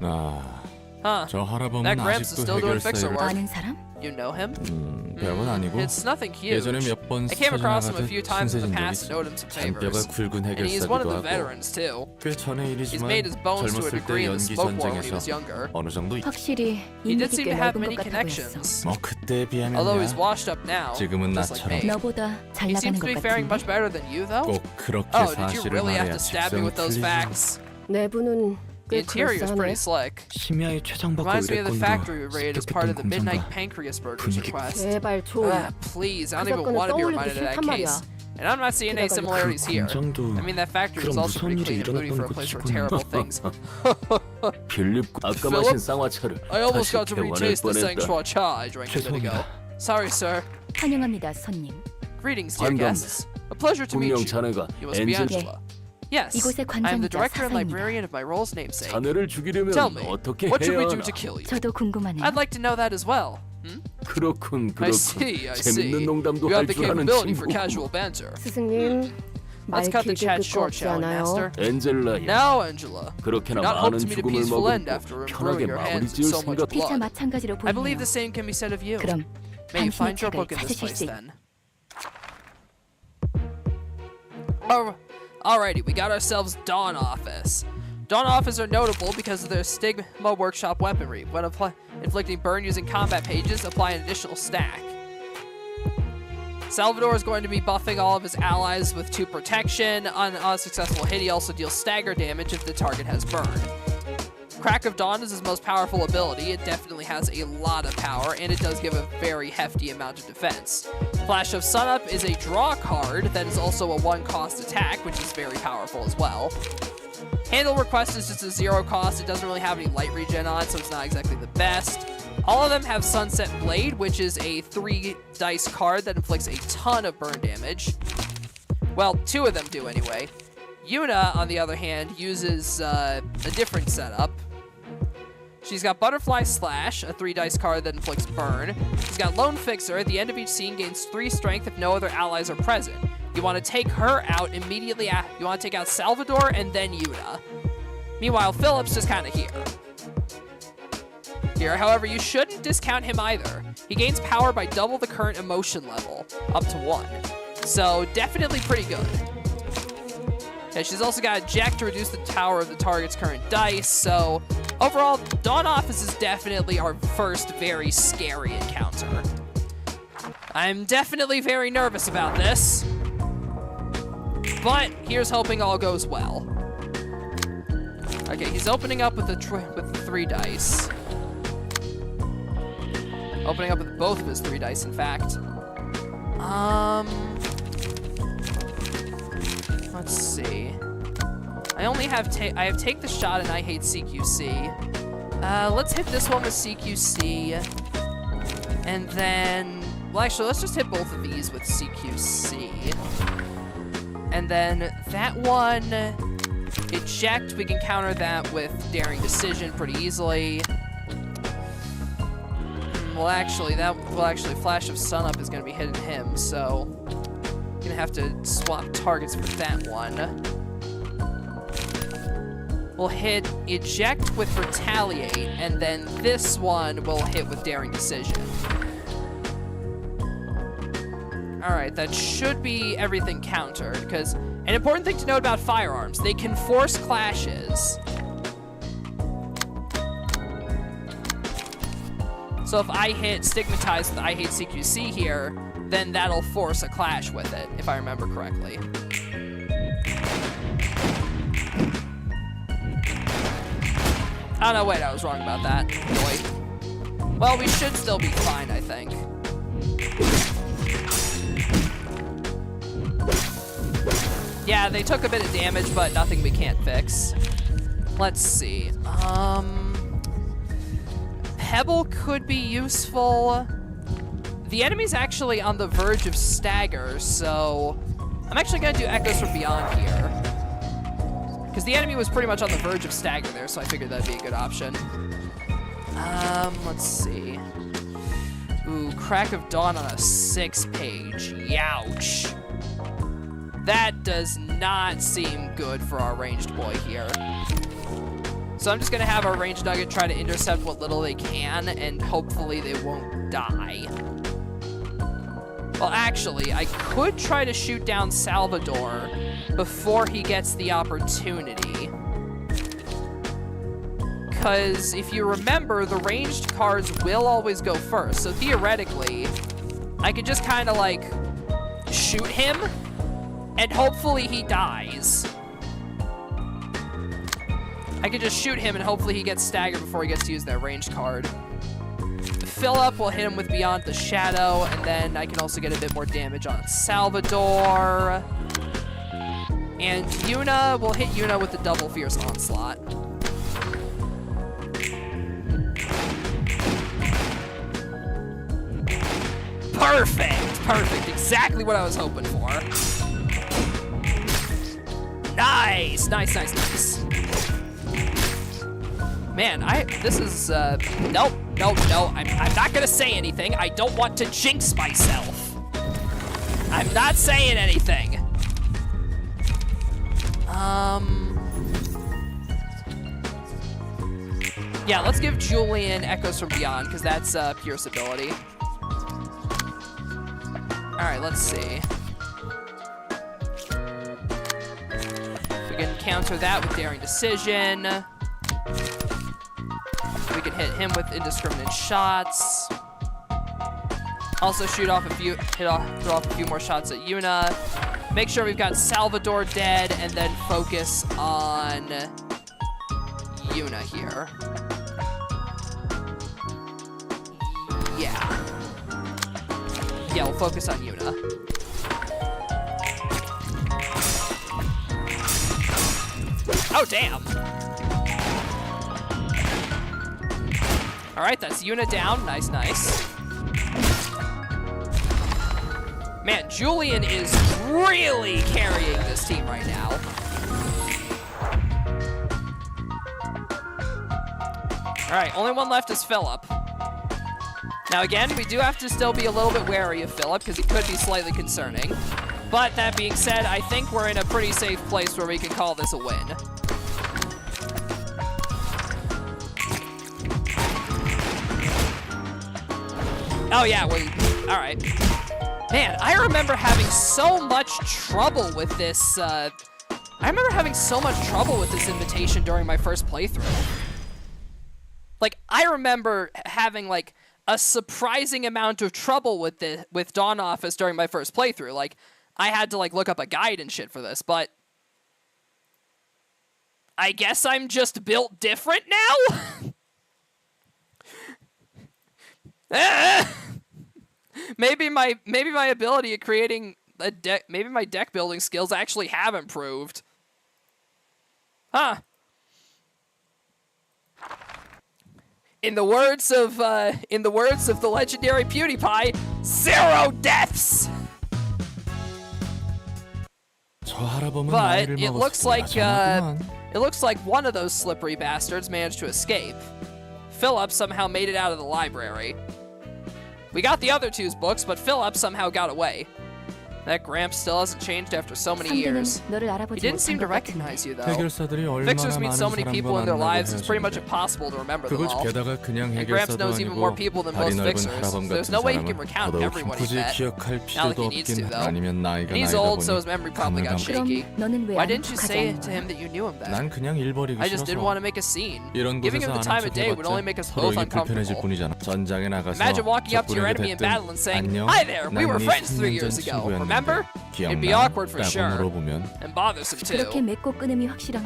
아, Huh. 저 할아범은 That Gramps is 아직도 still doing fixer 해결사일을 work. 아는 사람? You know him? 별건 아니고 It's nothing huge. 예전에 몇 번 I came across him a few 스쳐 times in the 지나가듯 past and owed him some 잔뼈가 favors. 굵은 And he's one of 해결사기도 the 하고 veterans too. 꽤 전의 He's 일이지만 made his bones to a 젊었을 degree 때 in the 연기 smoke war when he was 전쟁에서 younger. 어느 정도 확실히 He did 인맥이 seem 꽤 to have 넓은 many 것 같아 보였어. connections. 뭐 그때에 비하면야 Although he's washed up now, 지금은 just like 나처럼 me. 너보다 잘 He 나가는 seems to 것 be faring much 같은데? better than you though? 꼭 그렇게 Oh, did you 사실을 really have 말해야 to stab me 직성이 with those 풀리지. facts? 내부는 The 꽤 interior is pretty 그럴싸하네. slick. 심야에 최장받고 Reminds me of the factory 의뢰권도 raid as part of the 습격했던 Midnight 공장과 Pancreas Burgers 분위기. request. 제발 좀. Please, I don't 그 even 사건은 want to be 떠올리기 reminded of that 싫단 말이야. case. And I'm not seeing any 그래가지고 similarities here. 공장도 I mean, that factory was 그런 also pretty 무서운 clean 일이 and moody for a 일어났던 place where 곳이구나. terrible things. 필립 아까 Philip? 마신 쌍화차를 I almost 다시 got to 개원할 retaste the 뻔했다. Sangchua cha I drank a minute ago. Sorry, sir. 환영합니다, 손님. Greetings, dear 반갑네. guests. A pleasure to meet 분명 you. 자네가 You must be 엔젤 Angela. Yes, 이곳의 I am the 관장이자 director and 사사입니다. librarian of my role's namesake. 자네를 죽이려면 Tell me, 어떻게 what should we 해야 do 하나? to kill you? 저도 궁금하네요. I'd like to know that as well. 그렇군 I 그렇군. see, I see. 재밌는 농담도 You 할 have the 줄 아는 capability for 친구군. casual banter. 스승님, 말 Let's cut the 길게 chat 끌 거 short, 없지 shall we, 않아요? Master? 엔젤라야. Now, Angela, 그렇게나 do not hope 많은 to meet a 죽음을 peaceful end 머금고 after 편하게 embroiling your 마무리 hands in 지을 so much 생각. 피자 blood. 마찬가지로 I believe the 보이네요. same can be said of you. 그럼 May you 당신의 find your 책을 book in this 찾으실 place 수 있... then. Alrighty, we got ourselves Dawn Office. Dawn Office are notable because of their Stigma Workshop weaponry. When inflicting burn using combat pages, apply an additional stack. Salvador is going to be buffing all of his allies with 2 protection. On a successful hit, he also deals stagger damage if the target has burn. Crack of Dawn is his most powerful ability. It definitely has a lot of power, and it does give a very hefty amount of defense. Flash of Sunup is a draw card that is also a 1-cost attack, which is very powerful as well. Handle Request is just a 0 cost. It doesn't really have any light regen on it, so it's not exactly the best. All of them have Sunset Blade, which is a 3-dice card that inflicts a ton of burn damage. Well, 2 of them do anyway. Yuna, on the other hand, uses a different setup. She's got Butterfly Slash, a 3-dice card that inflicts burn. She's got Lone Fixer. At the end of each scene, gains 3 strength if no other allies are present. You want to take her out immediately after. You want to take out Salvador and then Yuna. Meanwhile, Philip's just kind of here. However, you shouldn't discount him either. He gains power by double the current emotion level, up to 1. So, definitely pretty good. Yeah, she's also got Jack to reduce the power of the target's current dice, so overall, Dawn Office is definitely our first very scary encounter. I'm definitely very nervous about this, but here's hoping all goes well. Okay, he's opening up with the 3 dice. Opening up with both of his 3 dice, in fact. Let's see. I have Take the Shot and I Hate CQC. Let's hit this one with CQC. And then, well, actually, let's just hit both of these with CQC. And then that one, Eject, we can counter that with Daring Decision pretty easily. Well, actually, Flash of Sunup is going to be hitting him, so gonna have to swap targets for that one. We'll hit Eject with Retaliate, and then this one will hit with Daring Decision. Alright, that should be everything countered, because an important thing to note about firearms, they can force clashes. So if I hit Stigmatize with I Hate CQC here, then that'll force a clash with it, if I remember correctly. Oh no, wait, I was wrong about that. Really. Well, we should still be fine, I think. Yeah, they took a bit of damage, but nothing we can't fix. Let's see. Pebble could be useful. The enemy's actually on the verge of stagger, so I'm actually gonna do Echoes from Beyond here. Because the enemy was pretty much on the verge of stagger there, so I figured that'd be a good option. Let's see. Ooh, Crack of Dawn on a 6-page. Youch. That does not seem good for our ranged boy here. So I'm just gonna have our ranged nugget try to intercept what little they can, and hopefully they won't die. Well, actually, I could try to shoot down Salvador before he gets the opportunity. Because if you remember, the ranged cards will always go first. So theoretically, I could just kind of like shoot him and hopefully he dies. I could just shoot him and hopefully he gets staggered before he gets to use that ranged card. Philip will hit him with Beyond the Shadow, and then I can also get a bit more damage on Salvador. And Yuna will hit Yuna with the double Fierce Onslaught. Perfect! Perfect. Exactly what I was hoping for. Nice! Nice, nice, nice. Man, this is, nope, nope, no. I'm not gonna say anything. I don't want to jinx myself. I'm not saying anything. Yeah, let's give Julian Echoes from Beyond, because that's, Pierce ability. Alright, let's see. We can counter that with Daring Decision. We can hit him with indiscriminate shots. Also throw off a few more shots at Yuna. Make sure we've got Salvador dead, and then focus on Yuna here. Yeah. Yeah, we'll focus on Yuna. Oh, damn! Alright, that's Yuna down. Nice, nice. Man, Julian is really carrying this team right now. Alright, only one left is Philip. Now again, we do have to still be a little bit wary of Philip, because he could be slightly concerning. But that being said, I think we're in a pretty safe place where we can call this a win. Oh yeah, alright. Man, I remember having so much trouble with this, invitation during my first playthrough. Like, I remember having, like, a surprising amount of trouble with Dawn Office during my first playthrough. Like, I had to, like, look up a guide and shit for this, but I guess I'm just built different now? Maybe my ability at creating a deck, maybe my deck building skills actually have improved. Huh. In the words of the legendary PewDiePie, 0 deaths. But it looks like one of those slippery bastards managed to escape. Philip somehow made it out of the library. We got the other two's books, but Philip somehow got away. That Gramps still hasn't changed after so many years. He didn't seem to recognize you, though. Fixers meet so many people in their lives, it's pretty much impossible to remember them all. And Gramps knows even more people than most Fixers, so there's no way he can recount everyone he met. Not like he needs to, though. And he's old, so his memory probably got shaky. Why didn't you say to him that you knew him then? I just didn't want to make a scene. Giving him the time of day would only make us both uncomfortable. Imagine walking up to your enemy in battle and saying, "Hi there, we were friends 3 years ago, remember?" It'd be awkward for sure, and bothersome too.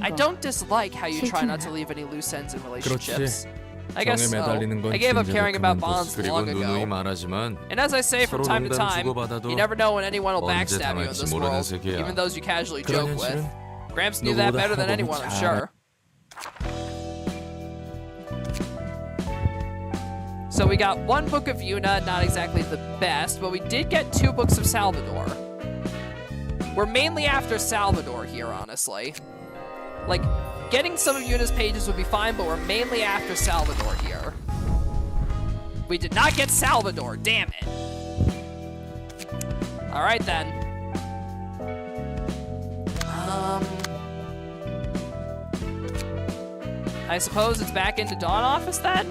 I don't dislike how you try not to leave any loose ends in relationships. I guess so. I gave up caring about bonds long ago. And as I say from time to time, you never know when anyone will backstab you in this world, even those you casually joke with. Gramps knew that better than anyone, I'm sure. So we got 1 book of Yuna, not exactly the best, but we did get 2 books of Salvador. We're mainly after Salvador here, honestly. Like, getting some of Yuna's pages would be fine, but we're mainly after Salvador here. We did not get Salvador, damn it. Alright then. I suppose it's back into Dawn Office then?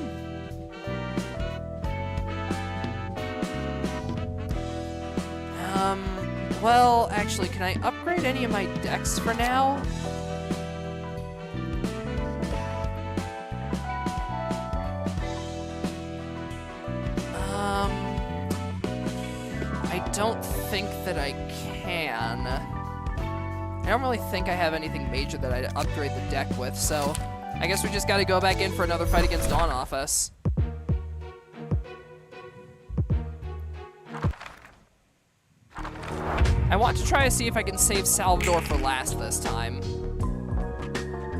Well, actually, can I upgrade any of my decks for now? I don't think that I can. I don't really think I have anything major that I'd upgrade the deck with, so I guess we just gotta go back in for another fight against Dawn Office. I want to try to see if I can save Salvador for last this time.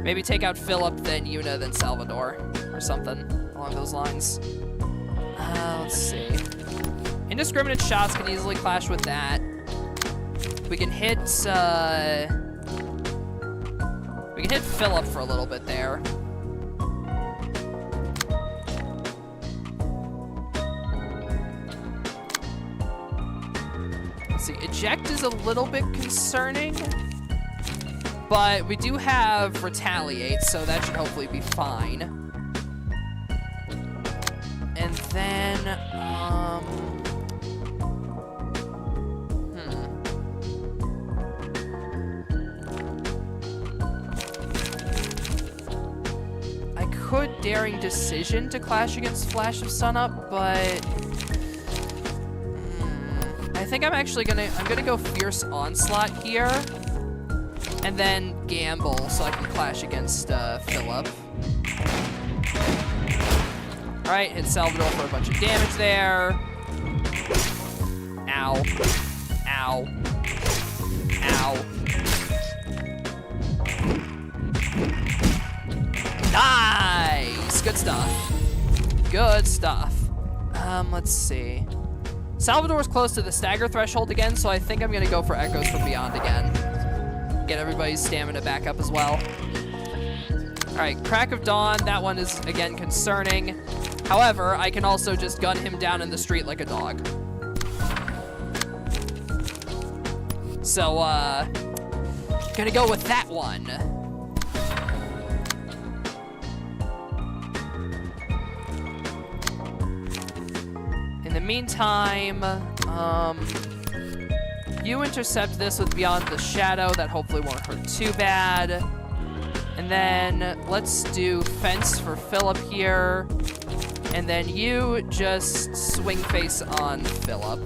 Maybe take out Philip, then Yuna, then Salvador, or something along those lines. Let's see. Indiscriminate shots can easily clash with that. We can hit Philip for a little bit there. Let's see, eject is a little bit concerning, but we do have retaliate, so that should hopefully be fine. And then, I could Daring Decision to clash against Flash of Sunup, but I think I'm actually gonna go Fierce Onslaught here, and then Gamble so I can clash against Philip. All right, hit Salvador for a bunch of damage there. Ow, ow, ow. Nice, good stuff. Good stuff. Let's see. Salvador's close to the stagger threshold again, so I think I'm gonna go for Echoes from Beyond again. Get everybody's stamina back up as well. All right, Crack of Dawn, that one is again concerning. However, I can also just gun him down in the street like a dog. So, gonna go with that one. In the meantime, you intercept this with Beyond the Shadow. That hopefully won't hurt too bad. And then let's do Fence for Philip here. And then you just swing face on Philip.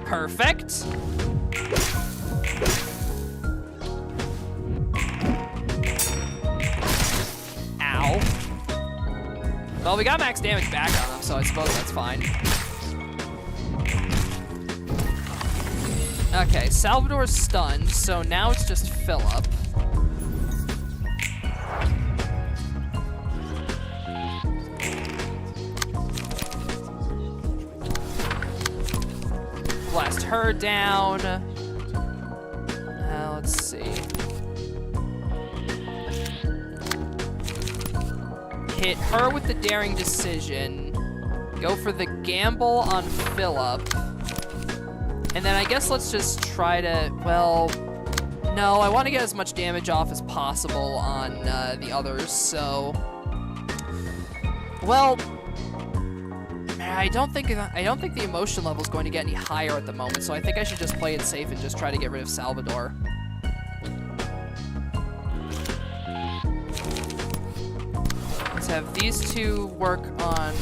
Perfect. Ow. Well, we got max damage back on him, so I suppose that's fine. Okay, Salvador's stunned, so now it's just Philip. Blast her down. Let's see. Hit her with the Daring Decision. Go for the Gamble on Philip. And then I guess let's just try to, well, no, I want to get as much damage off as possible on the others, so, well, I don't think the emotion level is going to get any higher at the moment, so I think I should just play it safe and just try to get rid of Salvador. Let's have these two work on...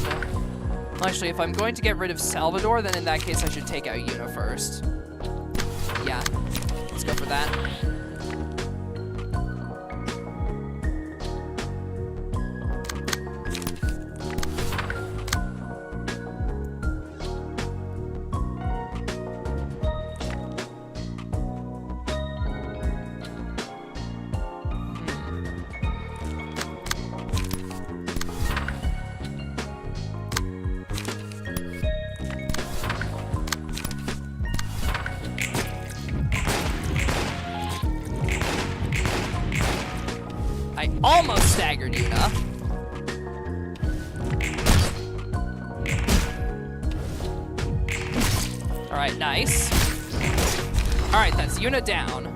Actually, if I'm going to get rid of Salvador, then in that case I should take out Yuna first. Yeah, let's go for that. Almost staggered Yuna. Alright, nice. Alright, that's Yuna down.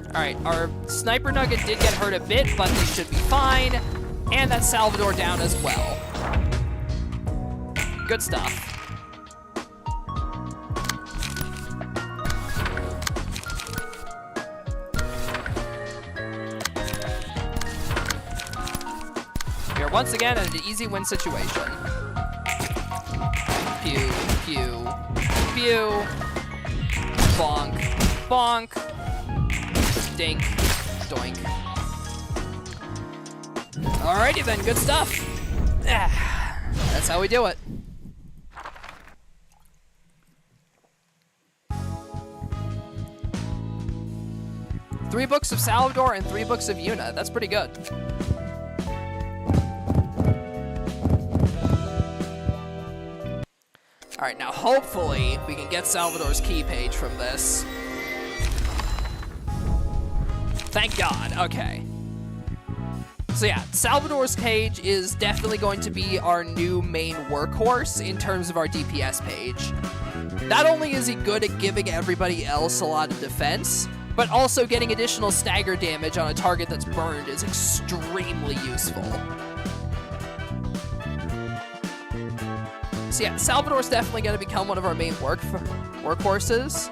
Alright, our Sniper Nugget did get hurt a bit, but they should be fine. And that's Salvador down as well. Good stuff. We are once again in an easy win situation. Pew, pew, pew. Bonk, bonk. Dink, doink. Alrighty then, good stuff. That's how we do it. Three books of Salvador and 3 books of Yuna. That's pretty good. Alright, now hopefully we can get Salvador's key page from this. Thank God, okay. So yeah, Salvador's page is definitely going to be our new main workhorse in terms of our DPS page. Not only is he good at giving everybody else a lot of defense, but also getting additional stagger damage on a target that's burned is extremely useful. So yeah, Salvador's definitely going to become one of our main workhorses.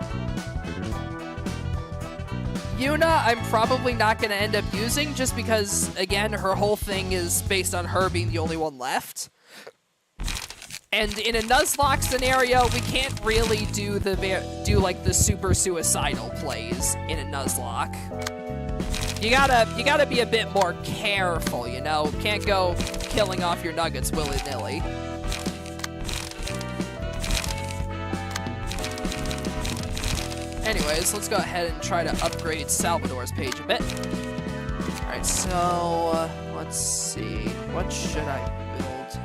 Yuna, I'm probably not going to end up using just because, again, her whole thing is based on her being the only one left. And in a Nuzlocke scenario, we can't really do like the super suicidal plays in a Nuzlocke. You gotta be a bit more careful, you know? Can't go killing off your nuggets willy-nilly. Anyways, let's go ahead and try to upgrade Salvador's page a bit. Alright, so let's see. What should I build?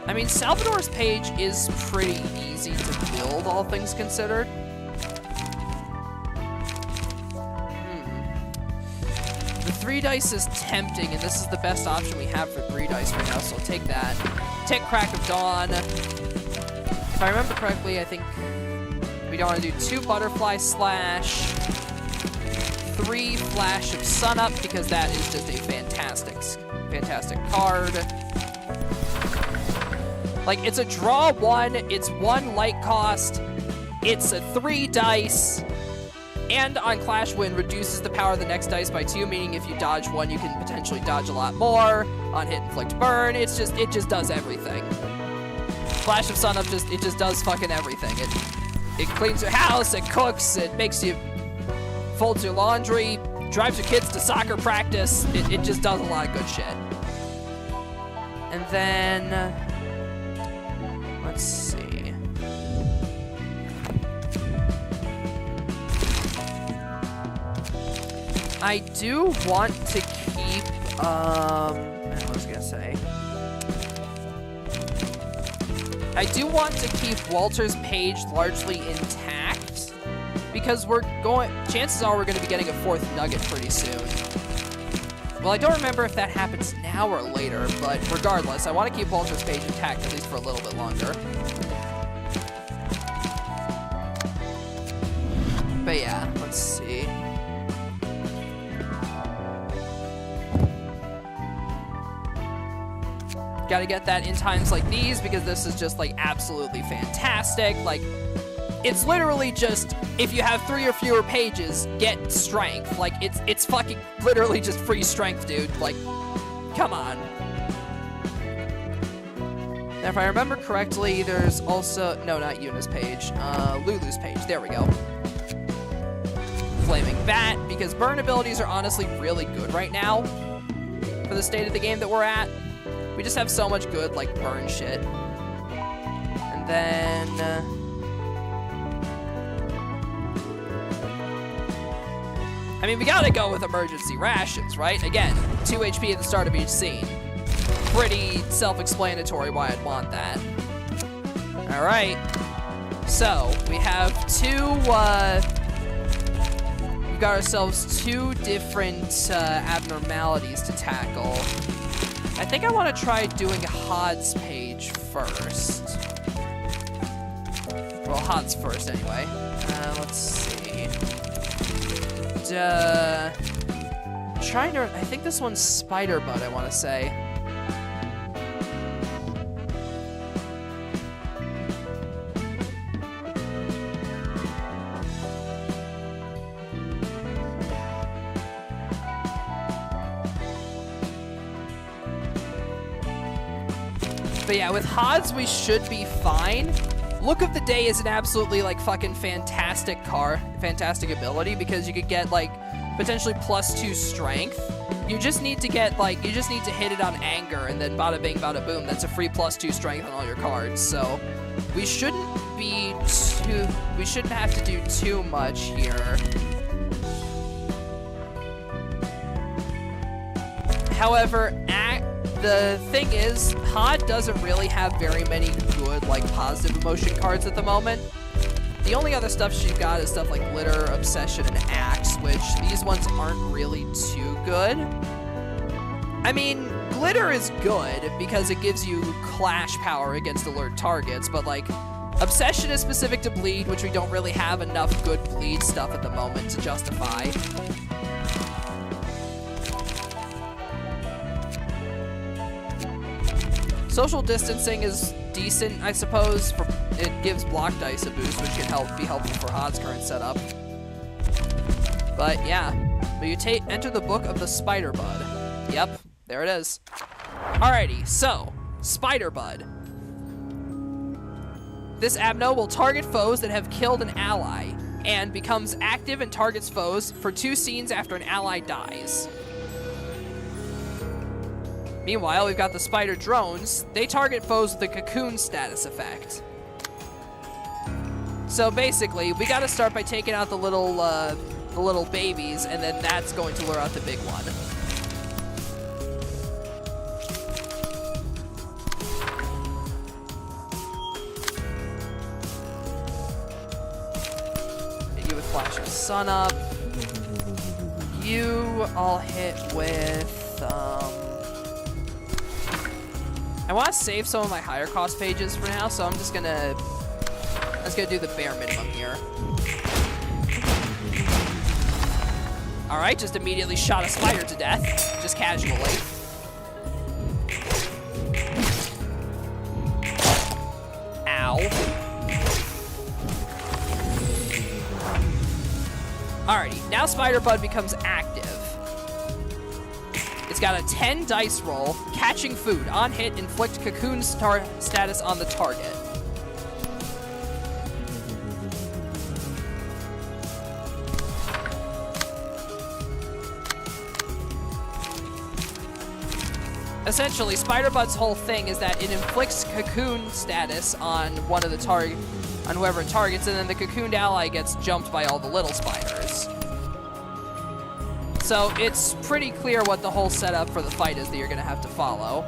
I mean, Salvador's page is pretty easy to build, all things considered. The 3 dice is tempting, and this is the best option we have for 3 dice right now, so I'll take that. Take Crack of Dawn. If I remember correctly, I think we don't want to do 2 Butterfly Slash, 3 Flash of Sunup, because that is just a fantastic card. Like, it's a draw 1, it's 1 light cost, it's a 3 dice, and on Clash Win reduces the power of the next dice by 2, meaning if you dodge 1, you can potentially dodge a lot more. On Hit, Inflict, Burn, it just does everything. Flash of Sunup it just does fucking everything. It cleans your house, it cooks, it makes you folds your laundry, drives your kids to soccer practice. It just does a lot of good shit. And then let's see. I do want to keep what was I gonna say? I do want to keep Walter's page largely intact, because chances are we're going to be getting a 4th nugget pretty soon. Well, I don't remember if that happens now or later, but regardless, I want to keep Walter's page intact at least for a little bit longer. But yeah, let's see. Gotta get that in times like these, because this is just like absolutely fantastic. Like, it's literally just, if you have 3 or fewer pages, get strength. Like, it's fucking literally just free strength, dude. Like, come on. Now, if I remember correctly, there's also, no, not Yuna's page, Lulu's page. There we go. Flaming Bat, because burn abilities are honestly really good right now for the state of the game that we're at. We just have so much good, like, burn shit. And then I mean, we gotta go with emergency rations, right? Again, 2 HP at the start of each scene. Pretty self-explanatory why I'd want that. Alright. So, we have we've got ourselves 2 different abnormalities to tackle. I think I want to try doing Hod's page first. Well, Hod's first anyway. Let's see. Trying to. I think this one's Spider Bud, I want to say. But yeah, with Hod's, we should be fine. Look of the Day is an absolutely, like, fucking fantastic car. Fantastic ability, because you could get, like, potentially +2 strength. You just need to get, like, you just need to hit it on anger, and then bada bing, bada boom. That's a free +2 strength on all your cards. So we shouldn't be too, we shouldn't have to do too much here. However, the thing is, Hod doesn't really have very many good, like, positive emotion cards at the moment. The only other stuff she's got is stuff like Glitter, Obsession, and Axe, which these ones aren't really too good. I mean, Glitter is good because it gives you clash power against alert targets, but, like, Obsession is specific to Bleed, which we don't really have enough good Bleed stuff at the moment to justify. Social Distancing is decent, I suppose. It gives block dice a boost, which can be helpful for Hod's current setup. But yeah, but you enter the Book of the Spider Bud. Yep, there it is. Alrighty, so Spider Bud. This Abno will target foes that have killed an ally and becomes active and targets foes for 2 scenes after an ally dies. Meanwhile, we've got the Spider Drones. They target foes with a Cocoon status effect. So basically, we gotta start by taking out the little babies, and then that's going to lure out the big one. Hit you with Flash of Sun Up. You, I'll hit with, I want to save some of my higher cost pages for now, so I'm just gonna do the bare minimum here. All right, just immediately shot a spider to death, just casually. Ow. Alrighty, now Spider Bud becomes active. It's got a 10 dice roll, catching food. On hit, inflict Cocoon status on the target. Essentially, Spider Bud's whole thing is that it inflicts Cocoon status on one of the on whoever it targets, and then the cocooned ally gets jumped by all the little spiders. So it's pretty clear what the whole setup for the fight is that you're gonna have to follow.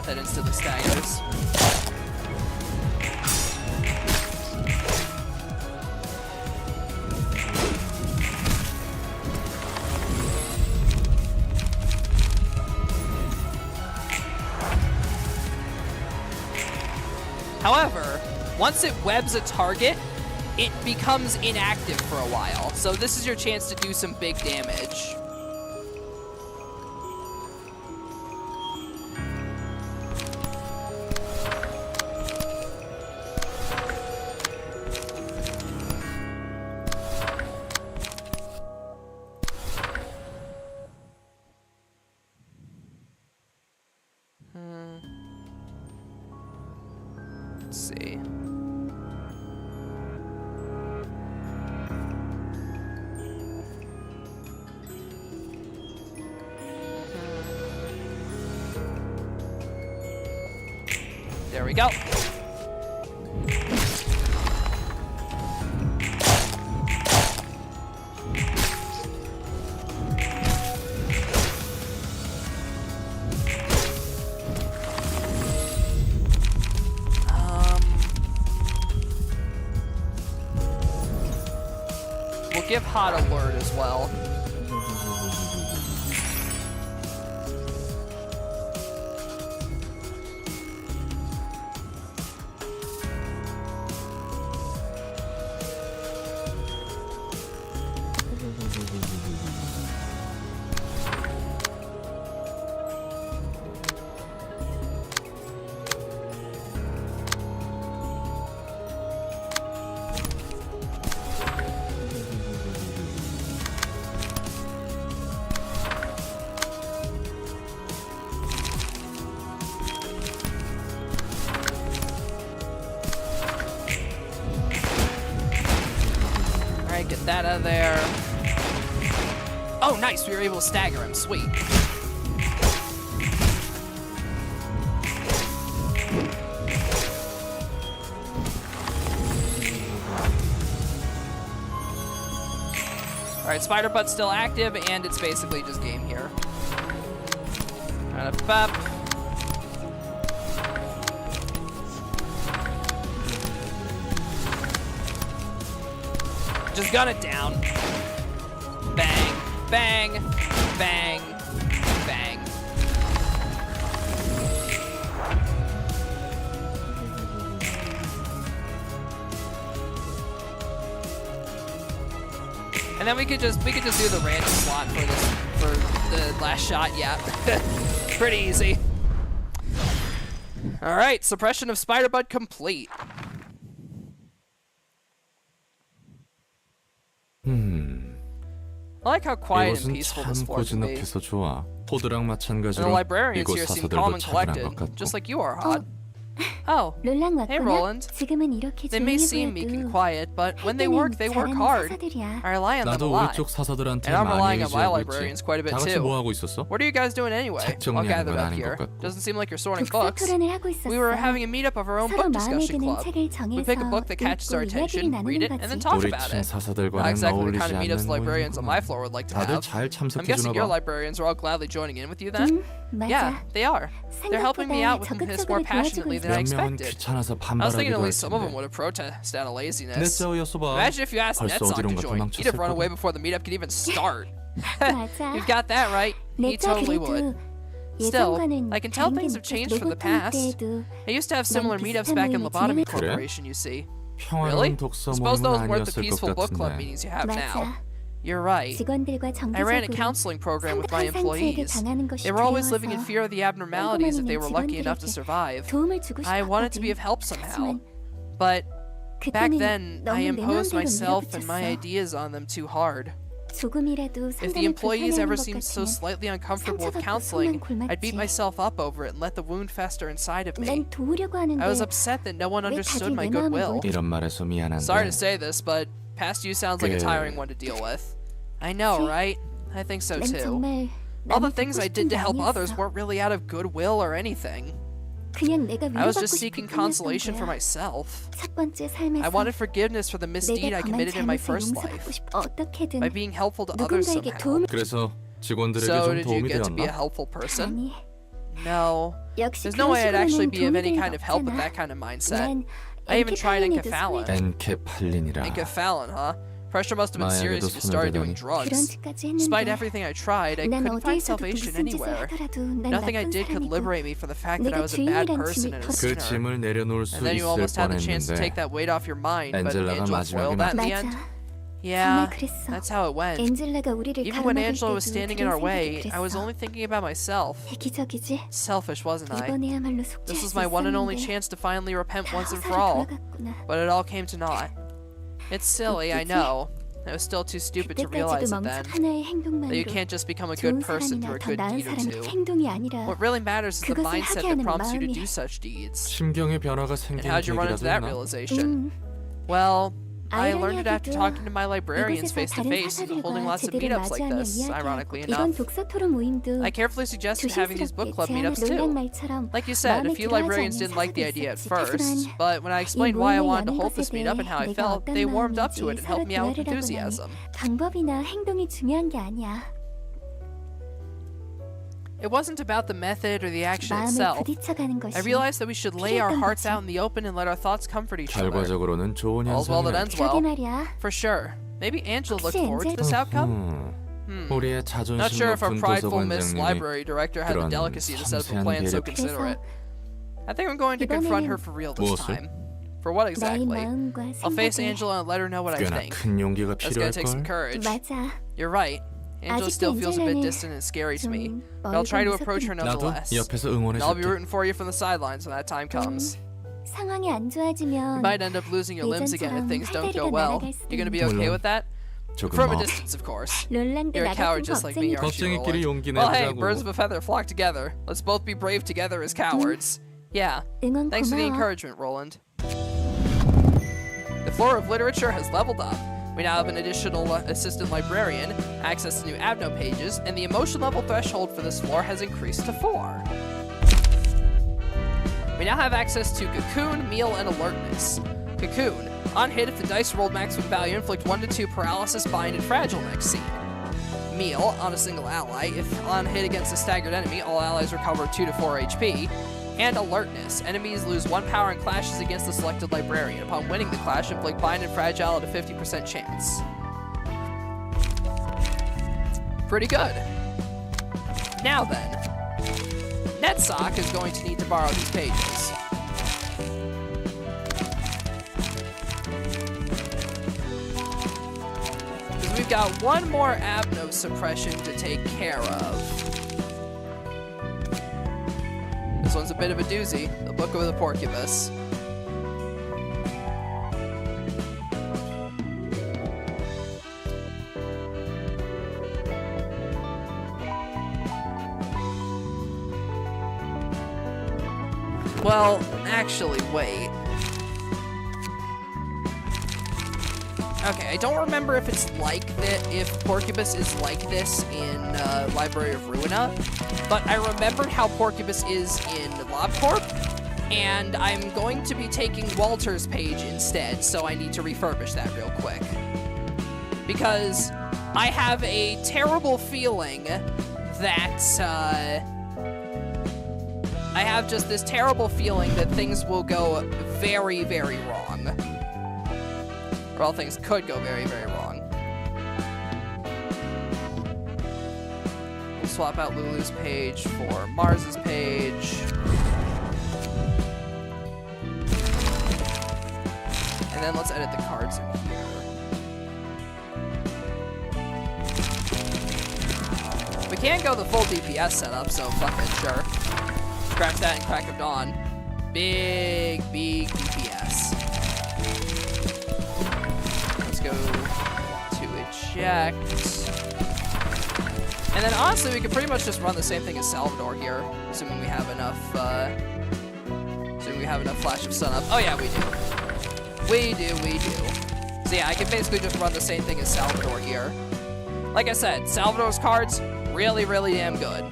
That instantly staggers. However, once it webs a target, it becomes inactive for a while. So this is your chance to do some big damage. Let's see. There we go. We'll give Hot Alert as well. Alright, get that out of there. Oh, nice! We were able to stagger him. Sweet. Alright, Spider Butt's still active, and it's basically just game here. Up. Just gun it down. Bang, bang, bang, bang. And then we could just do the random slot for the last shot. Yeah, pretty easy. All right, suppression of Spider-Bud complete. I like how quiet and 이곳은 peaceful 참 this forest is. 고즈넉해서 좋아. 포드랑 And the 마찬가지로 librarians 이곳 here seem 사서들도 calm and 차분한 collected, 것 같고. just like you are, Hod. Oh, 롤랑 hey 왔구나. Roland. 지금은 이렇게 They may 조용히 seem meek and 보여도 quiet, but when they 할 work, 때는 they work 잘하는 hard. 사사들이야. I rely on them a 나도 우리 lot. 쪽 사서들한테 And I'm 많이 relying on my 의지하고 librarians 있지. quite a bit 다 같이 too. 뭐 하고 있었어? What are you guys doing anyway? 책 All 정리하는 gathered 건 up 아닌 here. 것 같고. Doesn't seem like you're sorting 독서 books. 토론을 하고 있었어. We were having a meetup of our own 서로 book 마음에 discussion 드는 club. 책을 We pick a 정해서 book that catches our 읽고 attention, 이야기를 read it, 나누는 and then 거지. talk 우리 about 층 it. Not 사서들과는 exactly the 어울리지 kind of meetups 않는 librarians on 모임이구나. my floor would like to 다들 have. 잘 I'm guessing 참석해주나 your 봐. librarians are all gladly joining in with you then? 맞아. Yeah, they are. They're helping me out with this more 적극적으로 passionately 도와주고 than I 몇 명은 expected. 귀찮아서 I was thinking 반발하기도 at 할 least some of them 텐데. would have protested out of 내 laziness. 짜오였어 봐. Imagine if you asked 벌써 Netsong to 어디론가 join. He'd have run 도망쳤을 away 거다. before the meetup could even start. 맞아. You've got that right. He 내짜 totally would. 그래도 Still, 예전과는 I can tell 다른 게 things have changed from the 로봇 past. 때에도 I used to have similar 난 meetups 비슷한 back in 모임을 Lobotomy 진행했- Corporation, you see. 평화로운 Really? 독서 Suppose 모임은 those weren't the 아니었을 것 peaceful book club 같은데. meetings you have now. 맞아. You're right. 직원들과 I ran a 정기적으로 counseling program with my 상대방 상처에게 employees. 당하는 것이 They were always living in 두려워서 fear of the abnormalities if they were lucky enough to 직원들에게 survive. 도움을 주고 I wanted to be of 싶었거든. help somehow. 하지만 But back 그때는 then, I 너무 내 imposed 마음대로 myself and my 밀어붙였어. ideas on them too hard. 조금이라도 If the 상담이 employees 불편해하는 ever 것 seemed so 같으면 slightly uncomfortable with 상처받고 counseling, 손만 I'd beat 골랐지. myself up over it and let the wound fester inside of me. 난 도우려고 하는데 I was upset that no one 왜 understood 다들 my 내 마음을 goodwill. 몰라? 이런 말해서 미안한데. Sorry to say this, but past you sounds like a tiring one to deal with. I know, 그치? right? I think so 난 too. 정말 All the 남을 things 돕고 I 싶은 did 게 to help others 아니었어. weren't really out of goodwill or anything. 그냥 내가 I was 위로받고 just 싶을 seeking 뿐이었던 consolation for 거야. myself. 첫 번째 삶에서 I wanted forgiveness for the misdeed I 내가 범한 committed in my 잘못을 first 용서받고 life 싶어. 어떻게든 by being helpful to others 누군가에게 somehow. 도움을 그래서 직원들에게 So 좀 did you 도움이 get to be a 되었나? helpful person? 아니 No. 역시 There's no way I'd 그런 actually 식으로는 be of any 도움이 kind of help with 없잖아. that kind of mindset. 난 I even tried 엔케팔린에도 enkephalin. 손을 엔케팔린이라. Enkephalin, huh? Pressure must have been serious if you started doing 그런 drugs. 짓까지 Despite 했는데 everything I tried, I 난 couldn't find 어디에서도 salvation 무슨 짓을 anywhere. 하더라도 난 Nothing I 나쁜 did could 사람이고 liberate me from the fact that I 내가 was a bad 주인이란 person and a 짐을 그 sinner. 짐을 내려놓을 수 And then you 있을 almost had the chance to take 뻔했는데 that weight off your mind, but 엔젤라가 Angela 마지막에 foiled that in the end. 맞아. Yeah, 정말 그랬어. that's how it went. 엔젤라가 우리를 Even when 가로막을 Angela 때도 was standing in 그런 our way, 생각이 I was 그랬어. only thinking about myself. 획기적이지? Selfish, wasn't I? 이번에야말로 This 속죄할 was 수 my one and only 있었는데 chance to finally repent 다 once and 화살이 for all. 돌아갔구나. But it all came to naught. It's silly, I know. I was still too stupid to realize 그때까지도 it then. 멍석 하나의 That you 행동만으로 can't just become a 좋은 good person 사람이나 through a 더 good 나은 deed or 사람의 two. 행동이 아니라 What really matters is the 그것을 mindset 하게 that 하는 prompts you to 마음이. do such deeds. 심경의 변화가 And 생기는 how'd you run into 계기라도 that 있나? realization? Well, I learned it after 아이러니하게도 talking to my librarians 이곳에서 face to 다른 face and holding 사사들과 lots of 제대로 meetups like 마주하며 this, ironically 이야기하고 이번 enough. 독서 토론 모임도 I carefully suggested having these book 조심스럽게 club meetups 제안을 too. 말처럼 Like you said, a 마음에 few 들어하지 librarians 않는 didn't like the 사사도 idea at 있었지. first, 하지만 but when I 이 explained why I 모임을 wanted to 여는 hold this 것에 meetup 대해 and how I 내가 felt, 어떤 they warmed up to 마음인지 it and 서로 helped me out with 대화를 하고 나니 enthusiasm. 방법이나 행동이 중요한 게 아니야. It wasn't about the method or the action 마음을 itself. 부딪혀가는 것이 I realized that we should lay our 필요했던 hearts 거지. out in the open and let our thoughts comfort each other. 결과적으로는 좋은 All's well that 현상이야. ends 그러게 well. 말이야. For sure. Maybe Angela looked 혹시 forward to 엔젤- this outcome? 우리의 Not 자존심 sure if our 높은 prideful Miss 도서관장님이 Library Director had the 그런 delicacy to set up a 섬세한 plan so 배려- considerate. I think I'm going to confront her for real this 무엇을? time. For what 나의 exactly? 마음과 I'll face 생각을 Angela and let her know what I 꽤나 think. 큰 용기가 That's gonna take some 필요할걸? courage. 맞아. You're right. Angela still 아직도 feels a bit 엔젤라는 distant and scary to me, 좀 but I'll try to 멀고 approach her 무섭긴 나도 nonetheless. 옆에서 And I'll be 응원해줄게. rooting for you from the sidelines when that time comes. 상황이 안 You 좋아지면 might end up losing your limbs again if 예전처럼 things don't go 활다리가 well. 날아갈 수도 You gonna be okay 물론 with that? 조금 From a 뭐 distance, of course. 롤랑도 You're a 나 coward 같은 just like me, aren't you, 겁쟁이끼리 Roland? 용기 Well, hey, 내보자고. birds of a feather flock together. Let's both be brave together as cowards. Yeah. 응원 Thanks for the 고마워. encouragement, Roland. The floor of literature has leveled up. We now have an additional assistant librarian, access to new Abno pages, and the emotion level threshold for this floor has increased to 4. We now have access to Cocoon, Meal, and Alertness. Cocoon. On hit, if the dice rolled maximum value, inflict 1 to 2 paralysis, bind, and fragile next scene. Meal. On a single ally. If on hit against a staggered enemy, all allies recover 2 to 4 HP. And Alertness. Enemies lose 1 power in clashes against the selected librarian. Upon winning the clash, inflict bind and fragile at a 50% chance. Pretty good. Now then, Netsock is going to need to borrow these pages. Because we've got one more Abno suppression to take care of. This one's a bit of a doozy. The Book of the Porcupus. Well, actually, wait. Okay, I don't remember if it's like that, if Porcupus is like this in Library of Ruina, but I remembered how Porcupus is in LobCorp, and I'm going to be taking Walter's page instead, so I need to refurbish that real quick. Because I have a terrible feeling that, I have just this terrible feeling that things will go very, very wrong. Or all things could go very, very wrong. We'll swap out Lulu's page for Mars's page. And then let's edit the cards in here. We can't go the full DPS setup, so fuck it, sure. Scratch that in Crack of Dawn. Big, big DPS. Let's go to eject. And then honestly, we could pretty much just run the same thing as Salvador here, assuming we have enough, Flash of Sun up. Oh yeah, we do. We do. So yeah, I can basically just run the same thing as Salvador here. Like I said, Salvador's cards, really, really damn good.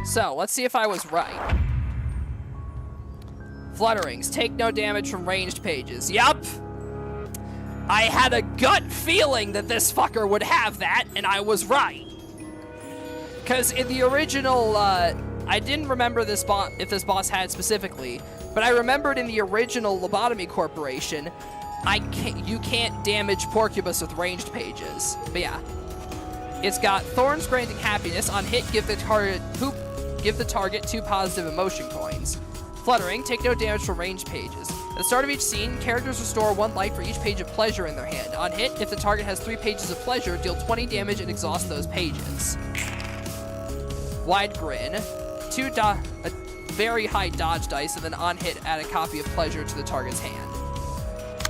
So, let's see if I was right. Flutterings. Take no damage from ranged pages. Yup! I had a gut feeling that this fucker would have that, and I was right. Because in the original, I didn't remember this if this boss had specifically, but I remembered in the original Lobotomy Corporation, you can't damage Porcupus with ranged pages. But yeah. It's got Thorns granting happiness. On hit, give the target 2 positive emotion coins. Fluttering, take no damage from ranged pages. At the start of each scene, characters restore 1 life for each page of pleasure in their hand. On hit, if the target has 3 pages of pleasure, deal 20 damage and exhaust those pages. Wide grin, a very high dodge dice, and then on hit, add a copy of pleasure to the target's hand.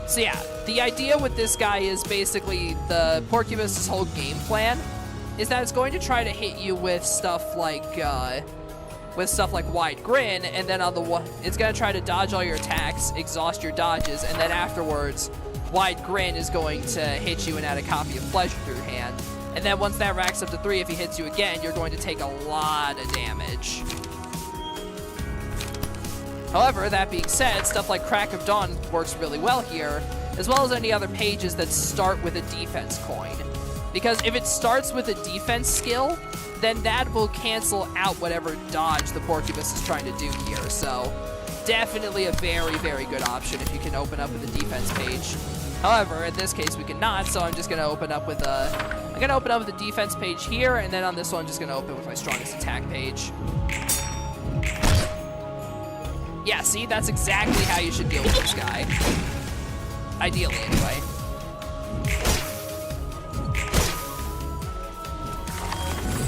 So yeah, the idea with this guy is basically the Porcupus's whole game plan is that it's going to try to hit you with stuff like Wide Grin, and then on the one, it's going to try to dodge all your attacks, exhaust your dodges, and then afterwards, Wide Grin is going to hit you and add a copy of Pleasure through your hand. And then once that racks up to 3, if he hits you again, you're going to take a lot of damage. However, that being said, stuff like Crack of Dawn works really well here, as well as any other pages that start with a defense coin. Because if it starts with a defense skill, then that will cancel out whatever dodge the Porcupus is trying to do here. So definitely a very, very good option if you can open up with a defense page. However, in this case we cannot, so I'm just gonna open up with a defense page here, and then on this one I'm just gonna open with my strongest attack page. Yeah, see, that's exactly how you should deal with this guy. Ideally, anyway.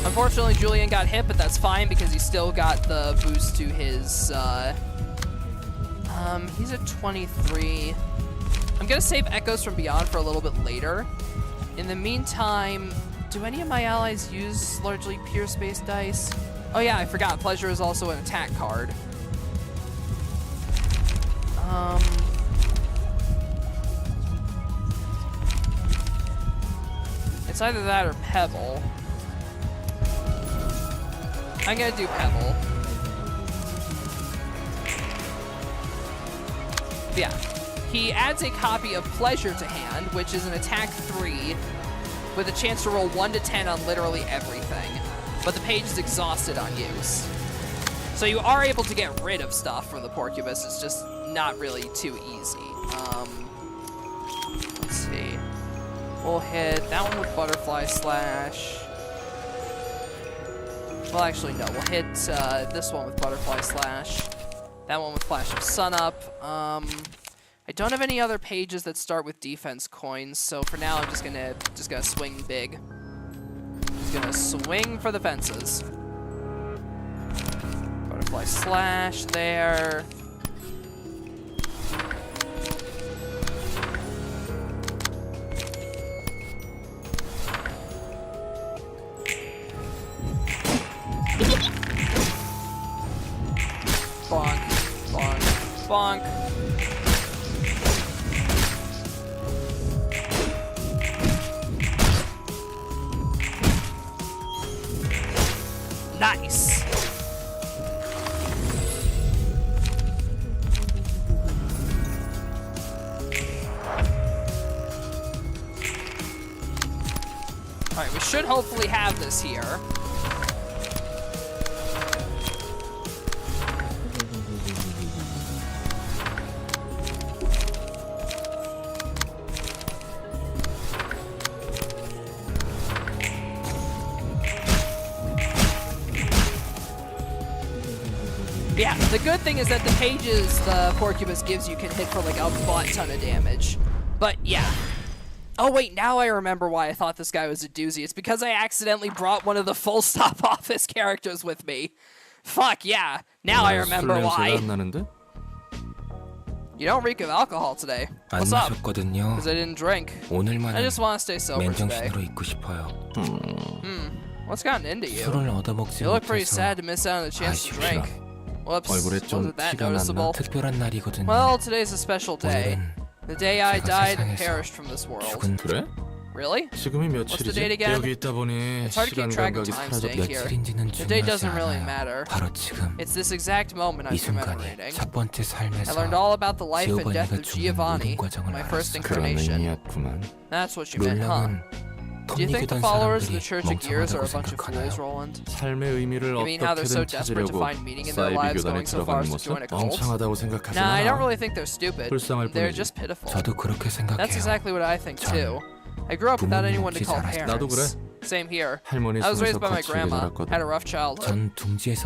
Unfortunately, Julian got hit, but that's fine because he still got the boost to his, he's at 23. I'm gonna save Echoes from Beyond for a little bit later. In the meantime, do any of my allies use largely Pierce-based dice? Oh yeah, I forgot, Pleasure is also an attack card. It's either that or Pebble. I'm gonna do Pebble. Yeah. He adds a copy of Pleasure to hand, which is an attack 3, with a chance to roll 1 to 10 on literally everything. But the page is exhausted on use. So you are able to get rid of stuff from the Porcupus, it's just not really too easy. Let's see. We'll hit that one with Butterfly Slash. Well, actually, no. We'll hit this one with Butterfly Slash. That one with Flash of Sunup. I don't have any other pages that start with defense coins, so for now I'm just gonna swing big. Just gonna swing for the fences. Butterfly Slash there. Bonk, bonk, bonk. Nice. All right, we should hopefully have this here. Yeah, the good thing is that the pages the Porcupus gives you can hit for like a butt ton of damage. But yeah. Oh wait, now I remember why I thought this guy was a doozy. It's because I accidentally brought one of the Full Stop Office characters with me. Fuck yeah, now I remember why. You don't reek of alcohol today. What's up? Because I didn't drink. I just want to stay sober today. What's gotten into you? You look pretty sad to miss out on the chance to drink. Whoops, wasn't that noticeable? Well, today's a special day. The day I died and perished from this world. Really? What's the date again? It's hard to keep track of time staying here. The date doesn't really matter. It's this exact moment I'm commemorating. I learned all about the life and death of Giovanni, my first incarnation. That's what you meant, huh? Do you think the followers of the Church of Gears are a bunch of fools, Roland? You mean how they're so desperate to find meaning in their lives going so far as to join a cult? Nah, I don't really think they're stupid. They're just pitiful. That's exactly what I think too. I grew up without anyone to call parents. Same here. I was raised by my grandma, had a rough childhood.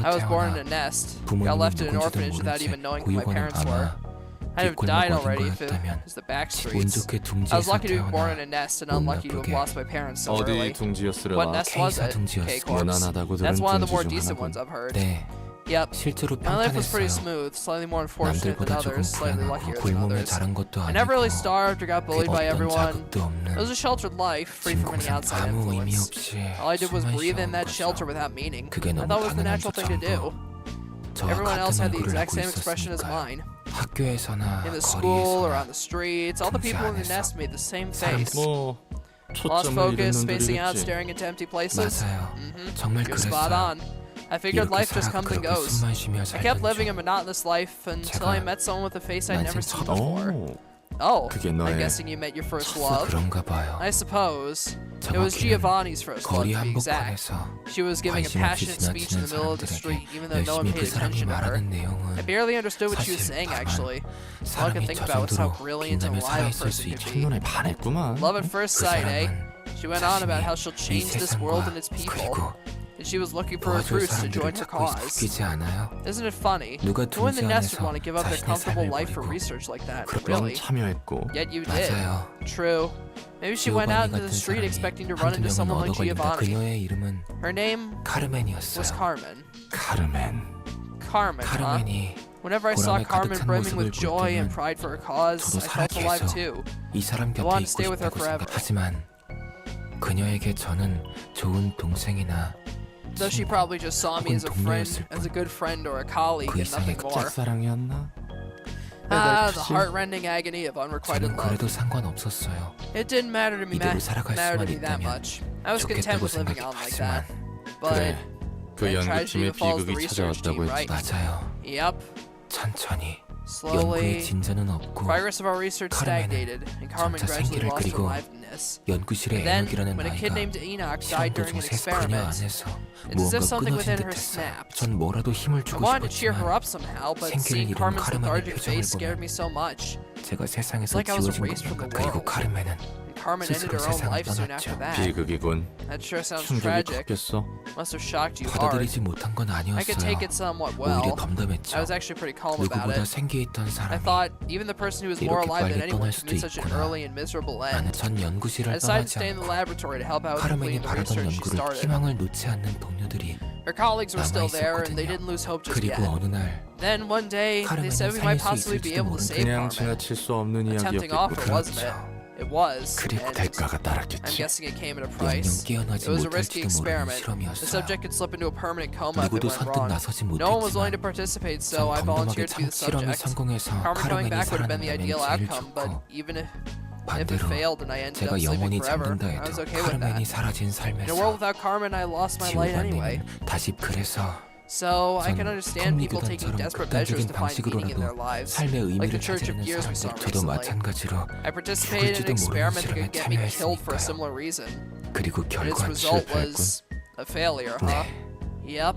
I was born in a nest, got left in an orphanage without even knowing who my parents were. I'd have died already if it was the back streets. I was lucky to be born in a nest and unlucky to have lost my parents so early. What nest was it? K-Corps. That's one of the more decent ones I've heard. Yep. 실제로 My life was pretty 평탄했어요. smooth, slightly more unfortunate than 남들보다 조금 others, slightly luckier than 불행하고 골몸에 others. 자란 것도 I never really 아니고 starved or got bullied by 어떤 everyone. 자극도 없는 It was a sheltered life, free from any 진공상 outside 아무 의미 influence. 없이 All I did was 숨만 breathe in 쉬어온 that 거죠. shelter without meaning. 그게 I 너무 thought it was the 당연한 natural thing to do. 저와 Everyone else 같은 had the 얼굴을 exact 하고 same expression as 있었으니까요. mine. 학교에서나 In the school or 거리에서나 on the streets, all the people in the 안에서 nest made the same 사람 face. 뭐 Lost 초점을 잃은 focus, spacing out, 놈들이겠지. staring into empty places. 맞아요. 정말 You're spot 그랬어요. on. I figured 이렇게 life just 살아 comes and 그렇게 goes. 숨만 쉬며 I kept 살던 living a 중 monotonous life until I 제가 met someone with a face I'd never 난생 seen 처음 before. 오, Oh, 그게 I'm 너의 guessing you met your first 서 love. 그런가 봐요. I suppose. It was 정확히는 Giovanni's first love, 거리 to be exact. 한복판에서 She was giving a 관심 없이 passionate speech in 지나치는 the middle of the street, 사람들에게 even though no one 열심히 그 paid 사람이 attention to her. 말하는 I 내용은 barely understood what she was 사실 saying, 다만 actually. All I could 사람이 think 저 about was how 정도로 brilliant and 빈다면 alive a 살아있을 수 person could 있지. be. 첫눈에 반했구만. Love at first 그 sight, eh? 사람은 She went on about how she'll 자신이 이 change this world and 세상과 its people, 그리고 and she was looking for 도와줄 recruits to join 사람들을 her 찾고 cause. 바뀌지 않아요? Isn't it funny? 누가 Who in the 둥지 nest would 안에서 want to give up their 자신의 comfortable 삶을 life for 버리고 research like that? 그럼 Really? 참여했고. Yet you did. 맞아요. True. Maybe she went out 기ovan이 into the 같은 street 사람이 expecting to run 한두 into 명은 someone like 얻어걸린다. Giovanni. 그녀의 이름은 Her name was 카르멘이었어요. Carmen. 카르멘. Carmen, huh? 카르멘이 Whenever I saw 보람에 Carmen 가득한 brimming 모습을 with joy and 볼 때는 pride for her cause, 저도 I felt alive 살아계서 too. 이 사람 I 곁에 wanted to 있고 stay with her 싶다고 forever. 생각하지만 그녀에게 저는 좋은 동생이나 Though she probably just saw me as a friend, 동료였을 as a good friend or a colleague, 그 and nothing 이상의 more. 짝사랑이었나? Ah, the heart-rending agony of unrequited 저는 love. 그래도 상관없었어요. It didn't matter to me, 이대로 살아갈 matter to 수만 me that 있다면 much. I was content 좋겠다고 with living on like 생각하지만 that. But 그래. 그 then tragedy 연구팀의 befalls the 비극이 research team, 찾아왔다고 right? 했지. 맞아요. Yep. 천천히 Slowly, 연구의 진전은 없고 progress of our research 카르멘은 stagnated, and Carmen 점차 gradually 생기를 lost her 그리고 liveliness. 연구실의 Then, 에녹이라는 when a kid 아이가 named Enoch died 시험 during 도중 an 새 그녀 experiment, 안에서 it's as if 무언가 something 끊어진 within her 듯했어요. snapped. 전 뭐라도 힘을 I 주고 wanted to cheer her 싶었지만 up somehow, but 생기를 seeing 잃은 Carmen's 카르멘의 lethargic 표정을 face scared 보면 me so much. 제가 세상에서 like I was 지워진 erased from the 건가. 그리고 world. 카르멘은 And Carmen ended 스스로 her own 세상을 life soon after 떠났죠. that. 비극이군. That sure sounds 충격이 tragic. 컸겠어. Must have shocked you hard. 받아들이지 못한 건 I could 아니었어요. take it somewhat 오히려 well. 덤덤했죠. I was actually pretty calm about 누구보다 it. 생기 있던 I 사람이 thought even the person who was more 이렇게 alive than 빨리 anyone 떠날 could meet 수도 such an 있구나. early and miserable 나는 end. 전 I 연구실을 decided to 떠나지 stay in the 않고 laboratory to help out with 카르멘이 completing the 바라던 research she 연구를 started. 희망을 놓지 않는 동료들이 Her colleagues were still there, and they 남아있었거든요. didn't lose hope just 그리고 yet. 어느 날 Then one day, they 카르멘은 said we might 살릴 수 possibly be 있을지도 able to save 그냥 Carmen. 지나칠 수 없는 A tempting offer, 이야기였겠군. wasn't it? It was. 그리고 And 대가가 I'm 따랐겠지. guessing it came at a 영영 price. 깨어나지 It was a risky 못할지도 모르는 experiment. The 실험이었어요. subject could slip into a permanent coma if it 누구도 went 선뜻 wrong. 나서지 No one was willing to 못했지만 participate, 전 so I 덤덤하게 volunteered to be the 실험이 subject. 성공해서 Carmen coming 카르멘이 back would have been the 살아난다면 ideal 제일 outcome, but 좋고 even if it 반대로 failed and I ended 제가 up sleeping 영원히 forever, 잠든다 I was 해도 okay with 카르멘이 that. 사라진 In a 삶에서 world without Carmen, I lost my light anyway. 지옥받는 다시 그래서 So I can 전 understand people taking 컴리교단처럼 desperate measures 극단적인 to find meaning in their 방식으로라도 lives. 삶의 Like the 의미를 Church of 찾으려는 Gears we saw 사람들 저도 recently. 마찬가지로 I participated in an 죽을지도 experiment that 모르는 could get me 실험에 killed for a 참여했으니까요. similar reason. 그리고 And its 결과는 result 실패했군. was a failure, huh? Yep.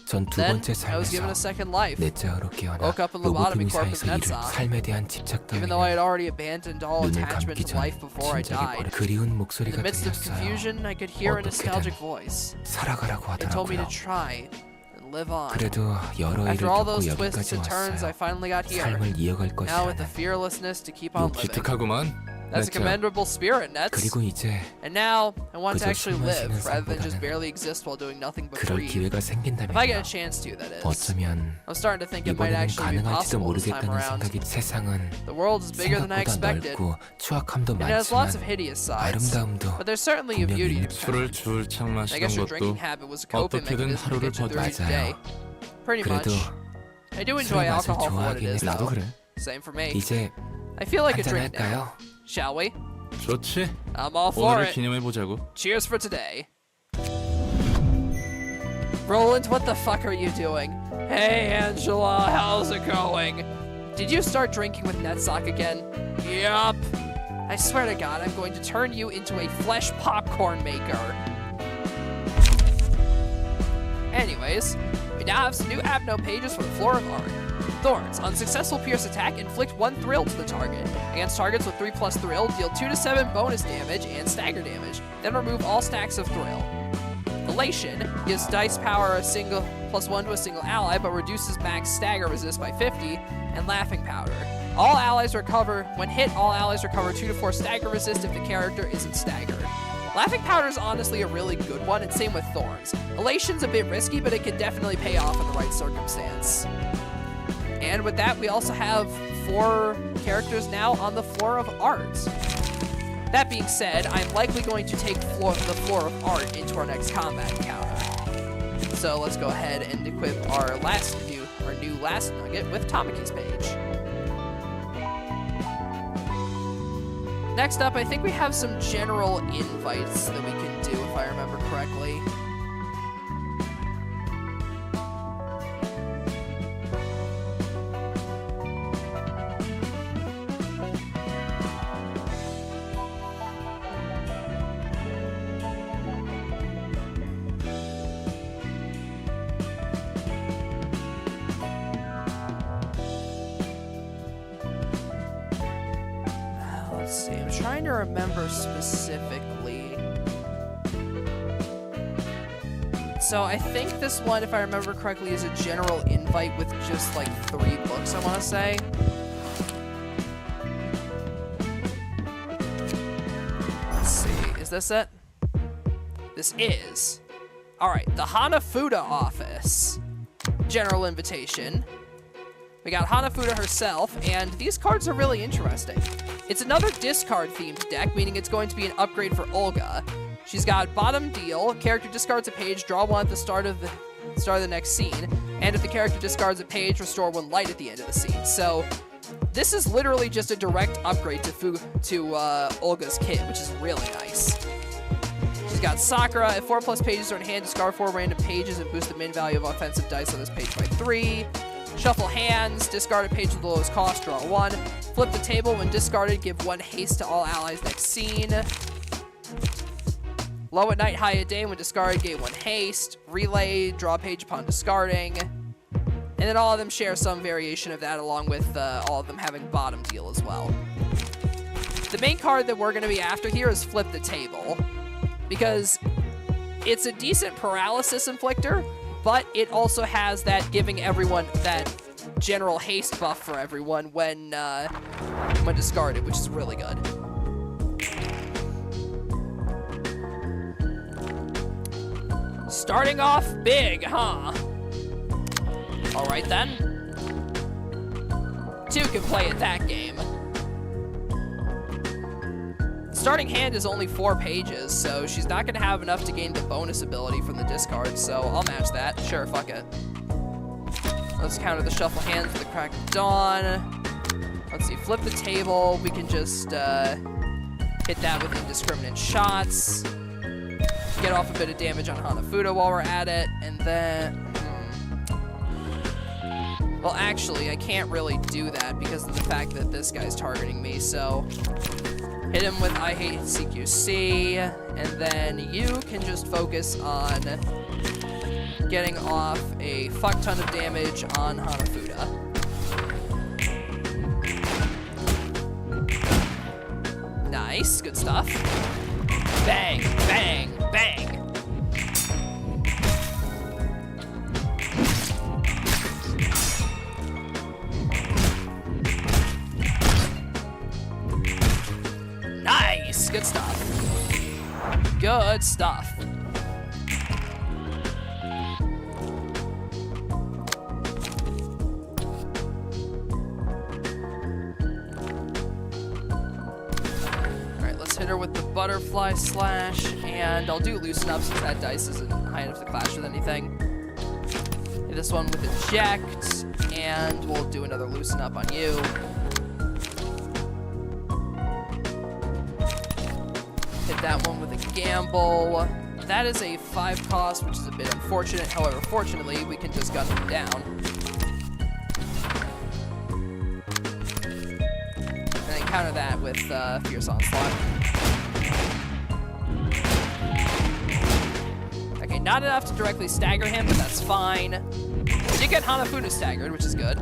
전 두 Then 번째 I was given a 삶에서 second life. 넷째어로 깨어나 Woke up in lobotomy 로봇 corpus 의사에서 일을 Netzach. 삶에 대한 집착 Even though I had 때문에 already abandoned all 눈을 attachment 감기 to 전 life before I 진작에 died. 그리운 In 목소리가 the midst of 들렸어요. confusion, I could hear a nostalgic 어떻게든 voice. 살아가라고 It told me to 하더라고요. try and live on. 그래도 여러 After 일을 all 겪고 those twists 여기까지 and turns, I 왔어요. finally got here. 삶을 이어갈 Now with the 것이라는 fearlessness to keep on living. 기특하구만. That's a commendable spirit, Nets. 그리고 이제 And now, I want to 그저 actually 숨만 live 쉬는 rather than just 삶보다는 barely exist while doing nothing but 그럴 breathe. 기회가 If I get a 생긴다면요. chance to, that is. 어쩌면 I'm starting to think it might 이번에는 actually be 가능할지도 possible this time 모르겠다는 around. 생각이 세상은 The world is bigger than I 생각보다 expected. 넓고 추악함도 It has lots of 많지만 hideous sides. 아름다움도 But there's certainly a beauty in it. 술을 줄창 I 마시던 guess your 것도 drinking habit was a coping 어떻게든 mechanism to 하루를 get you through each day. 맞아요. Pretty much. 그래도 I do enjoy 술 맛을 alcohol for what it 좋아하긴 is, 해. 나도 though. 그래. Same for me. 이제 I feel like a 한잔 drink now. 할까요? Shall we? 좋지. I'm all for 오늘을 it. 기념해 보자고. Cheers for today. Roland, what the fuck are you doing? Hey, Angela, how's it going? Did you start drinking with Netzach again? Yup. I swear to God, I'm going to turn you into a flesh popcorn maker. Anyways, we now have some new Abno pages for the floor of art. Thorns. Unsuccessful pierce attack, inflict 1 thrill to the target. Against targets with 3+ thrill, deal 2 to 7 bonus damage and stagger damage. Then remove all stacks of thrill. Elation gives dice power +1 to a single ally, but reduces max stagger resist by 50. And Laughing Powder. All allies recover. When hit, all allies recover 2 to 4 stagger resist if the character isn't staggered. Laughing Powder is honestly a really good one, and same with Thorns. Elation's a bit risky, but it can definitely pay off in the right circumstance. And with that, we also have 4 characters now on the floor of art. That being said, I'm likely going to take the floor of art into our next combat encounter. So let's go ahead and equip our new last nugget with Tamaki's page. Next up, I think we have some general invites that we can do, if I remember correctly. Let's see, I'm trying to remember specifically. So I think this one, if I remember correctly, is a general invite with just like 3 books, I want to say. Let's see, is this it? This is. Alright, the Hanafuda office. General invitation. We got Hanafuda herself, and these cards are really interesting. It's another discard-themed deck, meaning it's going to be an upgrade for Olga. She's got bottom deal, character discards a page, draw 1 at the start of the next scene, and if the character discards a page, restore 1 light at the end of the scene. So this is literally just a direct upgrade to Olga's kit, which is really nice. She's got Sakura. If 4+ pages are in hand, discard 4 random pages and boost the min value of offensive dice on this page by 3. Shuffle hands, discard a page with the lowest cost, draw 1. Flip the table, when discarded, give 1 haste to all allies next scene. Low at night, high at day, when discarded, gain 1 haste. Relay, draw a page upon discarding. And then all of them share some variation of that, along with all of them having bottom deal as well. The main card that we're going to be after here is Flip the Table, because it's a decent paralysis inflictor, but it also has that giving everyone that general haste buff for everyone when discarded, which is really good. Starting off big, huh? Alright then. 2 can play at that game. Starting hand is only 4 pages, so she's not going to have enough to gain the bonus ability from the discard, so I'll match that. Sure, fuck it. Let's counter the shuffle hands with the Crack of Dawn. Let's see, Flip the Table. We can just hit that with indiscriminate shots. Get off a bit of damage on Hanafuda while we're at it, and then... Well, actually, I can't really do that because of the fact that this guy's targeting me, so... Hit him with I Hate CQC, and then you can just focus on getting off a fuck ton of damage on Hanafuda. Nice, good stuff. Bang, bang, bang. Nice, good stuff. Good stuff. Alright, let's hit her with the Butterfly Slash, and I'll do Loosen Up since that dice isn't high enough to clash with anything. Hit this one with Eject, and we'll do another Loosen Up on you. Hit that one with a Gamble. That is a 5 cost, which is a bit unfortunate. However, fortunately, we can just gun him down. And then counter that with Fierce Onslaught. Okay, not enough to directly stagger him, but that's fine. We did get Hanafuda staggered, which is good.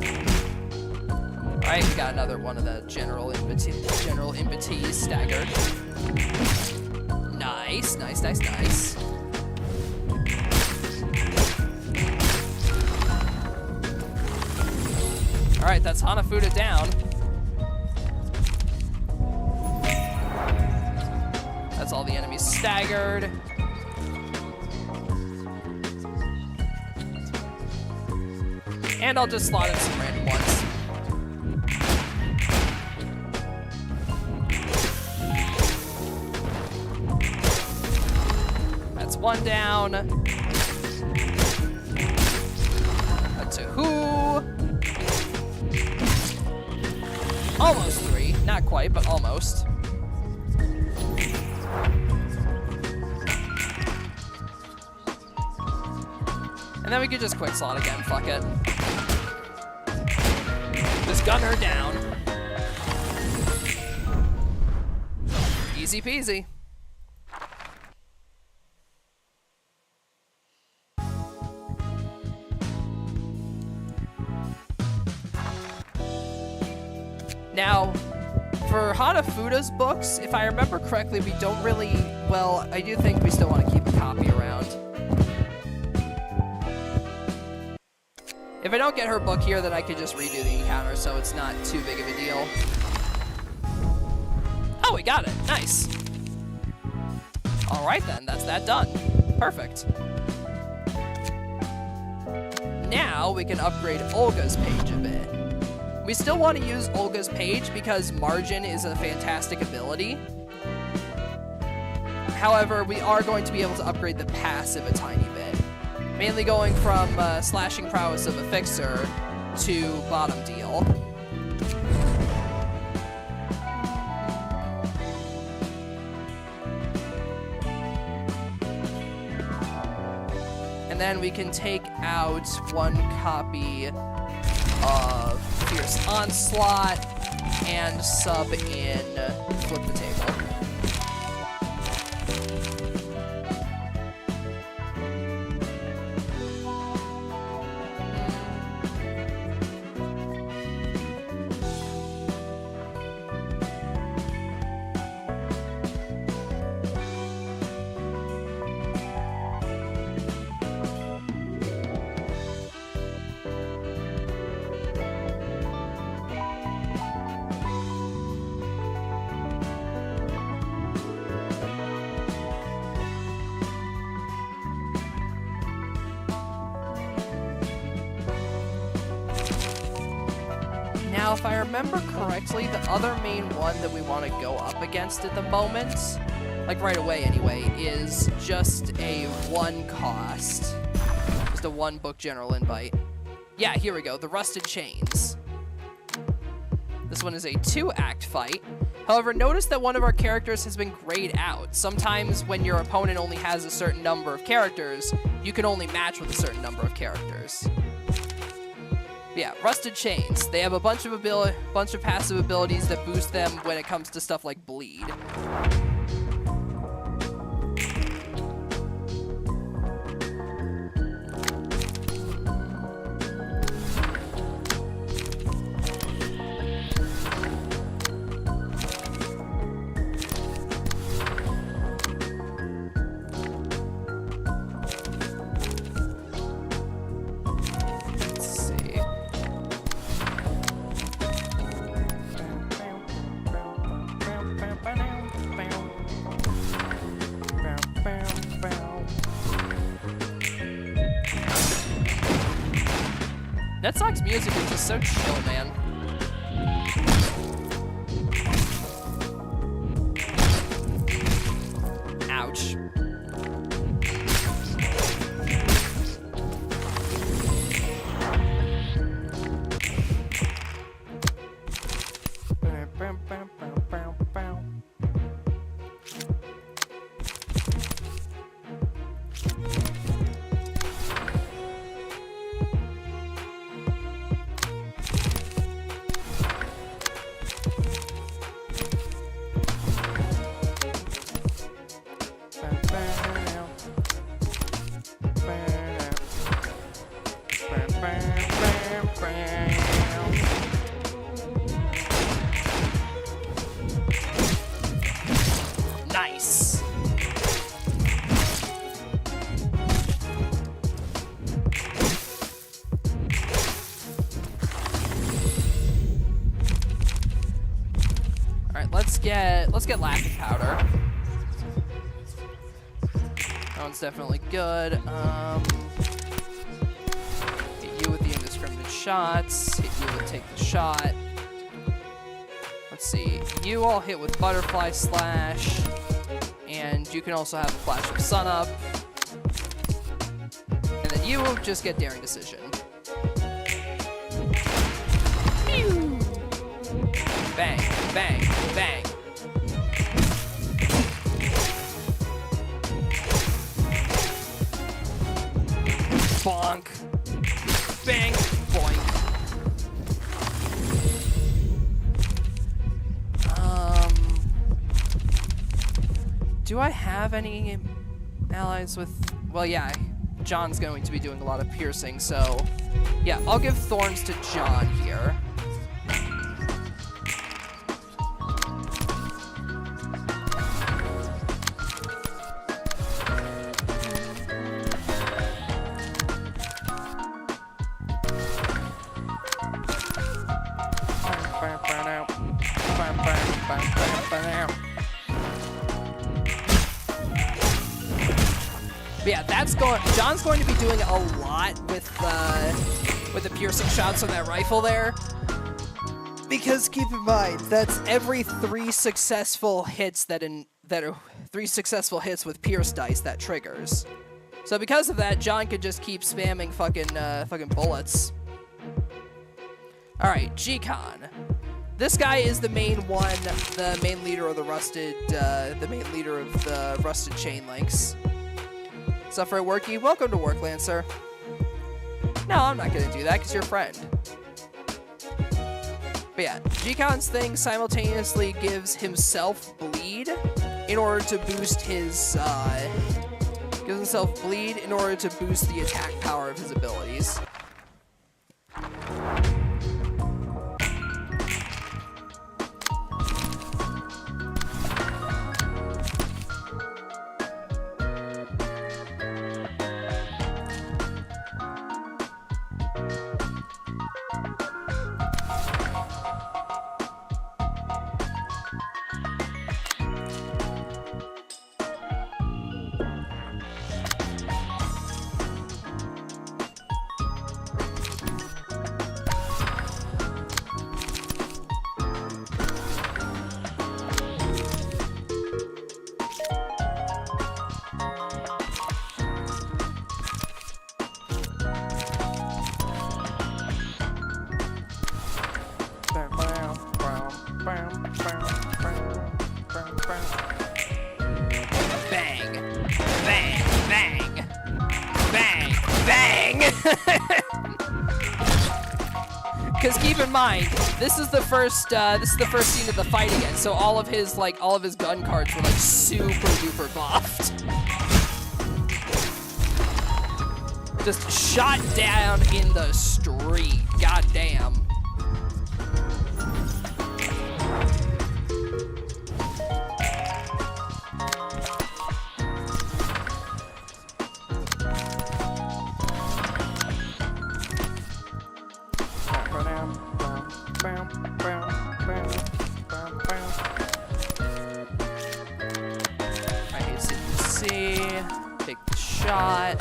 Alright, we got another one of the general impetees staggered. Nice, nice, nice, nice. Alright, that's Hanafuda down. That's all the enemies staggered. And I'll just slot in some random ones. That's one down. That's a who. Almost 3. Not quite, but almost. And then we could just quick slot again, fuck it. Just gun her down. Easy peasy. Now, for Hanafuda's books, if I remember correctly, we don't really, well, I do think we still want to keep a copy around. If I don't get her book here, then I could just redo the encounter, so it's not too big of a deal. Oh, we got it. Nice. All right, then. That's that done. Perfect. Now we can upgrade Olga's page a bit. We still want to use Olga's page because Margin is a fantastic ability. However, we are going to be able to upgrade the passive a tiny bit. Mainly going from slashing prowess of a fixer to bottom deal. And then we can take out one copy of Fierce Onslaught and sub in Flip the Table. Now, if I remember correctly, the other main one that we want to go up against at the moment, like right away anyway, is just a 1 cost. Just a 1 book general invite. Yeah, here we go, the Rusted Chains. This one is a 2-act fight. However, notice that one of our characters has been grayed out. Sometimes when your opponent only has a certain number of characters, you can only match with a certain number of characters. Yeah, Rusted Chains. They have a bunch of passive abilities that boost them when it comes to stuff like bleed. Netsock's music is just so chill, man. Ouch. Nice. All right, let's get laughing powder. That one's definitely good. Hit you with the indiscriminate shots. Hit you with take the shot. Let's see. You all hit with butterfly slash. And you can also have a flash of sun up. And then you will just get daring decision. Pew! Bang, bang, bang. Bonk. Bang, boink. Do I have any allies with... Well, yeah, John's going to be doing a lot of piercing, so... Yeah, I'll give thorns to John here. But yeah, John's going to be doing a lot with the piercing shots on that rifle there. Because keep in mind, that's every 3 successful hits that are 3 successful hits with pierce dice that triggers. So because of that, John could just keep spamming fucking bullets. All right, G-Con. This guy is the main one, the main leader of the rusted chain links. Suffer at Worky, welcome to work, Lancer. No, I'm not gonna do that because you're a friend. But yeah, G-Con's thing simultaneously gives himself bleed in order to boost his, gives himself bleed in order to boost the attack power of his abilities. Because keep in mind, this is the first scene of the fight again. So all of his gun cards were like super duper buffed. Just shot down in the street. God damn. Take the shot.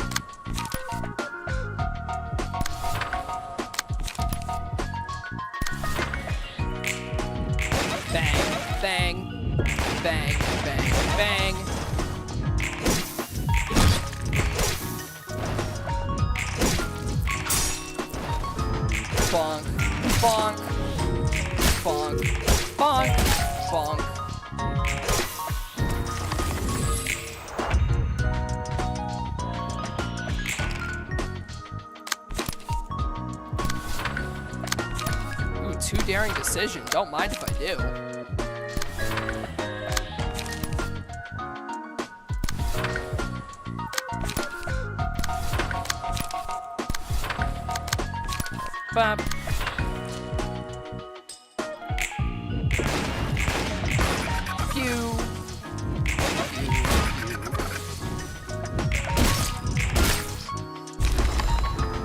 Bang, bang, bang, bang, bang. Bonk, bonk, bonk, bonk, bonk. Ooh, 2 daring decision. Don't mind if I do. Bop. Pew.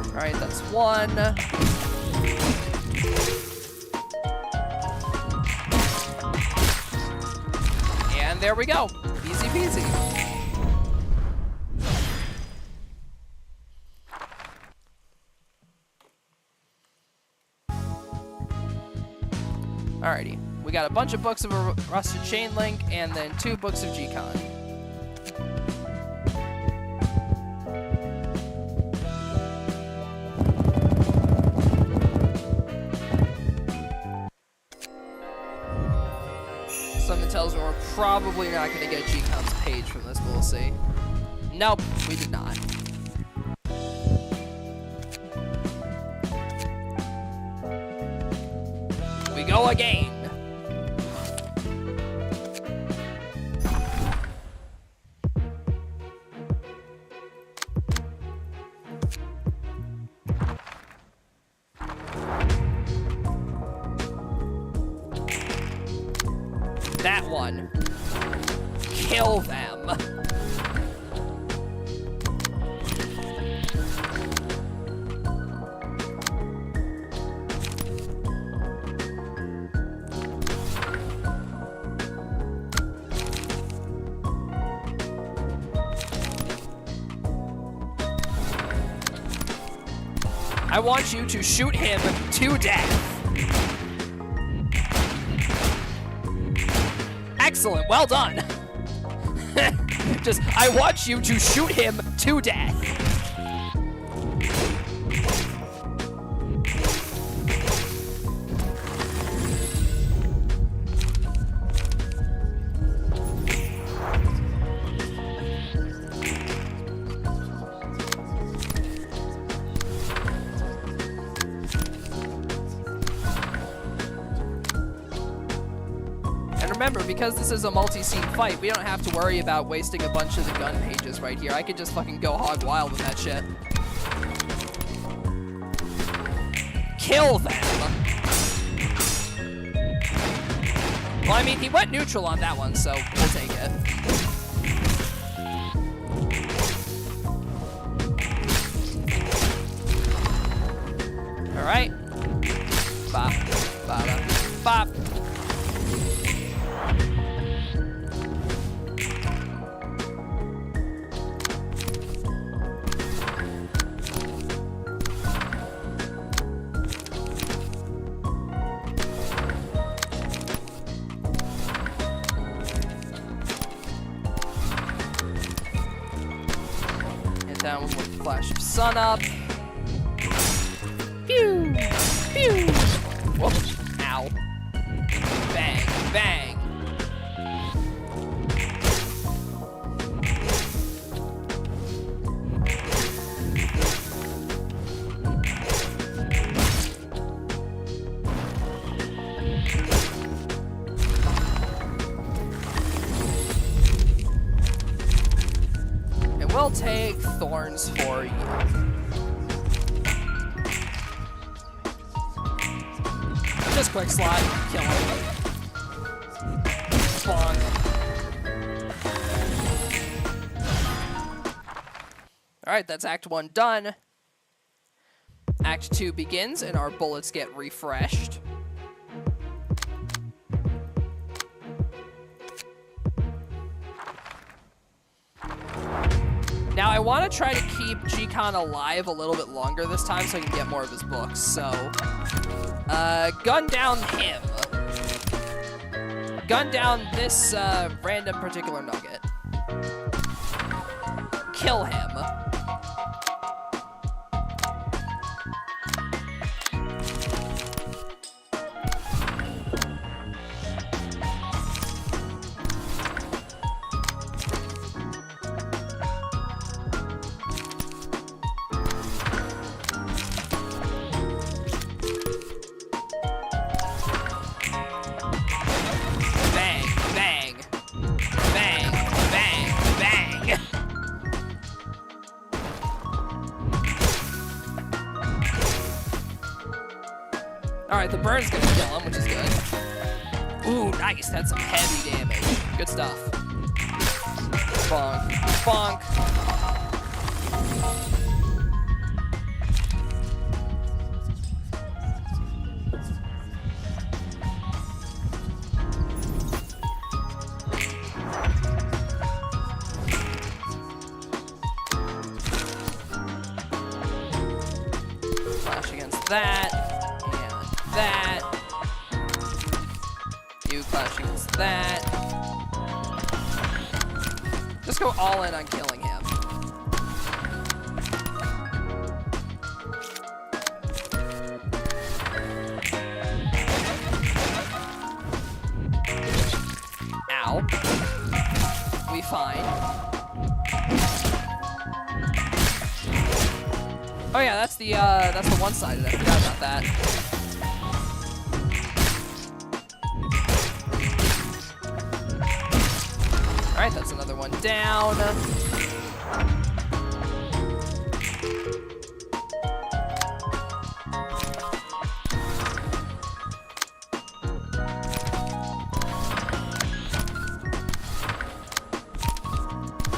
Alright, that's 1. And there we go. Easy peasy. Alrighty. We got a bunch of books of a rusted chain link, and then 2 books of G-Con. Something tells me we're probably not going to get G-Con's page from this, but we'll see. Nope, we did not. We go again. That one. Kill them. I want you to shoot him to death. Excellent, well done. Just, I want you to shoot him to death. Remember, because this is a multi-scene fight, we don't have to worry about wasting a bunch of the gun pages right here. I could just fucking go hog wild with that shit. Kill them! Well, I mean, he went neutral on that one, so we'll take it. Alright. Bop. Bada. Bop. Down with a flash of sun up. Pew! Pew! Whoop! Ow. Bang! Bang! We'll take thorns for you. Just quick slot, kill him. Bonk. Alright, that's Act 1 done. Act 2 begins, and our bullets get refreshed. Now, I want to try to keep G-Con alive a little bit longer this time so I can get more of his books, so... gun down him. Gun down this, random particular nugget. Kill him. Alright, the burn's gonna kill him, which is good. Ooh, nice. That's some heavy damage. Good stuff. Bonk. Bonk. Flash against that. That. You clashing against that. Just go all in on killing him. Ow. We fine. Oh yeah, that's the one-sided. I forgot about that. All right, that's another one down.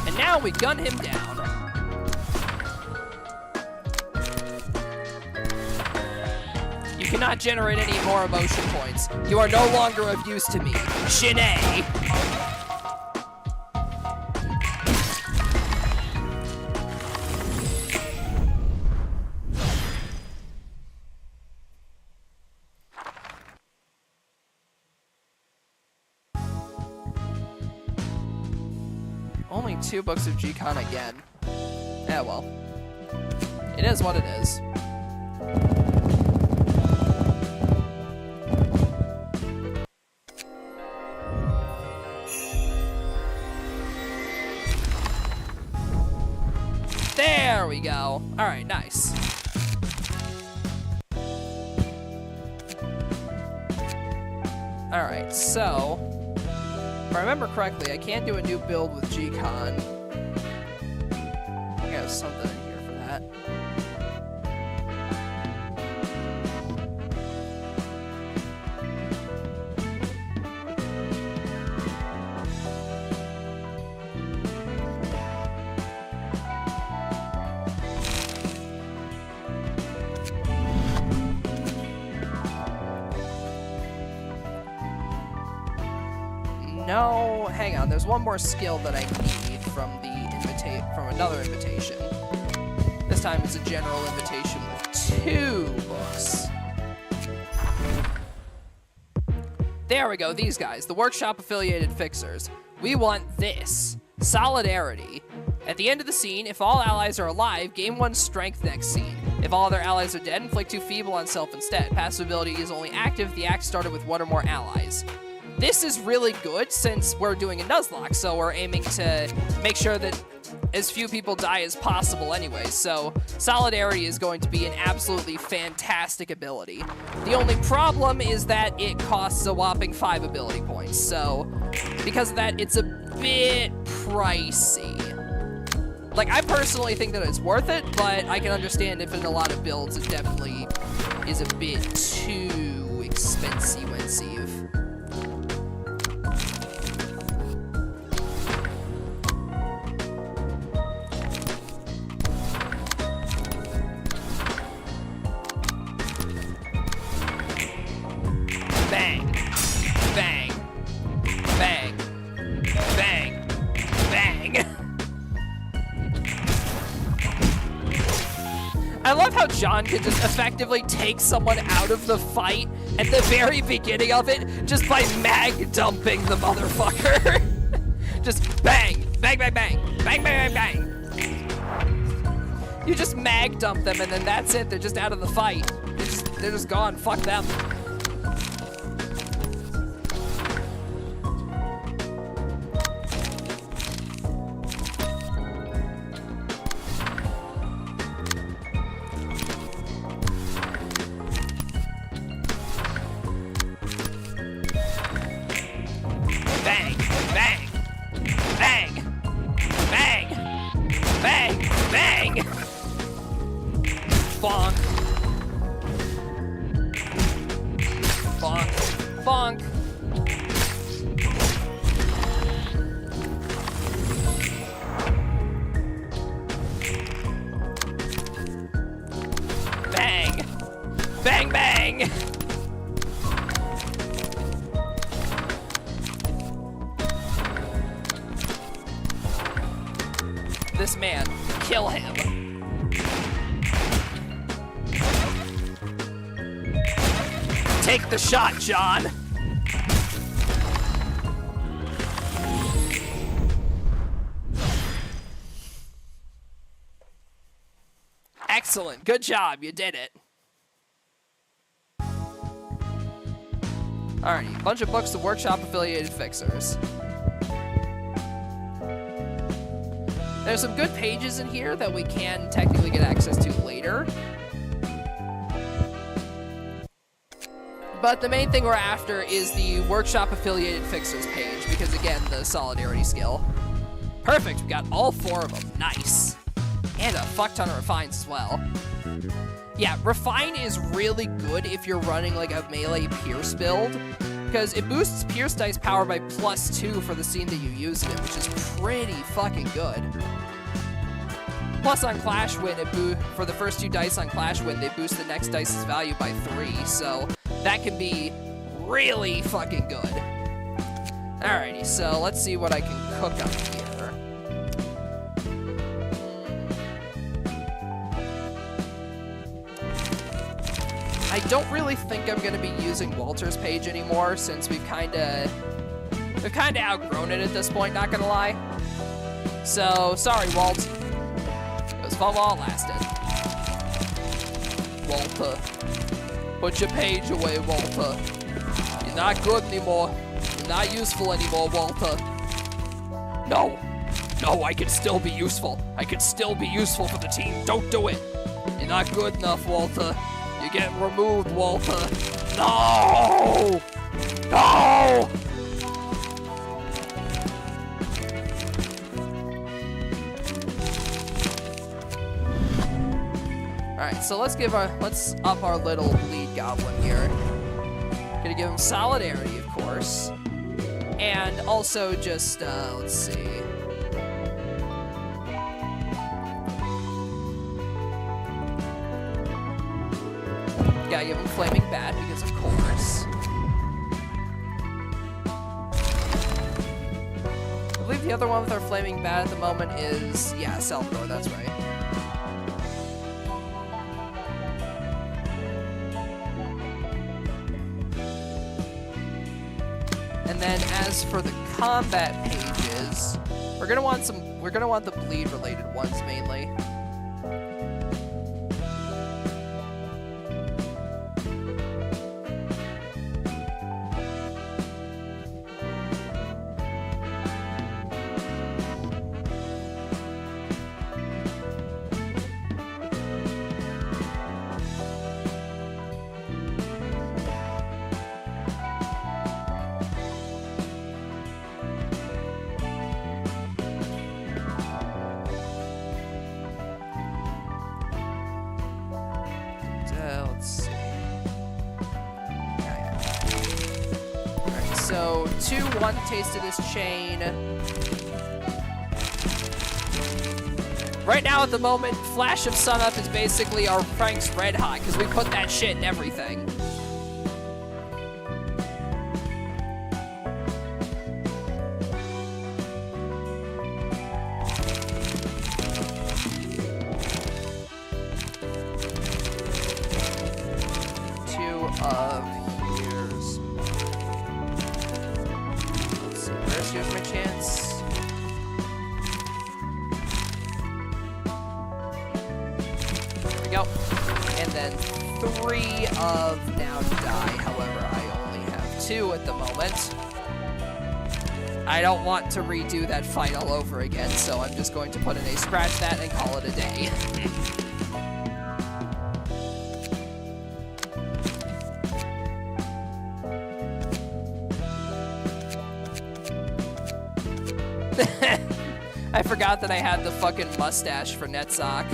And now we gun him down. You cannot generate any more emotion points. You are no longer of use to me. Shinae! Only 2 books of G-Con again. Yeah, well. It is what it is. There we go. Alright, nice. Alright, so... if I remember correctly, I can't do a new build with G-Con. I think I have something in here for that. No, hang on. There's one more skill that I need from another invitation. This time it's a general invitation with 2 books. There we go. These guys, the workshop affiliated fixers. We want this solidarity. At the end of the scene, if all allies are alive, gain 1 strength next scene. If all other allies are dead, inflict 2 feeble on self instead. Passive ability is only active if the act started with 1 or more allies. This is really good since we're doing a Nuzlocke, so we're aiming to make sure that as few people die as possible anyway, so Solidarity is going to be an absolutely fantastic ability. The only problem is that it costs a whopping 5 ability points, so because of that, it's a bit pricey. Like, I personally think that it's worth it, but I can understand if in a lot of builds it definitely is a bit too expensive. Bang, bang, bang, bang, bang. I love how John can just effectively take someone out of the fight at the very beginning of it just by mag dumping the motherfucker. Just bang, bang, bang, bang, bang, bang, bang, bang. You just mag dump them and then that's it. They're just out of the fight. They're just gone. Fuck them. Bang, bang, bang, bang, bang, bang. Bonk. Bonk, bonk. Bang, bang, bang. This man, kill him. Take the shot, John. Excellent. Good job. You did it. Alrighty. Bunch of books of workshop-affiliated fixers. There's some good pages in here that we can technically get access to later. But the main thing we're after is the workshop-affiliated fixers page, because again, the solidarity skill. Perfect, we got all 4 of them. Nice. And a fuck ton of refines as well. Yeah, refine is really good if you're running like a melee pierce build, because it boosts pierce dice power by +2 for the scene that you use it in, which is pretty fucking good. Plus on Clash Win, for the first 2 dice on Clash Win, they boost the next dice's value by 3, so that can be really fucking good. Alrighty, so let's see what I can cook up here. I don't really think I'm going to be using Walter's page anymore, since we've kind of outgrown it at this point, not gonna lie. So, sorry, Walt. It was fun while it lasted. Walter. Put your page away, Walter. You're not good anymore. You're not useful anymore, Walter. No. No, I can still be useful. I can still be useful for the team. Don't do it. You're not good enough, Walter. You're getting removed, Walter. No! No! Alright, so let's up our little lead goblin here. Gonna give him solidarity, of course. And also just, let's see. Gotta give him Flaming Bat, because of course. I believe the other one with our Flaming Bat at the moment is, yeah, Salvador, that's right. And then as for the combat pages, we're gonna want the bleed related ones mainly. Let's see. Alright, so 2-1 Taste of this chain. Right now, at the moment, Flash of Sunup is basically our Frank's Red Hot, because we put that shit in everything. Here's my chance. There we go. And then 3 of Now to Die. However, I only have 2 at the moment. I don't want to redo that fight all over again, so I'm just going to put in a scratch that and call it a day. I forgot that I had the fucking mustache for Netsock.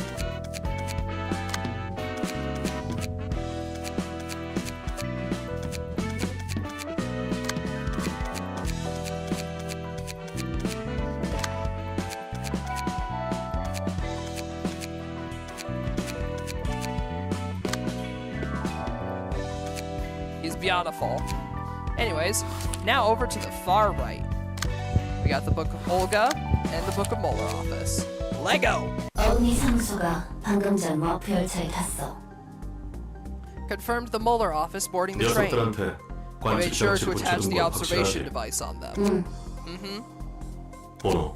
He's beautiful. Anyways, now over to the far right. We got the Book of Olga and the Book of Molar Office. Lego! 어은이 상수가 방금 전 머프 열차에 탔어. Confirmed the Molar Office boarding the train. I made sure to attach the observation device on them. 응. Mm-hmm. 번호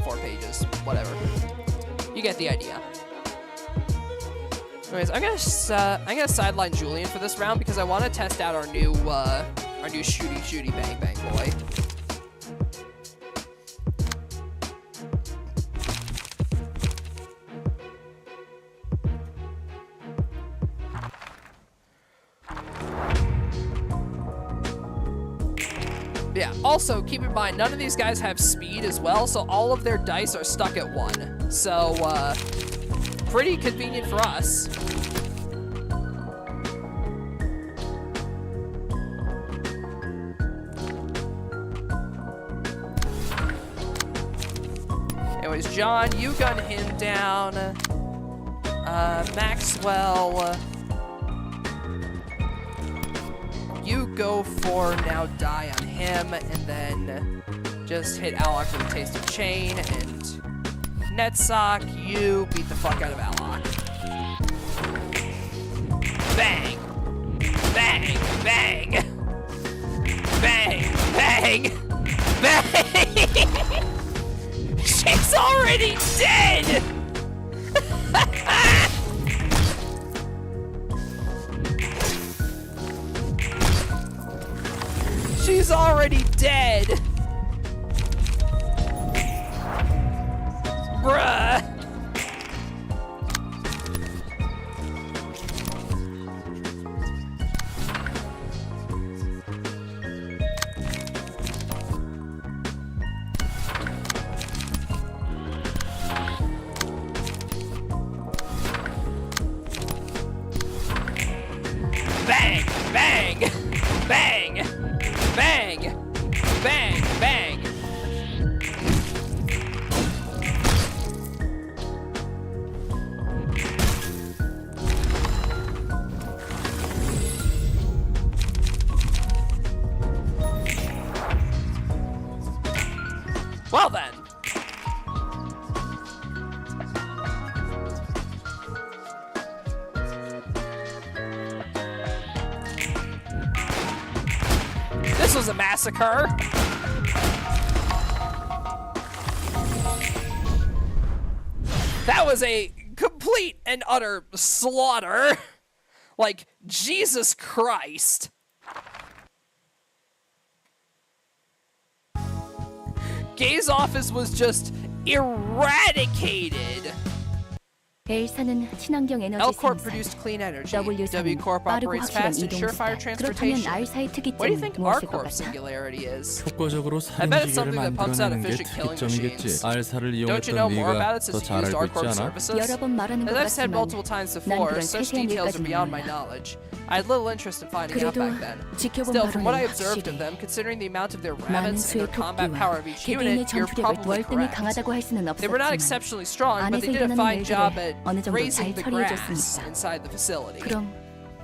4 pages. Whatever. You get the idea. Anyways, I'm gonna sideline Julian for this round because I want to test out our new shooty bang bang boy. Yeah, also, keep in mind, none of these guys have speed as well, so all of their dice are stuck at 1. So, pretty convenient for us. Anyways, John, you gun him down. Maxwell... you go for now die on him, and then just hit Alok with a taste of chain, and Netsock, you beat the fuck out of Alok. Bang! Bang! Bang! Bang! Bang! Bang! She's already dead! She's already dead! Bruh! Bang! Bang! Bang! Bang! Bang! Bang! Well then. This was a massacre. That was a complete and utter slaughter. Like, Jesus Christ. Gay's office was just eradicated. 엘사는 친환경 에너지 L Corp 생산, produced clean energy. W사는 W Corp 빠르고 operates 확실한 fast and surefire 이동수단. 그렇다면 transportation. R사의 What do you think 특이점은 R 무엇일 것 Corp's 같아? singularity is? 효과적으로 I bet it's 살인기계를 something that pumps out 만들어내는 게 efficient killing 특이점이겠지. machines. 알사를 Don't you know 이용했던 more about 네가 it 더 since 잘 you used 알고 R 있지 Corp 않아? services? 여러 번 말하는 As 것 I've said 같지만 multiple times 난 before, 그런 such 세세한 details are 일까지는 beyond my 몰라. knowledge. I had little interest in finding out 그래도 back then. 지켜본 Still, from what I 바로는 observed of 확실해. them, considering the amount of their 많은 rabbits and 수의 their combat power 토끼와 of each 개개인의 unit, you're 전투력을 probably 월등히 correct. 강하다고 할 수는 They were not 없었지만 exceptionally strong, but they 안에서 did a 일어나는 fine job 일들을 at 어느 정도 raising 잘 the grass 처리해줬으니까. inside the facility. 그럼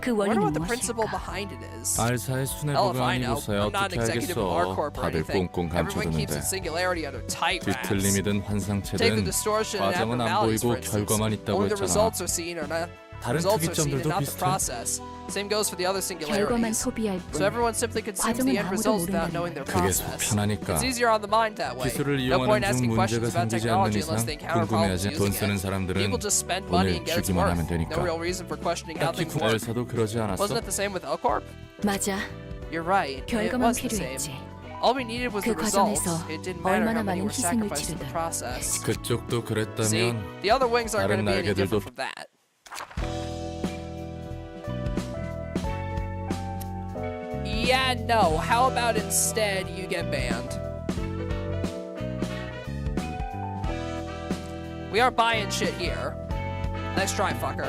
그 I wonder 원인은 what the principle 무엇일까? behind it is. 알사의 Hell if 수뇌부가 I know. 아니고서야 I'm not an 어떻게 executive of R 알겠어. Corp or 다들 anything. 꽁꽁 Everyone keeps 감춰두는데. its singularity under tight wraps. 뒤틀림이든 Take the 환상체든 distortion and 과정은 안 abnormalities, 보이고 for instance. 결과만 있다고 Only the 했잖아. results are seen, or not. 다른 Results are seen and 특이점들도 not the 비슷해. process. Same goes for the other 결과만 singularities. 소비할 So 뿐 everyone simply consumes 과정은 the end 아무도 results without 모른다는 knowing their 그게 속 process. 편하니까. It's easier on the mind that way. 기술을 No point 이용하는 asking 중 questions 문제가 about 생기지 않는 technology 이상 unless they encounter problems 궁금해하지. 돈 using 쓰는 it. 사람들은 People just spend money 오늘 and get its 주기만 하면 worth. 되니까. No real reason for questioning how 딱히 things work. 엘사도 그러지 않았어? Wasn't it the same with L Corp? 맞아. You're right. It 결과만 was the same. 필요했지. All we needed was 그 the results. 과정에서 It didn't matter how 얼마나 many 많은 were 희생을 sacrificed in the 치르든. process. 그쪽도 See, 그랬다면 the other wings aren't going 다른 to be any 날개들도 different from that. Yeah, no. How about instead you get banned? We are buying shit here. Nice try, fucker.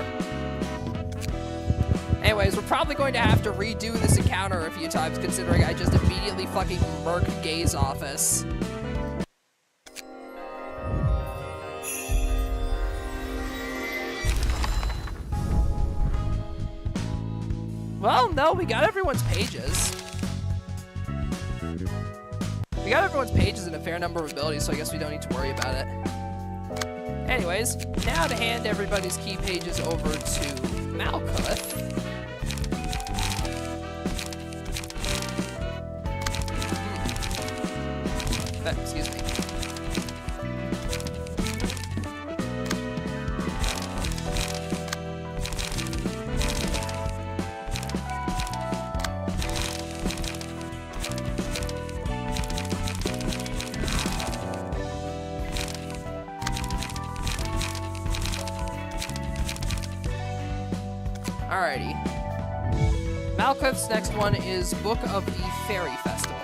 Anyways, we're probably going to have to redo this encounter a few times, considering I just immediately fucking murked Gay's office. Well, no, we got everyone's pages. We got everyone's pages in a fair number of abilities, so I guess we don't need to worry about it. Anyways, now to hand everybody's key pages over to Malkuth. Excuse me. Alrighty. Malkuth's next one is Book of the Fairy Festival.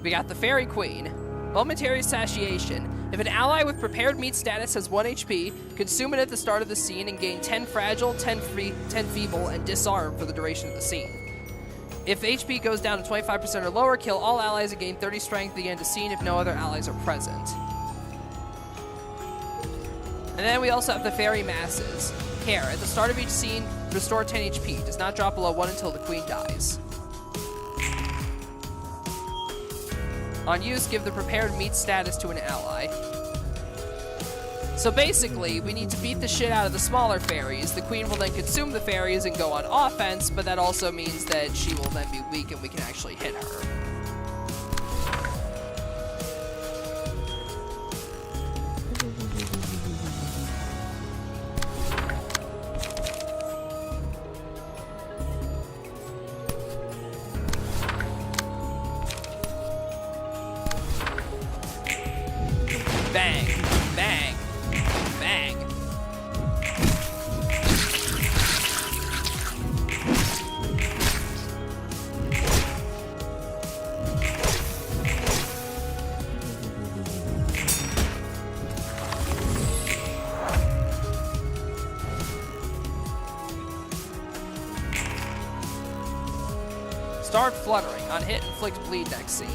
We got the Fairy Queen. Momentary satiation. If an ally with prepared meat status has 1 HP, consume it at the start of the scene and gain 10 fragile, 10 feeble, and disarm for the duration of the scene. If HP goes down to 25% or lower, kill all allies and gain 30 strength at the end of the scene if no other allies are present. And then we also have the Fairy Masses. Care. At the start of each scene, restore 10 HP. Does not drop below 1 until the queen dies. On use, give the prepared meat status to an ally. So basically, we need to beat the shit out of the smaller fairies. The queen will then consume the fairies and go on offense, but that also means that she will then be weak and we can actually hit her. Bang, bang, bang. Start fluttering. On hit, inflict bleed next scene.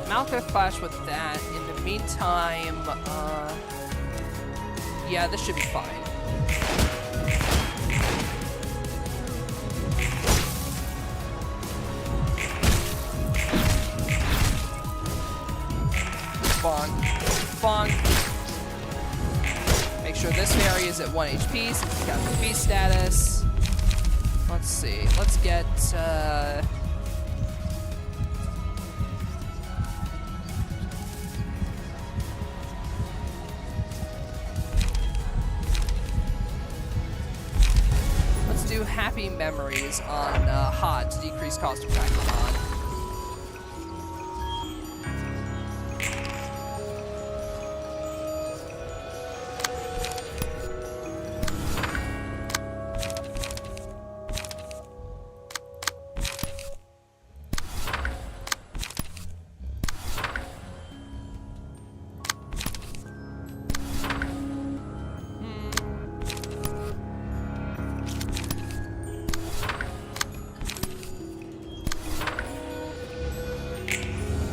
Malkuth clash with that. In the meantime, yeah, this should be fine. Bonk. Bonk. Make sure this fairy is at 1 HP since it's got the beast status. Let's see. Let's get, Happy Memories on Hot to decrease cost of tracking on.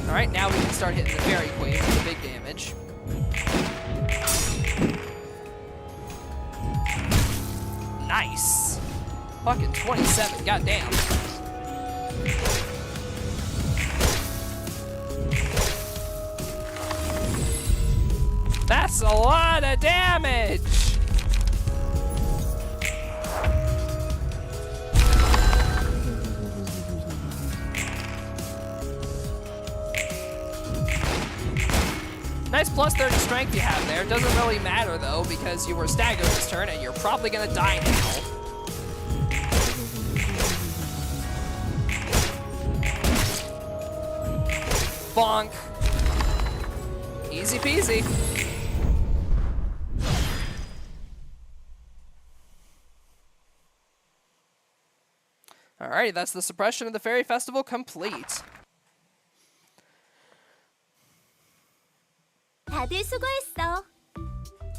Alright, now we can start hitting the Fairy Queen with the big damage. Nice! Fucking 27, goddamn. That's a lot of damage! Nice plus 30 strength you have there. Doesn't really matter though, because you were staggered this turn and you're probably gonna die now. Bonk. Easy peasy. Alrighty, that's the suppression of the Fairy Festival complete. 다들 수고했어.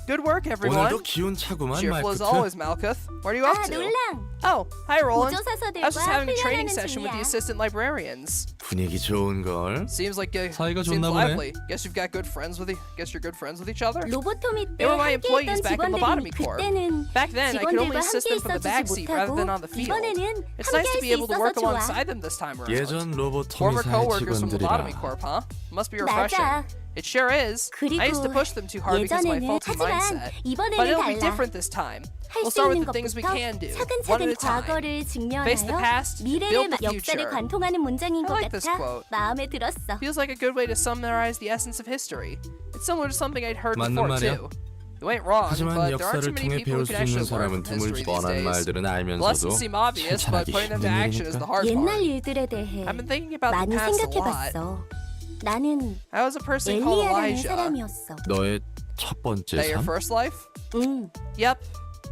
Good work, everyone. 오늘도 기운 차구만, Cheerful as 말크트. always, Malkuth. What are you up to? 놀랑. Oh, hi Roland. I 보조사서들과 was just having a training 훈련하는 session with the 중이야. assistant librarians. 분위기 좋은 걸. Seems like 사이가 seems 좋나 보네. lively. Guess you've got good friends with Guess you're good friends with each other. 로보토미 때 They were my 함께 employees 있던 back in Lobotomy 직원들이 Corps. 그때는 Back then, I could only 직원들과 assist 함께 them from the back 있어주지 seat rather 못하고 than on the field. 이번에는 It's 함께 nice 할 to 수 be able to 있어서 work 좋아. alongside them this time around. 예전 Former 로보토미사의 coworkers from Lobotomy 직원들이라. Corp, huh? Must be refreshing. 맞아. It sure is. 그리고 I used to push them too hard because of my 예전에는 faulty 하지만 mindset. But 이번에는 it'll be 달라. different this time. 할 We'll 수 start 있는 with the things we 것부터 can do, one at 차근차근 a time. 과거를 Face the 직면하여 past, 미래의 build the 역사를 future. 관통하는 문장인 I 것 like this 같아 quote. 마음에 들었어. Feels like a good way to summarize the essence of history. It's similar to something I'd heard 맞는 before 말이야. too. You ain't wrong, 하지만 but there aren't too 역사를 many 통해 people who 배울 수 can 있는 actually learn 사람은 from history 드물지 these 뻔한 days. 말들은 The 알면서도 lessons seem obvious, but 실천하기 putting them to 힘든 action is the 일이니까. hard 옛날 part. 일들에 대해 I've been thinking about the 많이 past a lot. 생각해봤어. 나는 I was a person called 엘리야라는 Elijah. 사람이었어. 너의 첫 번째 That your 삶? first life? 응. Yep.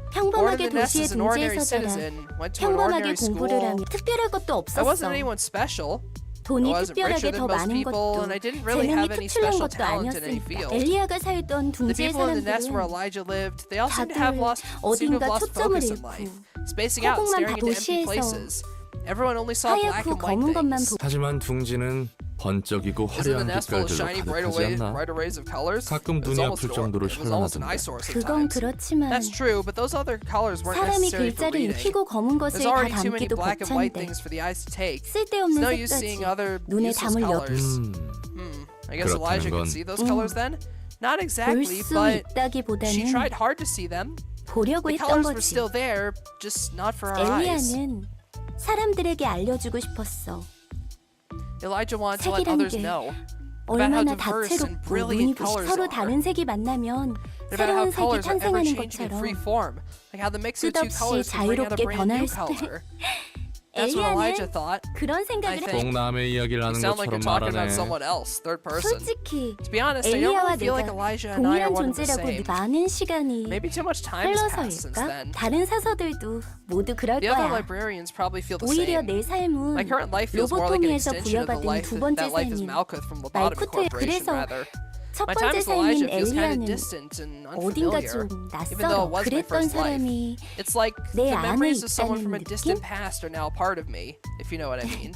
Born 평범하게 in the nest 도시에 as an ordinary 등재해서 자라 citizen, went to an 평범하게 ordinary 공부를 school. 하며 특별할 것도 I 없었어. wasn't anyone special. I 돈이 wasn't 특별하게 richer than 더 most 많은 people, 것도 and I didn't really 재능이 have any 특출난 special 것도 talent in any 아니었으니까. field. 엘리야가 살던 The 둥지의 people in the nest where 사람들은 Elijah lived, they all seemed to 다들 have seemed to 어딘가 have lost 초점을 focus in 잃고 life, spacing out and 허공만 staring into empty 도시에서 places. Everyone only saw black 하얗고 and white 검은 것만 things. 보고 하지만 둥지는 번쩍이고 Isn't the 화려한 nest full of 빛깔들로 shiny, bright 가득하지 않나? arrays of colors? 가끔 It was 눈이 almost 아플 정도로 it was almost an 현란하던데. eyesore 그건 sometimes. 그렇지만 That's true, but those other colors weren't 사람이 necessary for 글자를 reading. 익히고 검은 것을 There's 다 already too many 담기도 black and white 벅찬데 things for the eyes to take. It's 쓸데없는 no use seeing 색까지 other 눈에 useless 담을 colors. I guess 그렇다는 Elijah could 건- see those colors then? Not 볼 exactly, 수 but 있다기보다는 she tried hard to see them. 보려고 The 했던 colors were 거지. still there, just not for our eyes. 엘리야는 사람들에게 알려주고 싶었어. Elijah wanted to let 색이란 others 게 know about how 얼마나 diverse and 다채롭고 brilliant 눈이 colors 서로 are. 다른 색이 만나면 About how 새로운 색이 colors are ever 탄생하는 changing in free 것처럼 form, like how the mix of two 끝없이 colors can bring out a 자유롭게 brand new 변화할 수도 color. That's what Elijah 엘리야는 thought. 그런 생각을 I 해. think- 동남의 이야기를 You 하는 sound like you're 것처럼 talking about 말하네. someone else, third person. 솔직히 To be honest, I don't 엘리야와 really feel like 내가 Elijah and I are 동일한 one and the 존재라고 same. 많은 시간이 Maybe too much time has passed since 흘러서일까? then. 다른 사서들도 모두 그럴 The other 거야. librarians probably feel the 오히려 same. 내 삶은 My current life feels more like an 로보토미에서 extension of the 부여받은 life 두 번째 that life is 삶인 Malkuth from Lobotomy 말쿠토의 Corporation, 그래서 rather. 첫 My time 번째 as Elijah 삶인 feels kind of 엘리야는 distant and 어딘가 unfamiliar, 좀 even though it 낯설어 was my 그랬던 first life. 사람이 It's like 내 the 안에 memories of someone 있다는 from a distant 느낌? past are now a part of me, if you know what I mean.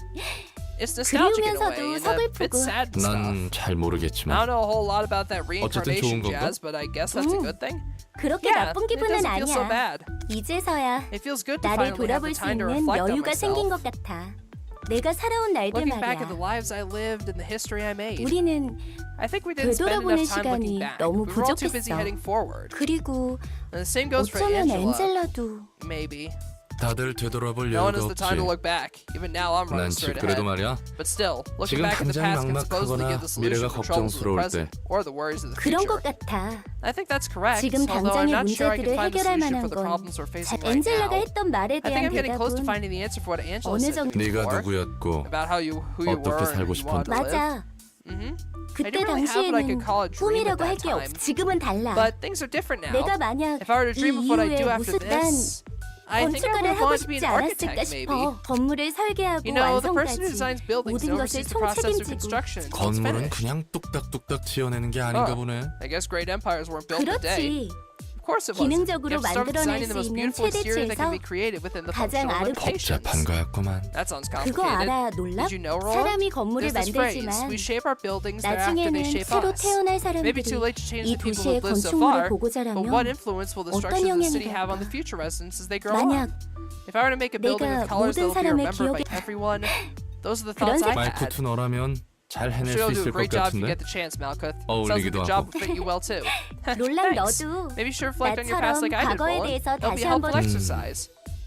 It's nostalgic in a way, 그리우면서도 and a bit 서글프고. sad and stuff. 난 잘 I 모르겠지만 don't know a whole lot about that 어쨌든 reincarnation 좋은 건가? jazz, but I guess that's a good thing. 그렇게 Yeah, 나쁜 it 기분은 doesn't feel so 아니야. bad. 이제서야 It feels good to 나를 finally have the 돌아볼 수 time to 있는 reflect on 여유가 생긴 myself. 것 같아. 내가 살아온 날들 Looking back at the 말이야. lives I lived and the history I made, 우리는 I think we didn't spend 되돌아보는 enough time looking 시간이 back. 너무 We were all too busy 부족했어. heading forward. 그리고 And the same goes for 어쩌면 Angela. 엔젤라도 Maybe. 다들 되돌아볼 No one 여유가 has the time to 없지. look back. Even now I'm running 난 straight 즉 그래도 ahead. 말이야. But still, looking 지금 back at the 당장 past can supposedly give 막막하거나 the solution 미래가 for troubles of the 걱정스러울 present or the worries of the 그런 future. 것 같아. I think that's correct, 지금 although I'm 당장의 not sure I can 문제들을 find the 해결할 solution 만한 for the 건 problems we're facing right 엔젤라가 now. 했던 말에 I think 대한 I'm getting close to 대답은 finding the answer for what Angela 어느 said 정도 네가 before 누구였고 about who you were 어떻게 and 살고 who you wanted to live. 맞아. I 그때 didn't really have what I could 당시에는 call a dream at 꿈이라고 할 that 게 time. 없어. 지금은 달라. But things are different now. 내가 만약 If I were to 이 dream of what I do 이후에 after 무슨 난 this, I think I would 건축가를 have 하고 wanted to be 싶지 an 않았을까 architect, maybe. 싶어. 건물을 설계하고 You know, the person who 완성까지 designs buildings 모든 것을 oversees the process of 총책임지고 construction until it's 건물은 finished. 그냥 뚝딱뚝딱 지어내는 게 아닌가 Oh. 보네. I guess great empires weren't built in a day. 그렇지. Of course it was. 기능적으로 You have to start 만들어낼 designing the 수 most 있는 beautiful exterior that can be 최대치에서 created within the 가장 functional 아름- limitations. 복잡한 거였구만. That sounds 그거 complicated. 알아? 놀랍? Did you know, Roland? 사람이 건물을 There's this phrase, 만들지만 we shape our buildings thereafter they 나중에는 shape 새로 us. 태어날 Maybe 사람들이 too late to change 이 the people 도시의 who've lived so 건축물을 far, 보고 but what 자라면 influence will the 어떤 structures of the 영향이 city have on the 갈까? future residents as they grow 만약 up? If I were to make a building 내가 with colors that 모든 will be 사람의 remembered by 기억에 everyone, those are the 그런 thoughts I 생- had. 말쿠투 너라면 잘 I'm 해낼 sure 수 you'll do 있을 a great 것 job if you 같은데. get the chance, Malkuth. Sounds like 어울리기도 the job 하고. would fit you well too. 롤랑 Thanks. 너도 Maybe you should reflect on your past 나처럼 like I did, 과거에 Roland. 대해서 It'll be 다시 a helpful 한번 exercise.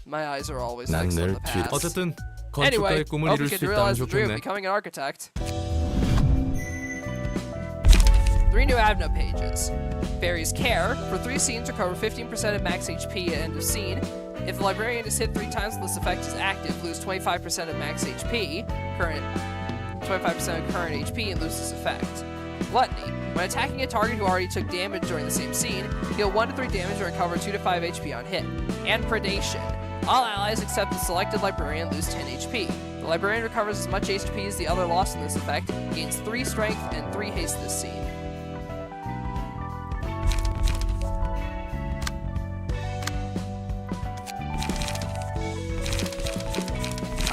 My eyes are always 난 fixed on 늘 the 뒤로. past. 어쨌든 Anyway, 건축가의 꿈을 hope you 이룰 get 수 to 있다면 realize the dream of 좋겠네. becoming an architect. 3 new Avna pages. Fairies care. For 3 scenes, recover 15% of max HP at end of scene. If the librarian is hit 3 times while this effect is active, lose 25% of max HP, 25% of current HP, and lose this effect. Gluttony. When attacking a target who already took damage during the same scene, deal 1 to 3 damage and recover 2 to 5 HP on hit. And Predation. All allies except the selected librarian lose 10 HP. The librarian recovers as much HP as the other lost in this effect, gains 3 strength and 3 haste this scene.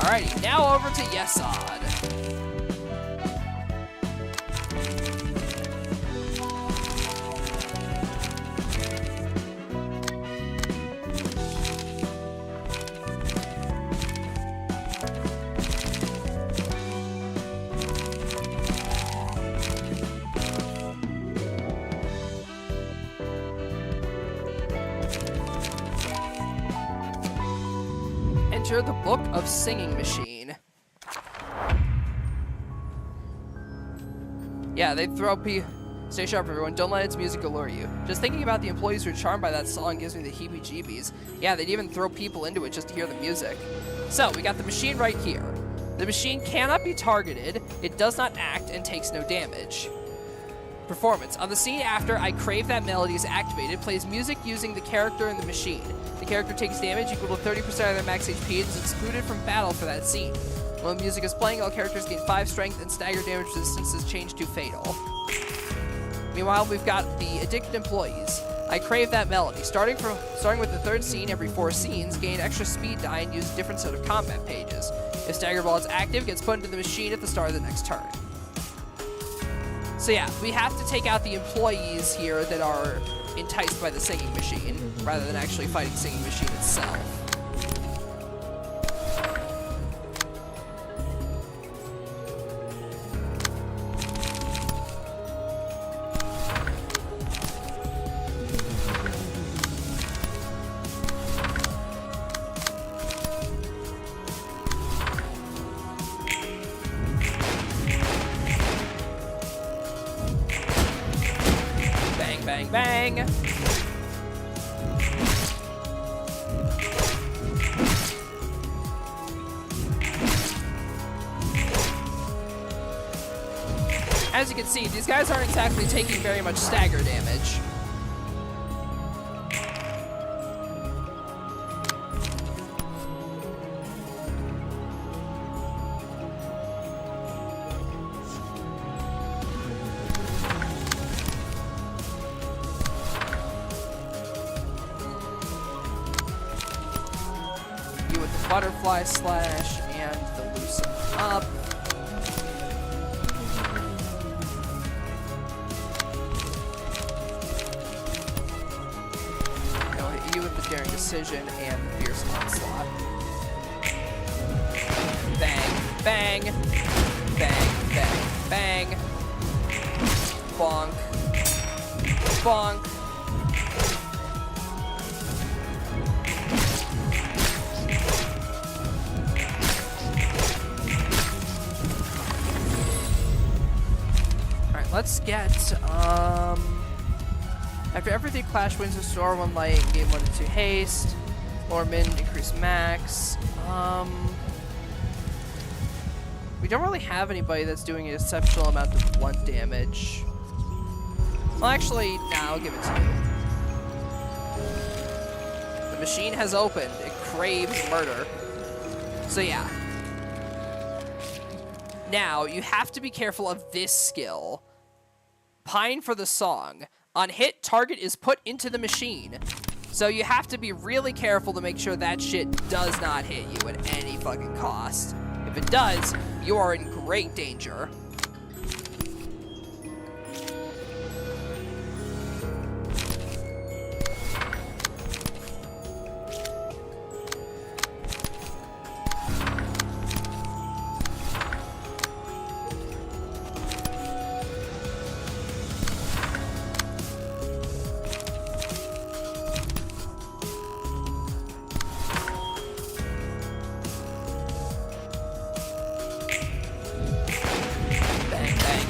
Alrighty, now over to Yesod. Enter the Book of Singing Machine. Yeah, they throw Stay sharp, everyone. Don't let its music allure you. Just thinking about the employees who are charmed by that song gives me the heebie-jeebies. Yeah, they'd even throw people into it just to hear the music. So, we got the machine right here. The machine cannot be targeted, it does not act, and takes no damage. Performance. On the scene after I Crave That Melody is activated, plays music using the character in the machine. The character takes damage equal to 30% of their max HP and is excluded from battle for that scene. When the music is playing, all characters gain 5 strength and stagger damage resistance is changed to fatal. Meanwhile, we've got the addicted employees. I Crave That Melody. Starting with the 3rd scene, every 4 scenes, gain extra speed die and use a different set of combat pages. If Stagger Ball is active, gets put into the machine at the start of the next turn. So yeah, we have to take out the employees here that are enticed by the singing machine, rather than actually fighting singing machine itself. Bang, bang. As you can see, these guys aren't exactly taking very much stagger damage. With the butterfly slash and the loosen up. I'll hit you with the daring decision and the fierce onslaught. Bang, bang, bang, bang, bang. Bonk, bonk. Let's get, after every 3 clash wins, restore 1 light and gain 1 to 2 haste. Lower min, increase max. We don't really have anybody that's doing an exceptional amount of blunt damage. Well, actually, nah, I'll give it to you. The machine has opened. It craves murder. So yeah. Now, you have to be careful of this skill. Pine for the song. On hit, target is put into the machine. So you have to be really careful to make sure that shit does not hit you at any fucking cost. If it does, you are in great danger.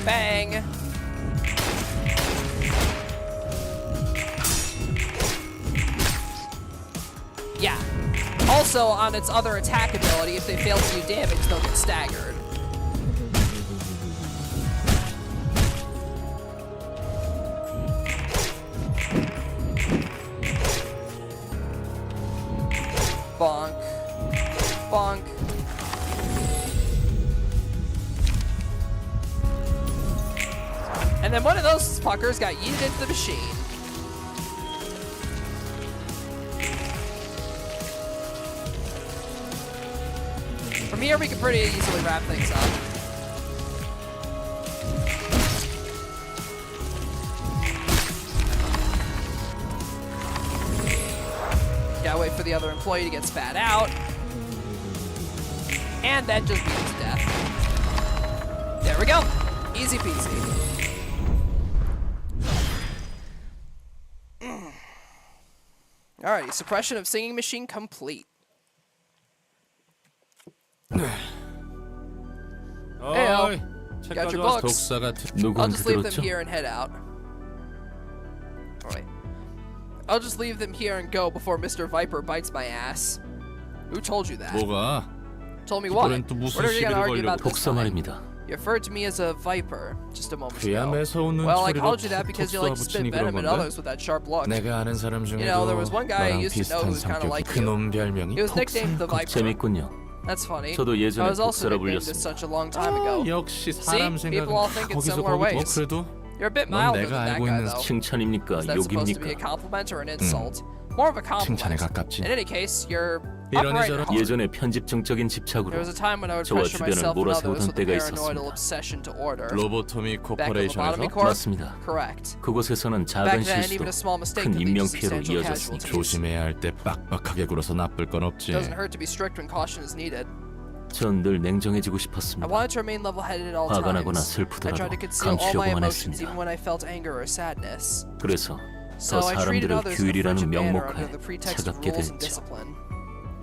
Bang! Yeah. Also, on its other attack ability, if they fail to do damage, they'll get staggered. Bonk. Bonk. And then one of those fuckers got yeeted into the machine. From here, we can pretty easily wrap things up. Gotta wait for the other employee to get spat out. And that just means death. There we go. Easy peasy. Alrighty, suppression of singing machine complete. 어이, Got your books. 독사 같은 I'll 누구한테 just leave them 들었죠? here and head out. Alright. I'll just leave them here and go before Mr. Viper bites my ass. Who told you that? 뭐가? Told me what? 이번엔 또 무슨 What are you gonna 시비를 argue 걸려고 about this 독사 time? 말입니다. You referred to me as a viper just a moment 그야 ago. 매서운 Well, I 눈초리로 called you that because you like to spit 톡 쏘아붙이니 venom 그런 at 건데? others with that sharp look. 내가 아는 사람 중에도 You know, there was one guy I 너랑 used to know 비슷한 who was kind of 성격이 like you. 그놈 별명이 He was nicknamed the Viper. 재밌군요. That's funny. 저도 I 예전에 was also 독사라 nicknamed this 불렸습니다. such a long time ago. 역시 사람 See? People all think 생각은 it's 거기서 similar 거기 ways. 그래도 You're a bit 넌 milder 내가 than that 알고 guy, 있는 though. 칭찬입니까? Is that supposed to be a 욕입니까? compliment or an insult? More of a compliment. 칭찬에 가깝지. In any case, you're 이러니 upright and 저러니 hard. 예전에 편집증적인 There 집착으로 was a time when I would 저와 pressure 주변을 myself and others 몰아세우던 with a 때가 paranoidal 있었습니다. obsession to order. 로보토미 Back in 코퍼레이션에서 Lobotomy Corp? 맞습니다. Correct. 그곳에서는 Back 작은 then, 실수도 even a small mistake 큰 could lead to 인명피해로 substantial 이어졌으니 casualties. 조심해야 할 때 빡빡하게 굴어서 나쁠 건 없지. Doesn't hurt to be strict when caution is needed. 전 늘 냉정해지고 I 싶었습니다. wanted to remain level-headed at all 화가 나거나 times. I 슬프더라도 tried to conceal all my 감추려고만 emotions 했습니다. even when I felt anger or sadness. 그래서 So 더 I treated 사람들을 others in a 규율이라는 frigid manner 명목하에 under the pretext of 차갑게 rules and 대했죠. discipline.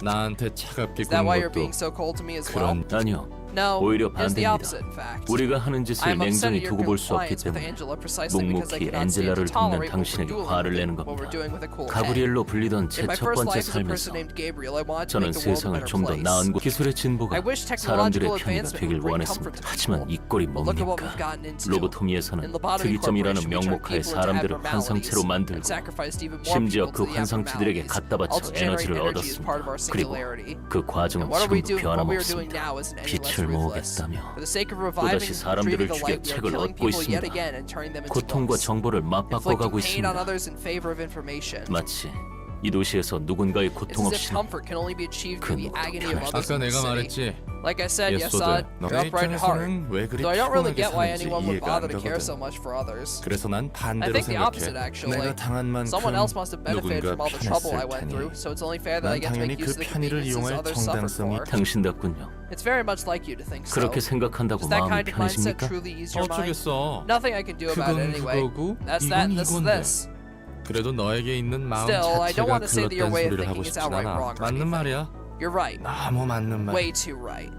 나한테 차갑게 Is that 구는 why you're 것도 being so cold to me as well? 그런 아니요. No, 오히려 it's the 반대입니다. opposite, in fact. 우리가 하는 짓을 I'm upset 냉정히 at your 두고 볼 수 없기 compliance with 때문에 Angela precisely because I 묵묵히 cannot stand to 엔젤라를 돕는 tolerate what we're 당신에게 doing 화를 내는 what we're 겁니다. doing with a cool head. 가브리엘로 불리던 In 제 my 첫 first 번째 life as a person 삶에서 named Gabriel, I wanted to 저는 make the world a 세상을 better 좀 더 place. 나은 곳 기술의 진보가 I wish 사람들의 technological 편의가 advancement 되길 would bring 원했습니다. comfort to 하지만 이 people. 꼴이 But look at what 뭡니까? we've gotten into. 로보토미에서는 In Lobotomy 특이점이라는 Corporation, we turned 명목하에 people into 사람들을 abnormalities 환상체로 and 만들고 sacrificed even more 심지어 people 그 to the 환상체들에게 abnormalities, 갖다 바쳐 all to generate 에너지를 energy as part of our 얻었습니다. 그리고 singularity. 그 과정은 And what are we 지금도 doing? What we are doing 변함없습니다. now isn't any less 빛을 ruthless. 모으겠다며 For the sake of reviving 또다시 and 사람들을 retrieving the 죽여 light, we are 책을 killing 얻고 people yet 있습니다. again and turning them into 고통과 books. 정보를 맞바꿔가고 Inflicting pain on 있습니다. others in favor of information. 마치 이 도시에서 누군가의 It's 고통 as if 없이는 comfort can only be achieved through the 그 agony of others 아까 in the 내가 city. 말했지. Like I said, yes, 예소들 you're 너의 upright and hard. 입장에서는 왜 그리 Though I don't really 피곤하게 get why 사는지 anyone would 이해가 bother 안 to care 되거든. so much for others. 그래서 난 I 반대로 think the opposite, 생각해. actually. 내가 당한 만큼 Someone else must have benefited 누군가 from all the trouble I 편했을 went 테니 through, so it's only fair that I 난 get to 당연히 make use 그 of the 편의를 conveniences 이용할 others suffer 정당성이 for. 당신답군요. It's very much like you to think so. 그렇게 생각한다고 Does that 마음이 kind of mindset 편해집니까? truly ease your mind? 어쩌겠어. Nothing I can do about it 그건 anyway. 그거고 That's that 이건 and this is 이건데. this. 그래도 너에게 있는 마음 Still, I don't 자체가 want to say that your 글렀다는 way of 소리를 하고 thinking is 싶진 outright 않아. wrong or 맞는 anything. 말이야. You're right. 너무 맞는 말. Way too right.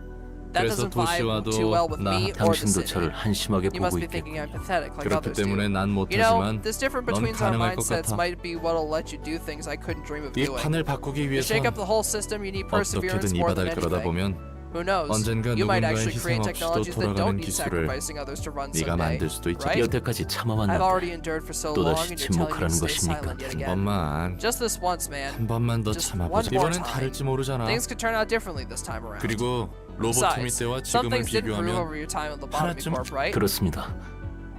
That 그래서 doesn't vibe 도시와도 too well with 나 me or the 당신도 city. 저를 한심하게 You must 보고 be thinking I'm 있겠군요. pathetic like 그렇기 others do. 때문에 난 You know, 못하지만 this difference 넌 between our 가능할 것 mindsets 같아. might be what'll let you do things I couldn't dream of 이 doing. 판을 바꾸기 To 위해서 shake up the whole system, you need perseverance 어떻게든 이 more than 바닥 끌어다 anything. 보면 Who knows? 언젠가 You might 누군가의 actually create 희생 없이도 technologies that don't 돌아가는 need 기술을 sacrificing others to run 네가 someday. 만들 수도 있지. Right? 여태까지 I've 참아왔는데 already endured for so long, 또다시 and you're telling me to 침묵하라는 stay 것입니까? silent yet 한 again. 번만 Just this once, man. 한 번만 더 Just 참아보자. one more 이번엔 time. 다를지 모르잖아. Things could turn out differently this time around. 그리고 로보토미 Besides, 때와 some 지금을 things didn't prove over 비교하면 your time at Lobotomy 하나쯤 Corp, right? 그렇습니다.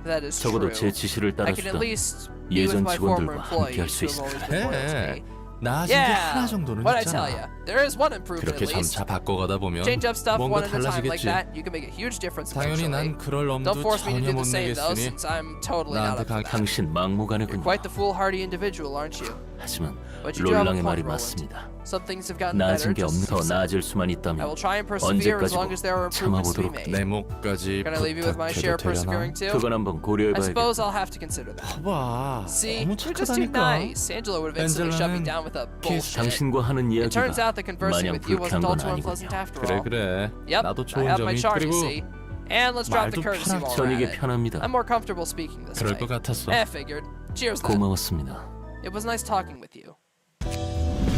That is 적어도 true. 제 지시를 I can at 따라주던 least be with 예전 my former 직원들과 함께 할 employees 수 who have always 있습니다. been loyal to 해. me. 나아진 게 하나 Yeah, 정도는 what I tell 있잖아. you, there is one improvement 그렇게 at least. 점차 바꿔가다 보면 Change up stuff 뭔가 one at a time like 달라지겠지. that, you can make a huge difference 당연히 eventually. 난 그럴 Don't 엄두 force me to do 전혀 the 못 same though, 내겠으니 since I'm totally not 나한테 up for that. 당신 You're 막무가내군요. quite the foolhardy individual, aren't you? 하지만 But you do have a 롤랑의 point, 말이 Roland. 맞습니다. Some things have gotten better, 나아진 게 just 없는 as 더 you said. 나아질 수만 I 있다면 will try and persevere as long as there are improvements to be 참아보도록 made. 내 목까지 Can I leave you with my share of 부탁해도 되려나? persevering too? 그건 한번 I 고려해봐야겠다. suppose I'll have to consider that. 봐봐. See, 너무 you're just too 착하다니까. nice. Angela would have instantly shut me 엔젤라는 down with that bullshit. 당신과 하는 It turns 이야기가 out that conversing 마냥 with you wasn't 불쾌한 all 건 too unpleasant 아니군요. after 그래 all. 그래. Yep, 나도 I 좋은 have my 점이 charm, you 그리고 see. And let's drop the 말도 courtesy while we're 전이게 at it. 편합니다. I'm more comfortable speaking this 그럴 way. 것 같았어. Figured. Cheers then. 고마웠습니다. It was nice talking with you.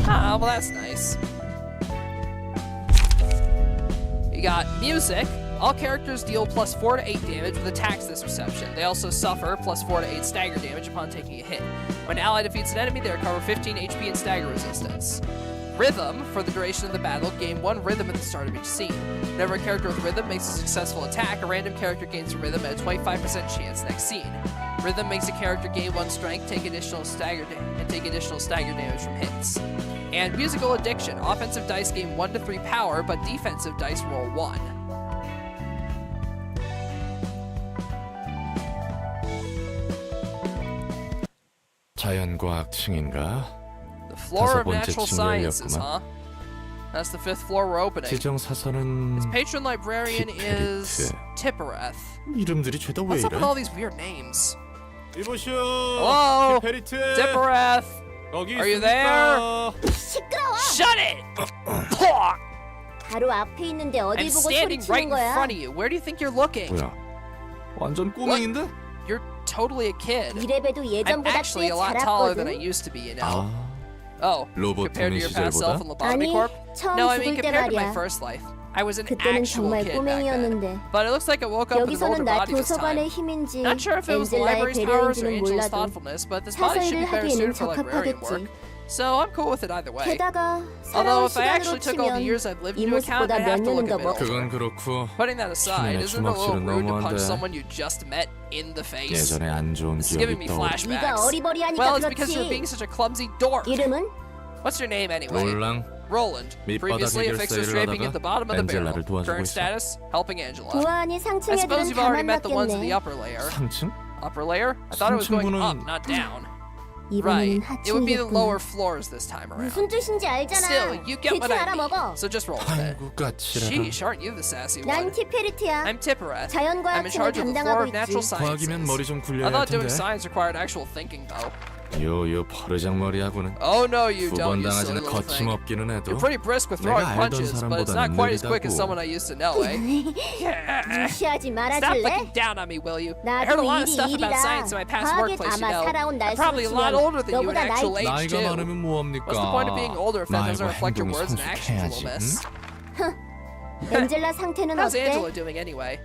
Ah, well that's nice. You got music. All characters deal plus 4 to 8 damage with attacks this reception. They also suffer plus 4 to 8 stagger damage upon taking a hit. When an ally defeats an enemy, they recover 15 HP and stagger resistance. Rhythm, for the duration of the battle, gain 1 rhythm at the start of each scene. Whenever a character with rhythm makes a successful attack, a random character gains a rhythm at a 25% chance next scene. Rhythm makes a character gain 1 strength, take additional stagger damage from hits. And musical addiction. Offensive dice gain 1 to 3 power, but defensive dice roll 1. 자연과학층인가? The floor of 번째 natural sciences, 층 huh? That's the 5th floor we're opening. 지정 사설은 His patron librarian is 티페리트. Tippereth. 이름들이 죄다 왜 What's up 이래? with all these weird names? 이보시오. Hello? 티페리트. Tippereth! 거기 Are you 있습니까? 시끄러워. Shut it! 바로 앞에 있는데 어딜 I'm 보고 standing right 소리치는 in 거야? front of you. Where do you think you're looking? 뭐야? 완전 꼬맹인데? You're totally a kid. 이래봬도 I'm 예전보다 actually 꽤 a lot taller than I 자랐거든. used to be, you know. 아, Oh, 로봇 compared to your past self in Lobotomy 아니, Corp? 처음 No, I mean 죽을 때 compared to my 말이야. first life. I was an 그때는 actual 정말 kid back then. 꼬맹이였는데 But it looks like I woke up with an older 여기서는 나 body this 도서관의 time. 힘인지 Not sure if it was the 엔젤라의 library's powers or 배려인지는 Angel's 몰라도 thoughtfulness, but this body should 사서일을 be better 하기에는 suited for librarian work. 적합하겠지. So I'm cool with it either way. 게다가 Although 살아온 if I actually 시간으로 took all the 치면 years I've lived 이 into account, 모습보다 I'd 몇 have to look 년은 a 더 bit 먹. older. 그건 그렇고 Putting that aside, 신인의 isn't it a little 주먹질은 rude to punch 너무한데. someone you just met in the face? 예전에 안 좋은 This is giving 기억이 me 떠오르. 네가 flashbacks. 어리버리하니까 Well, it's because you're 그렇지. being such a clumsy dork. 이름은? What's your name anyway? 롤랑 Roland. 밑바닥 Previously a fixer 해결사일을 scraping at the bottom of the barrel. 엔젤라를 도와주고 Current 있어. status, helping Angela. 보아하니 I 상층 suppose 애들은 you've 다 already met the ones in the 만났겠네. upper layer. 3층? Upper layer? I thought it was going 삼층분은- up, not down. Right. 이번에는 It would be the lower 하층이겠구나. floors this time around. 무슨 뜻인지 알잖아. Still, you get what 대충 I mean. 알아먹어. So just roll with it. 아이고 까칠하다. Sheesh, aren't you the sassy 난 one? 티페리트야. I'm Tippereth. I'm in 자연과학층을 charge of the floor of 담당하고 natural 있지. 과학이면 머리 sciences. 좀 I 굴려야 할 thought doing 텐데. science required actual thinking, though. 요요 버르장머리하고는 Oh no, you don't, 두번 you silly 당하지는 little thing. 거침없기는 해도 You're pretty brisk with 내가 throwing 알던 punches, but it's not 사람보다는 quite as quick as 느리다고. someone I used to know, eh? Yeah. 무시하지 Stop 말아줄래? looking down on me, will you? I heard a 나도 lot of 일이 stuff about 일이라. science in my past 과학에 workplace, you 아마 know. 살아온 I'm probably a lot 날수로 older than you in 너보다 actual age, 나이가 too. 많으면 뭐합니까? What's the point of being older if that doesn't 나이와 reflect your 행동이 words and actions, 성숙해야지. little miss? 엔젤라 상태는 How's 어때? Angela doing anyway?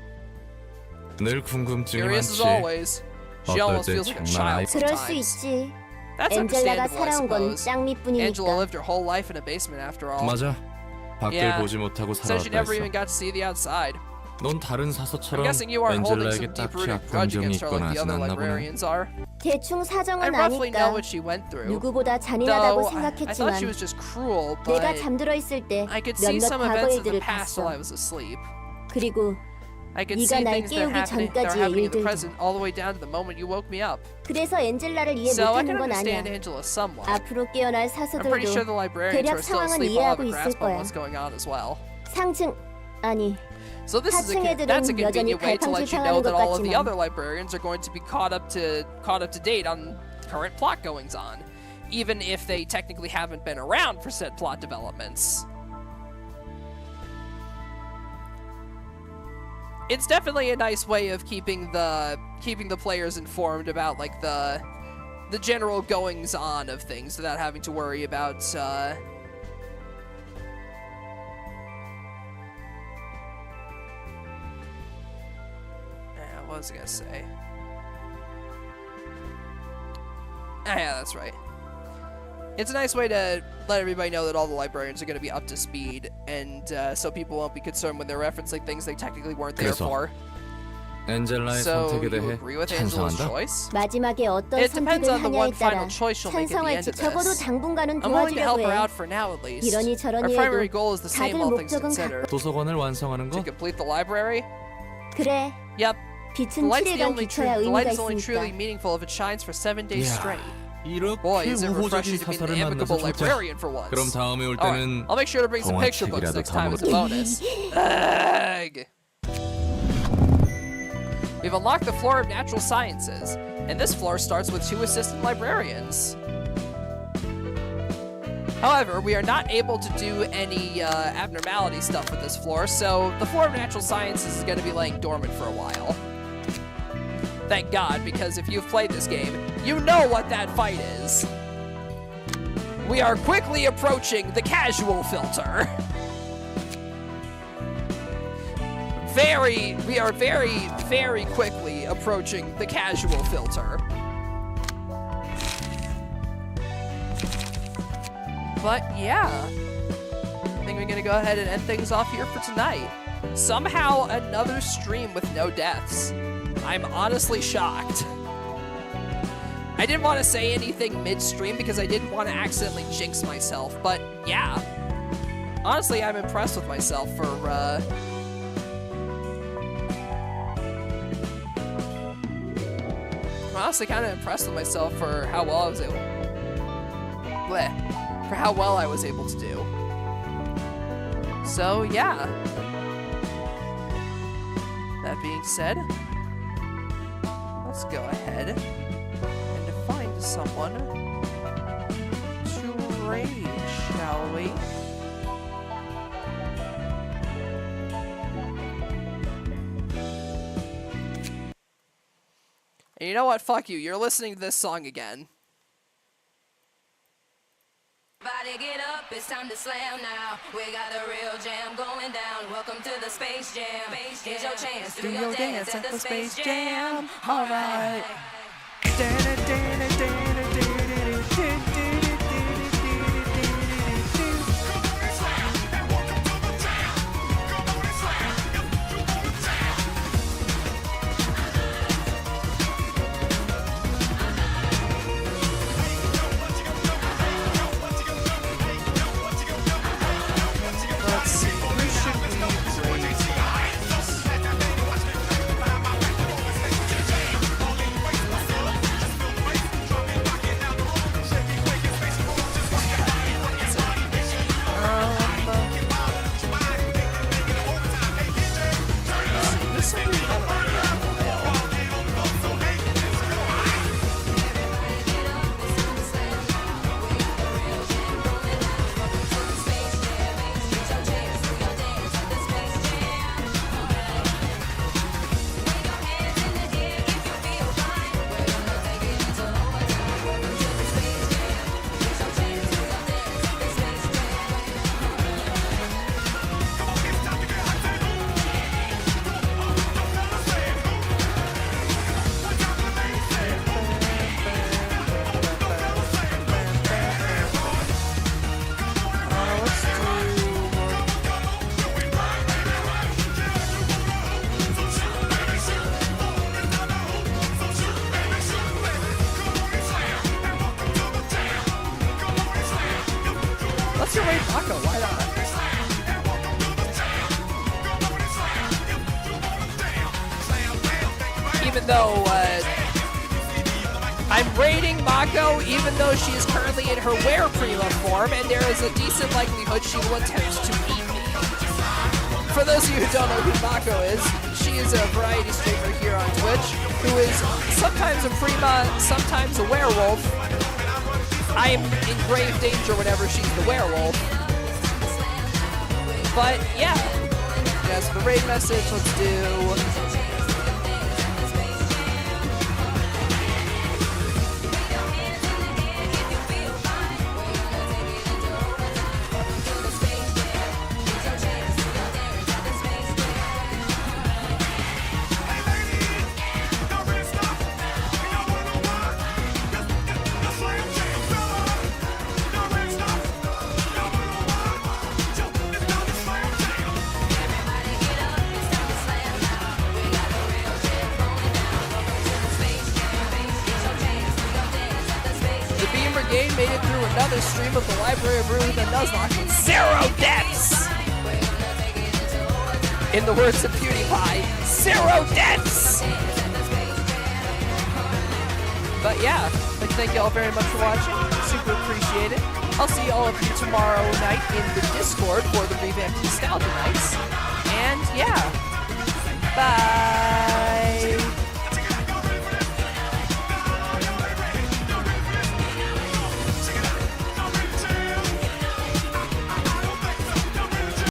늘 궁금증이 Curious as 많지. always. She 어떨 almost 땐 feels like a 장난 child 그럴 수 sometimes. 있지. That's 엔젤라가 understandable, I 살아온 건 suppose. Angela 짱미뿐이니까. lived her whole life in a basement after all. 맞아. 밖을 Yeah. 보지 못하고 Said she 살아왔다 never even 했어. got to see the outside. 넌 다른 I'm 사서처럼 guessing you aren't holding 엔젤라에게 some 딱히 deep-rooted 아픈 grudge 점이 against her 있거나 like the 하진 other 않나 보네. librarians are. 대충 I 사정은 roughly know 아니까 what she went through. 누구보다 Though 잔인하다고 I thought she was 생각했지만 just cruel, 내가 but 잠들어 있을 때 I could see 몇몇 some 과거 events of the 일들을 past while I 봤어. was asleep. 그리고 I could 네가 see 날 things that 깨우기 are 전까지의 happening in the 일들도. present all the way down to the moment you woke me up. 그래서 엔젤라를 이해 So I can 못하는 건 understand 아니야. Angela somewhat. 앞으로 깨어날 I'm pretty sure the 사서들도 librarians who 대략 are still 상황은 asleep will have 이해하고 a 있을 grasp on 거야. what's going on as well. 상층 아니 So this is 하층 애들은 that's a 여전히 convenient way to let you 갈팡질팡하는 know that 것 all of the 같지만 other librarians are going to be caught up to date on current plot goings on, even if they technically haven't been around for said plot developments. It's definitely a nice way of keeping the players informed about like the general goings on of things without having to worry about what was I gonna say? Ah, yeah, that's right. It's a nice way to let everybody know that all the librarians are going to be up to speed, and so people won't be concerned when they're referencing things they technically weren't there 그래서 for. 엔젤라의 So 선택에 you 대해 agree with Angela's 찬성한다? choice? 마지막에 어떤 It depends 선택을 on the 하냐에 one final 따라 choice she'll make at the end 찬성할지 of 적어도 this. 당분간은 I'm willing to help 도와주려고 her 해. out for now at least. 이러니 Our 저러니 primary 해도 goal is the same, 다들 all things 목적은 considered. 도서관을 완성하는 To 거? complete the library? 그래 Yep. The 빛은 light's the 7일간 only 비춰야 the 의미가 light is only truly 있으니까 meaningful if it shines for 7 days 이야, straight. 이렇게 Boy, is it 우호적인 refreshing to be 사설을 an amicable 만나서 좋자. librarian for once. 그럼 다음에 올 Alright, 때는 I'll make sure to bring some picture books 동화책이라도 next time as a 다 bonus. Ugh. We've unlocked the floor of natural sciences, and this floor starts with 2 assistant librarians. However, we are not able to do any abnormality stuff with this floor, so the floor of natural sciences is going to be laying dormant for a while. Thank God, because if you've played this game, you know what that fight is. We are quickly approaching the casual filter. We are very quickly approaching the casual filter. But yeah, I think we're gonna go ahead and end things off here for tonight. Somehow another stream with no deaths. I'm honestly shocked. I didn't want to say anything midstream because I didn't want to accidentally jinx myself, but yeah. Honestly, I'm impressed with myself for, I'm honestly kind of impressed with myself for how well I was able... Bleh. For how well I was able to do. So, yeah. That being said, let's go ahead and find someone to raid, shall we? And you know what? Fuck you. You're listening to this song again. Everybody get up, it's time to slam now. We got the real jam going down. Welcome to the Space Jam. Here's your chance, do your dance at the Space Jam. Alright. Let's see, who should we raid? Let's go raid Mako, why not? Even though, I'm raiding Mako, even though she is currently in her Were-Prima form, and there is a decent likelihood she will attempt to eat me. For those of you who don't know who Mako is, she is a variety streamer here on Twitch, who is sometimes a Prima, sometimes a werewolf. I am in grave danger whenever she's the werewolf. But, yeah. Yes, the raid message, let's do... Brigade made it through another stream of the Library of Ruin and Nuzlocke with 0 deaths! In the words of PewDiePie, 0 deaths! But yeah, I'd like to thank you all very much for watching. Super appreciate it. I'll see all of you tomorrow night in the Discord for the revamped Nostalgia Nights. And yeah, bye!